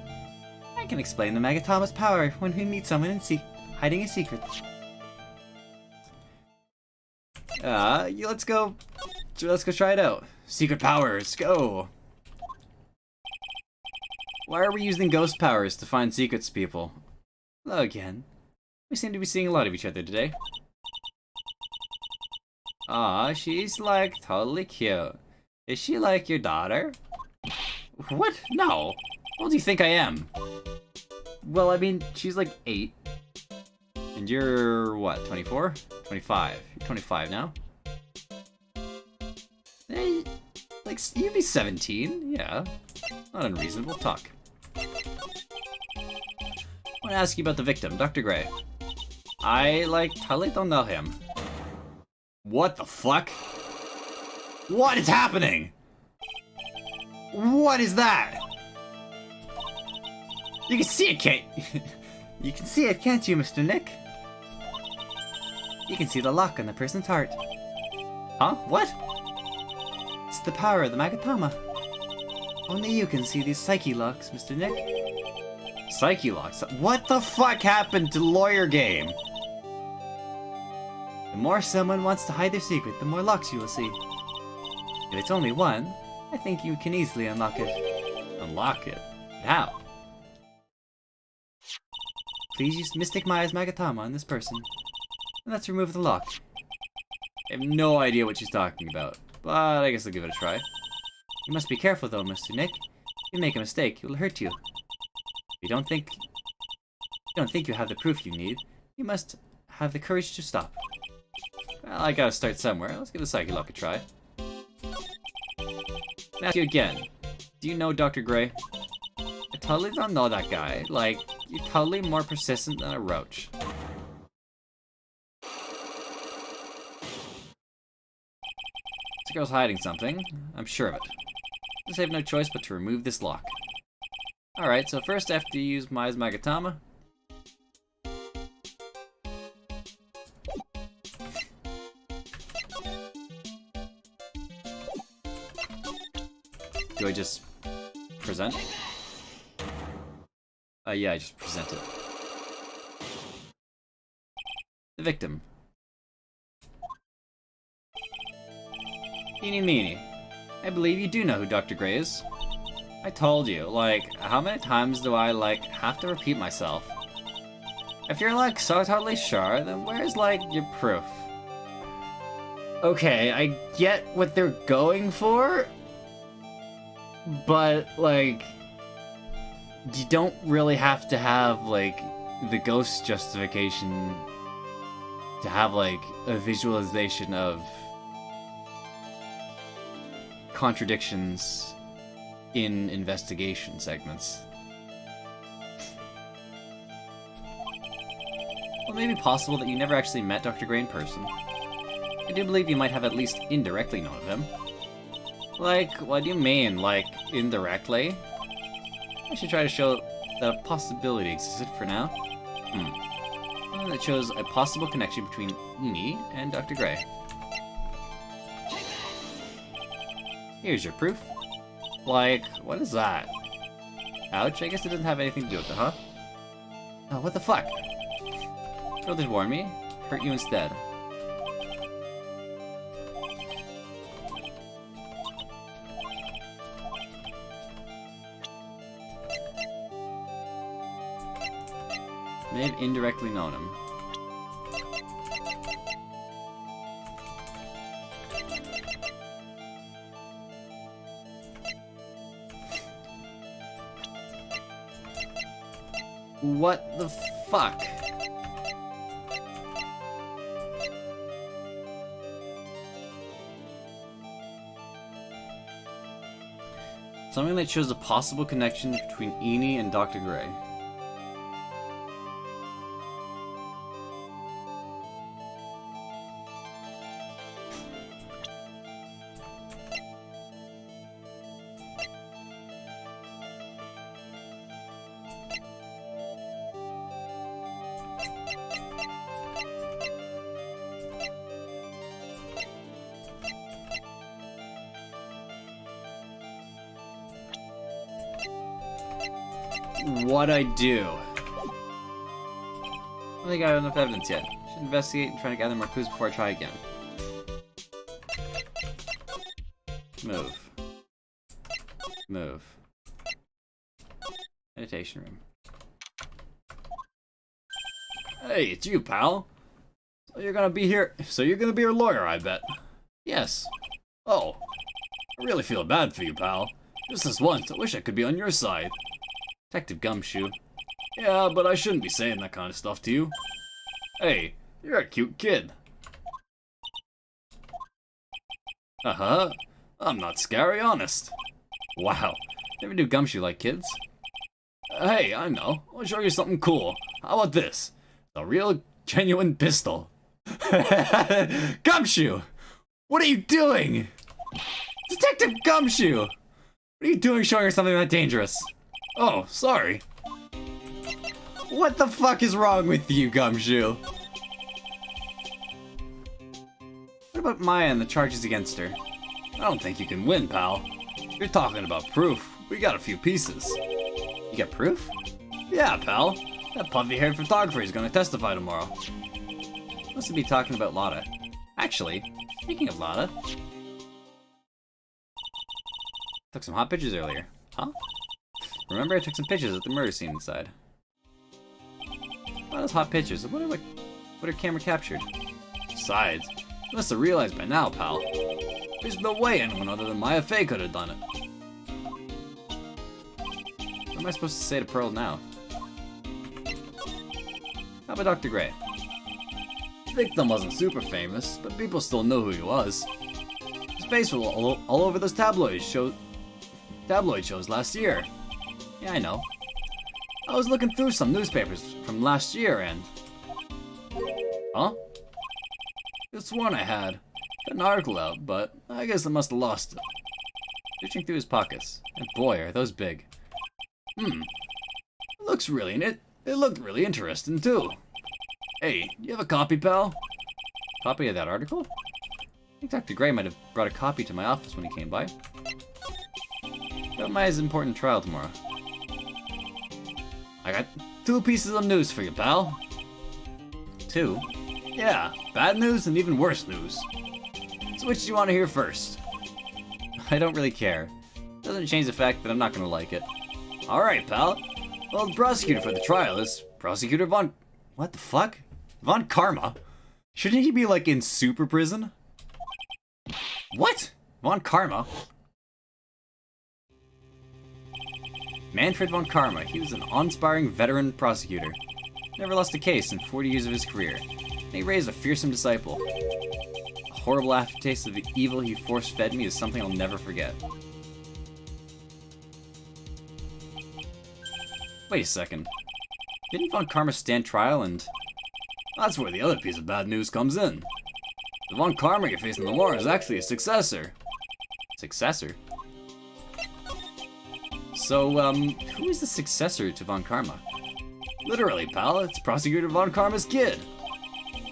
I can explain the Magatama's power when we meet someone and hiding a secret. Let's go try it out. Secret powers, go! Why are we using ghost powers to find secrets, people? Hello again. We seem to be seeing a lot of each other today. Aw, she's like totally cute. Is she like your daughter? What? No. What do you think I am? Well, I mean, she's like 8. And you're, what, 24? 25. You're 25 now? Hey, like, you'd be 17, yeah. Not unreasonable talk. I want to ask you about the victim, Dr. Gray. I, like, totally don't know him. What the fuck? What is happening? What is that? You can see it, Kate. You can see it, can't you, Mr. Nick? You can see the lock on the person's heart. Huh? What? It's the power of the Magatama. Only you can see these psyche locks, Mr. Nick. Psyche locks? What the fuck happened to Lawyer Game? The more someone wants to hide their secret, the more locks you will see. If it's only one, I think you can easily unlock it. Unlock it? How? Please use Mystic Maya's Magatama on this person. And let's remove the lock. I have no idea what she's talking about, but I guess I'll give it a try. You must be careful though, Mr. Nick. If you make a mistake, it will hurt you. If you don't think you have the proof you need, you must have the courage to stop. Well, I gotta start somewhere. Let's give the Psyche Lock a try. Ask you again. Do you know Dr. Gray? I totally don't know that guy. Like, you're totally more persistent than a roach. This girl's hiding something. I'm sure of it. I just have no choice but to remove this lock. Alright, so first I have to use Maya's Magatama. Do I just present? Yeah, I just present it. The victim. Eeny meeny. I believe you do know who Dr. Gray is. I told you, like, how many times do I, like, have to repeat myself? If you're, like, so totally sure, then where's, like, your proof? Okay, I get what they're going for, but, like, you don't really have to have, like, the ghost justification to have, like, a visualization of contradictions in investigation segments. Well, it may be possible that you never actually met Dr. Gray in person. I do believe you might have at least indirectly known of him. Like, what do you mean, like, indirectly? I should try to show that a possibility existed for now. One that shows a possible connection between Eni and Dr. Gray. Here's your proof. Like, what is that? Ouch, I guess it doesn't have anything to do with it, huh? Oh, what the fuck? Brothers warned me. Hurt you instead. May have indirectly known him. What the fuck? Something that shows a possible connection between Eni and Dr. Gray. What'd I do? I don't think I have enough evidence yet. Should investigate and try to gather more clues before I try again. Move. Move. Meditation room. Hey, it's you, pal. So you're gonna be here. So you're gonna be your lawyer, I bet. Yes. Oh, I really feel bad for you, pal. Just this once, I wish I could be on your side. Detective Gumshoe. Yeah, but I shouldn't be saying that kind of stuff to you. Hey, you're a cute kid. Uh-huh. I'm not scary, honest. Wow. Never knew Gumshoe like kids. Hey, I know. I'll show you something cool. How about this? A real, genuine pistol. Gumshoe! What are you doing? Detective Gumshoe! What are you doing showing her something that dangerous? Oh, sorry. What the fuck is wrong with you, Gumshoe? What about Maya and the charges against her? I don't think you can win, pal. You're talking about proof. We got a few pieces. You got proof? Yeah, pal. That puffy-haired photographer is gonna testify tomorrow. Must be talking about Lotta. Actually, speaking of Lotta, took some hot pictures earlier. Huh? Remember I took some pictures of the murder scene inside. All those hot pictures. I wonder what her camera captured. Besides, you must have realized by now, pal. There's no way anyone other than Maya Fey could have done it. What am I supposed to say to Pearl now? How about Dr. Gray? The victim wasn't super famous, but people still know who he was. His face was all over those tabloid shows last year. Yeah, I know. I was looking through some newspapers from last year and... Huh? Could have sworn I had an article out, but I guess I must have lost it. Searching through his pockets. And boy, are those big. It looked really interesting too. Hey, you have a copy, pal? Copy of that article? I think Dr. Gray might have brought a copy to my office when he came by. About Maya's important trial tomorrow. I got 2 pieces of news for you, pal. 2? Yeah, bad news and even worse news. So which do you want to hear first? I don't really care. Doesn't change the fact that I'm not gonna like it. Alright, pal. Well, the prosecutor for the trial is Prosecutor Von... What the fuck? Von Karma? Shouldn't he be like in super prison? What? Von Karma? Manfred Von Karma. He was an awe-inspiring veteran prosecutor. Never lost a case in 40 years of his career. And he raised a fearsome disciple. A horrible aftertaste of the evil he force-fed me is something I'll never forget. Wait a second. Didn't Von Karma stand trial and... That's where the other piece of bad news comes in. The Von Karma you're facing tomorrow is actually a successor. Successor? So, who is the successor to Von Karma? Literally, pal, it's Prosecutor Von Karma's kid.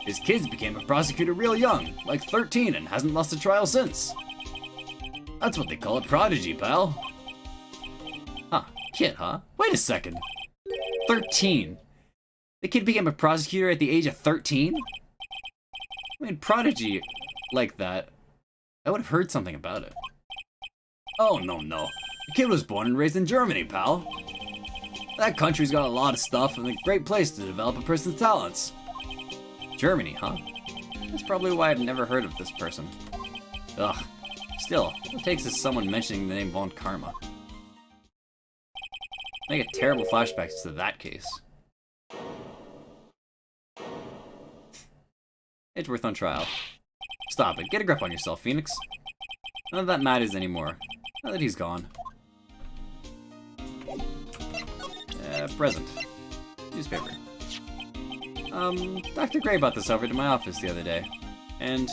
His kid became a prosecutor real young, like 13, and hasn't lost a trial since. That's what they call a prodigy, pal. Huh, kid, huh? Wait a second. 13? The kid became a prosecutor at the age of 13? I mean, prodigy like that, I would have heard something about it. Oh, no. The kid was born and raised in Germany, pal. That country's got a lot of stuff and a great place to develop a person's talents. Germany, huh? That's probably why I've never heard of this person. Ugh. Still, all it takes is someone mentioning the name Von Karma. I get terrible flashbacks to that case. Edgeworth on trial. Stop it. Get a grip on yourself, Phoenix. None of that matters anymore. Now that he's gone. Present. Newspaper. Dr. Gray brought this over to my office the other day. And...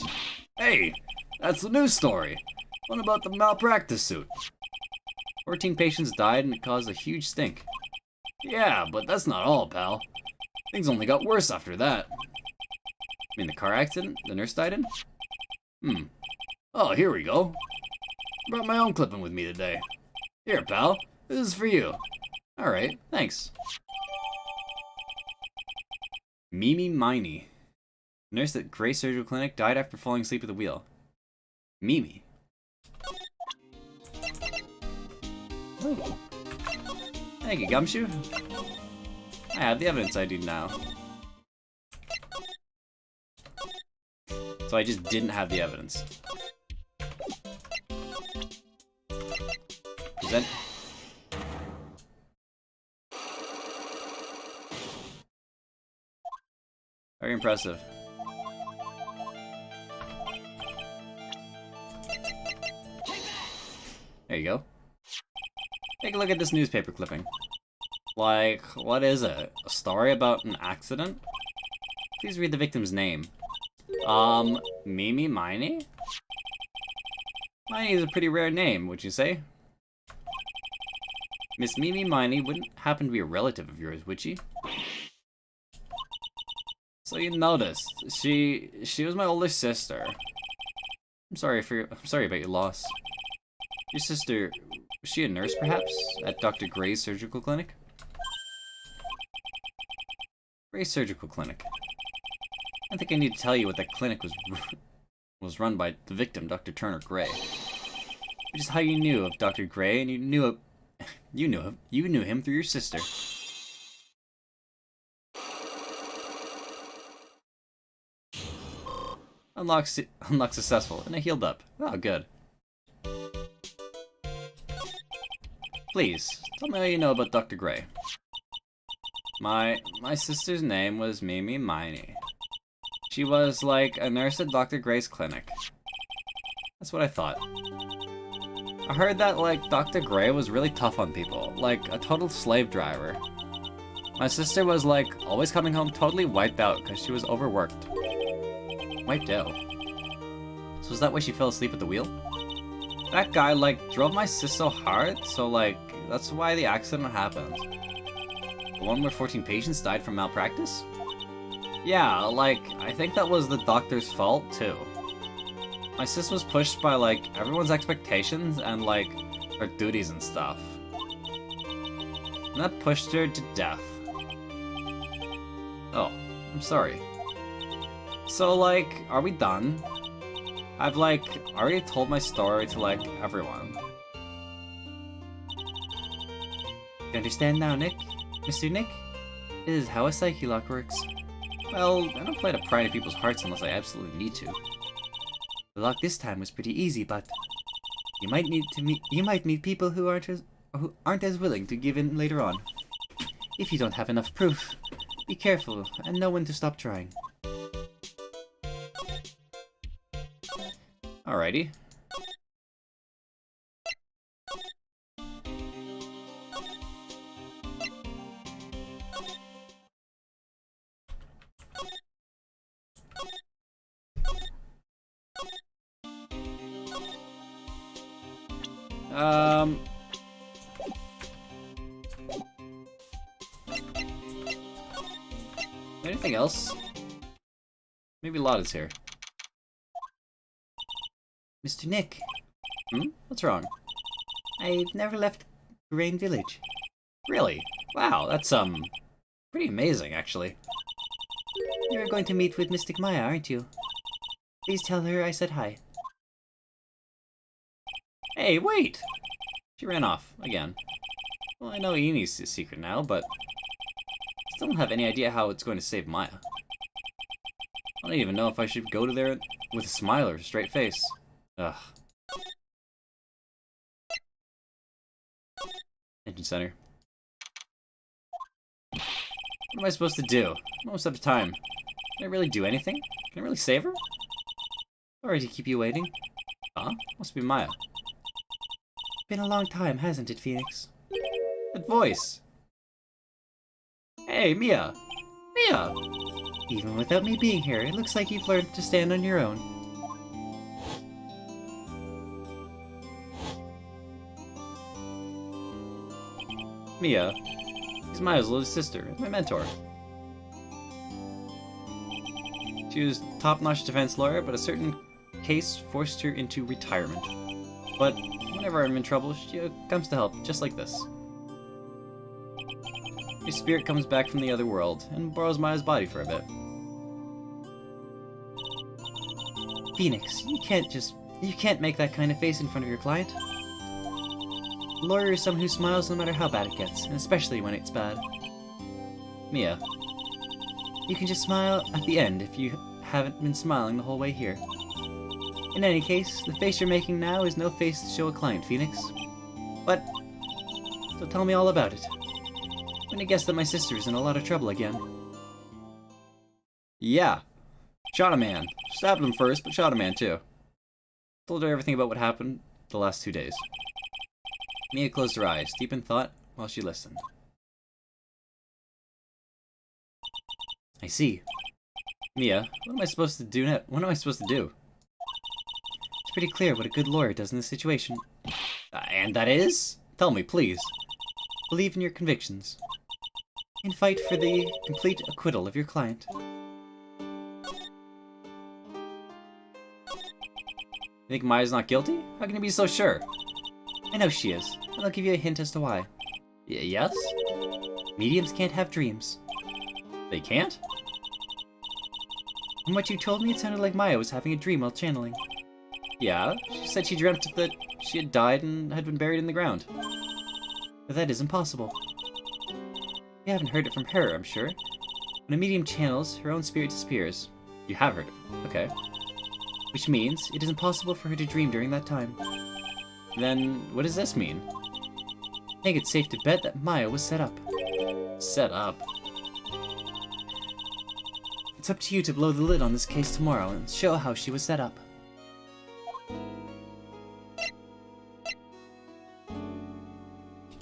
Hey, that's the news story. What about the malpractice suit? 14 patients died and it caused a huge stink. Yeah, but that's not all, pal. Things only got worse after that. I mean the car accident the nurse died in? Oh, here we go. Brought my own clipping with me today. Here, pal. This is for you. Alright, thanks. Mimi Miney. Nurse at Gray Surgical Clinic died after falling asleep at the wheel. Mimi. Ooh. Thank you, Gumshoe. I have the evidence I need now. So I just didn't have the evidence. Present. Very impressive. There you go. Take a look at this newspaper clipping. Like, what is it? A story about an accident? Please read the victim's name. Mimi Miney? Miney is a pretty rare name, would you say? Miss Mimi Miney wouldn't happen to be a relative of yours, would she? So you noticed. She was my older sister. I'm sorry about your loss. Your sister, was she a nurse perhaps? At Dr. Gray's surgical clinic? Gray's surgical clinic. I think I need to tell you what that clinic was run by the victim, Dr. Turner Gray. Which is how you knew of Dr. Gray, and you knew him through your sister. Unlock successful, and I healed up. Oh, good. Please, tell me how you know about Dr. Gray. My sister's name was Mimi Miney. She was like a nurse at Dr. Gray's clinic. That's what I thought. I heard that like Dr. Gray was really tough on people, like a total slave driver. My sister was like always coming home totally wiped out because she was overworked. Wiped out? So is that why she fell asleep at the wheel? That guy like drove my sis so hard, so like that's why the accident happened. The one where 14 patients died from malpractice? Yeah, like, I think that was the doctor's fault, too. My sis was pushed by, like, everyone's expectations and, like, her duties and stuff. And that pushed her to death. Oh, I'm sorry. So, like, are we done? I've, like, already told my story to, like, everyone. You understand now, Nick? Mr. Nick? This is how a psyche lock works. Well, I don't play to pry into people's hearts unless I absolutely need to. The lock this time was pretty easy, but you might meet people who aren't as willing to give in later on. If you don't have enough proof, be careful and know when to stop trying. Alrighty. Anything else? Maybe Lotta's here. Mr. Nick, What's wrong? I've never left Grain Village. Really? Wow, that's, pretty amazing, actually. You're going to meet with Mystic Maya, aren't you? Please tell her I said hi. Hey, wait! She ran off, again. Well, I know Eni's secret now, but I still don't have any idea how it's going to save Maya. I don't even know if I should go to there with a smile or a straight face. Ugh. Engine center. What am I supposed to do? I'm almost out of time. Can I really do anything? Can I really save her? Sorry to keep you waiting. Huh? Must be Maya. Been a long time, hasn't it, Phoenix? That voice! Hey, Mia! Mia! Even without me being here, it looks like you've learned to stand on your own. Mia. She's Maya's little sister, my mentor. She was top-notch defense lawyer, but a certain case forced her into retirement. But whenever I'm in trouble, she comes to help, just like this. Her spirit comes back from the other world, and borrows Maya's body for a bit. Phoenix, you can't make that kind of face in front of your client. A lawyer is someone who smiles no matter how bad it gets, and especially when it's bad. Mia, you can just smile at the end if you haven't been smiling the whole way here. In any case, the face you're making now is no face to show a client, Phoenix. But, so tell me all about it. I'm gonna guess that my sister is in a lot of trouble again. Yeah. Shot a man. Stabbed him first, but shot a man too. Told her everything about what happened the last 2 days. Mia closed her eyes, deep in thought, while she listened. I see. Mia, what am I supposed to do now? What am I supposed to do? It's pretty clear what a good lawyer does in this situation. And that is? Tell me, please. Believe in your convictions. And fight for the complete acquittal of your client. You think Maya's not guilty? How can you be so sure? I know she is, and I'll give you a hint as to why. Yes? Mediums can't have dreams. They can't? From what you told me, it sounded like Maya was having a dream while channeling. Yeah, she said she dreamt that she had died and had been buried in the ground. But that is impossible. You haven't heard it from her, I'm sure. When a medium channels, her own spirit disappears. You have heard it. Okay. Which means it is impossible for her to dream during that time. Then, what does this mean? I think it's safe to bet that Maya was set up. Set up? It's up to you to blow the lid on this case tomorrow and show how she was set up.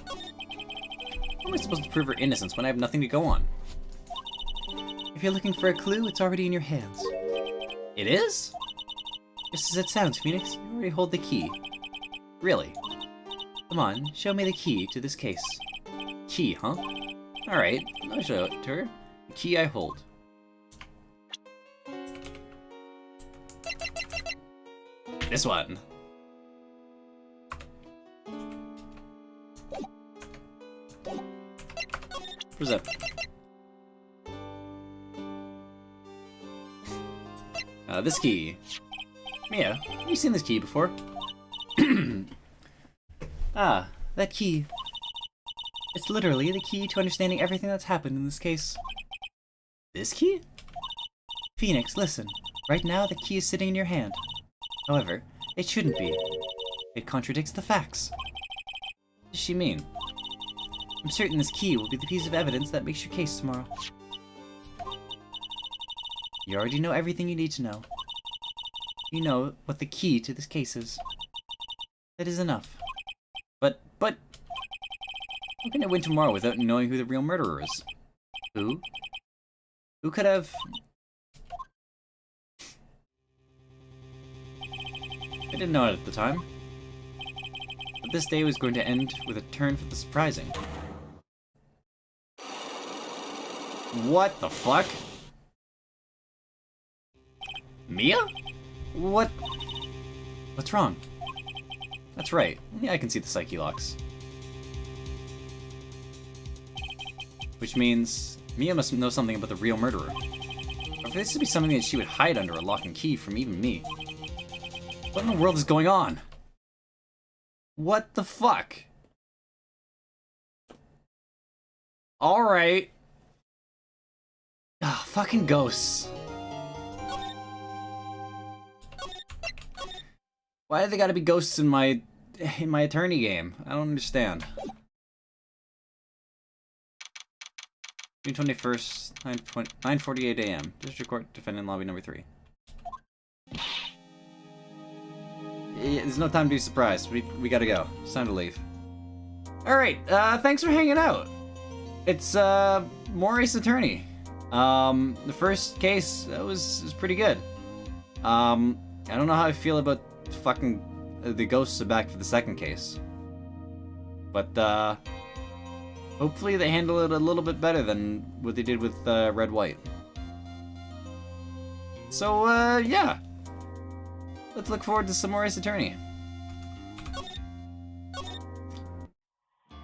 How am I supposed to prove her innocence when I have nothing to go on? If you're looking for a clue, it's already in your hands. It is? Just as it sounds, Phoenix, you already hold the key. Really? Come on, show me the key to this case. Key, huh? Alright, I'll show it to her. The key I hold. This one. Present. This key. Mia, have you seen this key before? Ah, that key. It's literally the key to understanding everything that's happened in this case. This key? Phoenix, listen. Right now, the key is sitting in your hand. However, it shouldn't be. It contradicts the facts. What does she mean? I'm certain this key will be the piece of evidence that makes your case tomorrow. You already know everything you need to know. You know what the key to this case is. That is enough. But... How can I win tomorrow without knowing who the real murderer is? Who? Who could have... I didn't know it at the time. But this day was going to end with a turn for the surprising. What the fuck? Mia? What? What's wrong? That's right. Yeah, I can see the psyche locks. Which means Mia must know something about the real murderer. Or for this to be something that she would hide under a lock and key from even me. What in the world is going on? What the fuck? Alright. Ah, fucking ghosts. Why do they gotta be ghosts in my attorney game? I don't understand. June 21st, 9:48 a.m. District Court, defendant lobby number 3. Yeah, there's no time to be surprised. We gotta go. It's time to leave. Alright, thanks for hanging out. It's, Maurice Attorney. The first case, that was pretty good. I don't know how I feel about fucking the ghosts are back for the second case. But, hopefully they handle it a little bit better than what they did with, Red White. So, yeah. Let's look forward to some more Ace Attorney.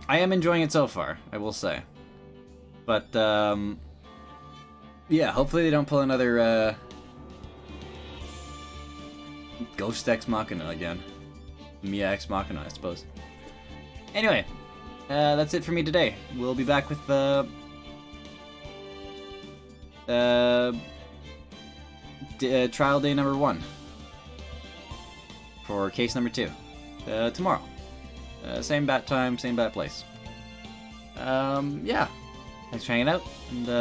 I am enjoying it so far, I will say. But, yeah, hopefully they don't pull another, Ghost Ex Machina again. Mia Ex Machina, I suppose. Anyway, that's it for me today. We'll be back with trial day number 1 for case number 2 tomorrow. Same bat time, same bat place. Yeah. Thanks for hanging out, and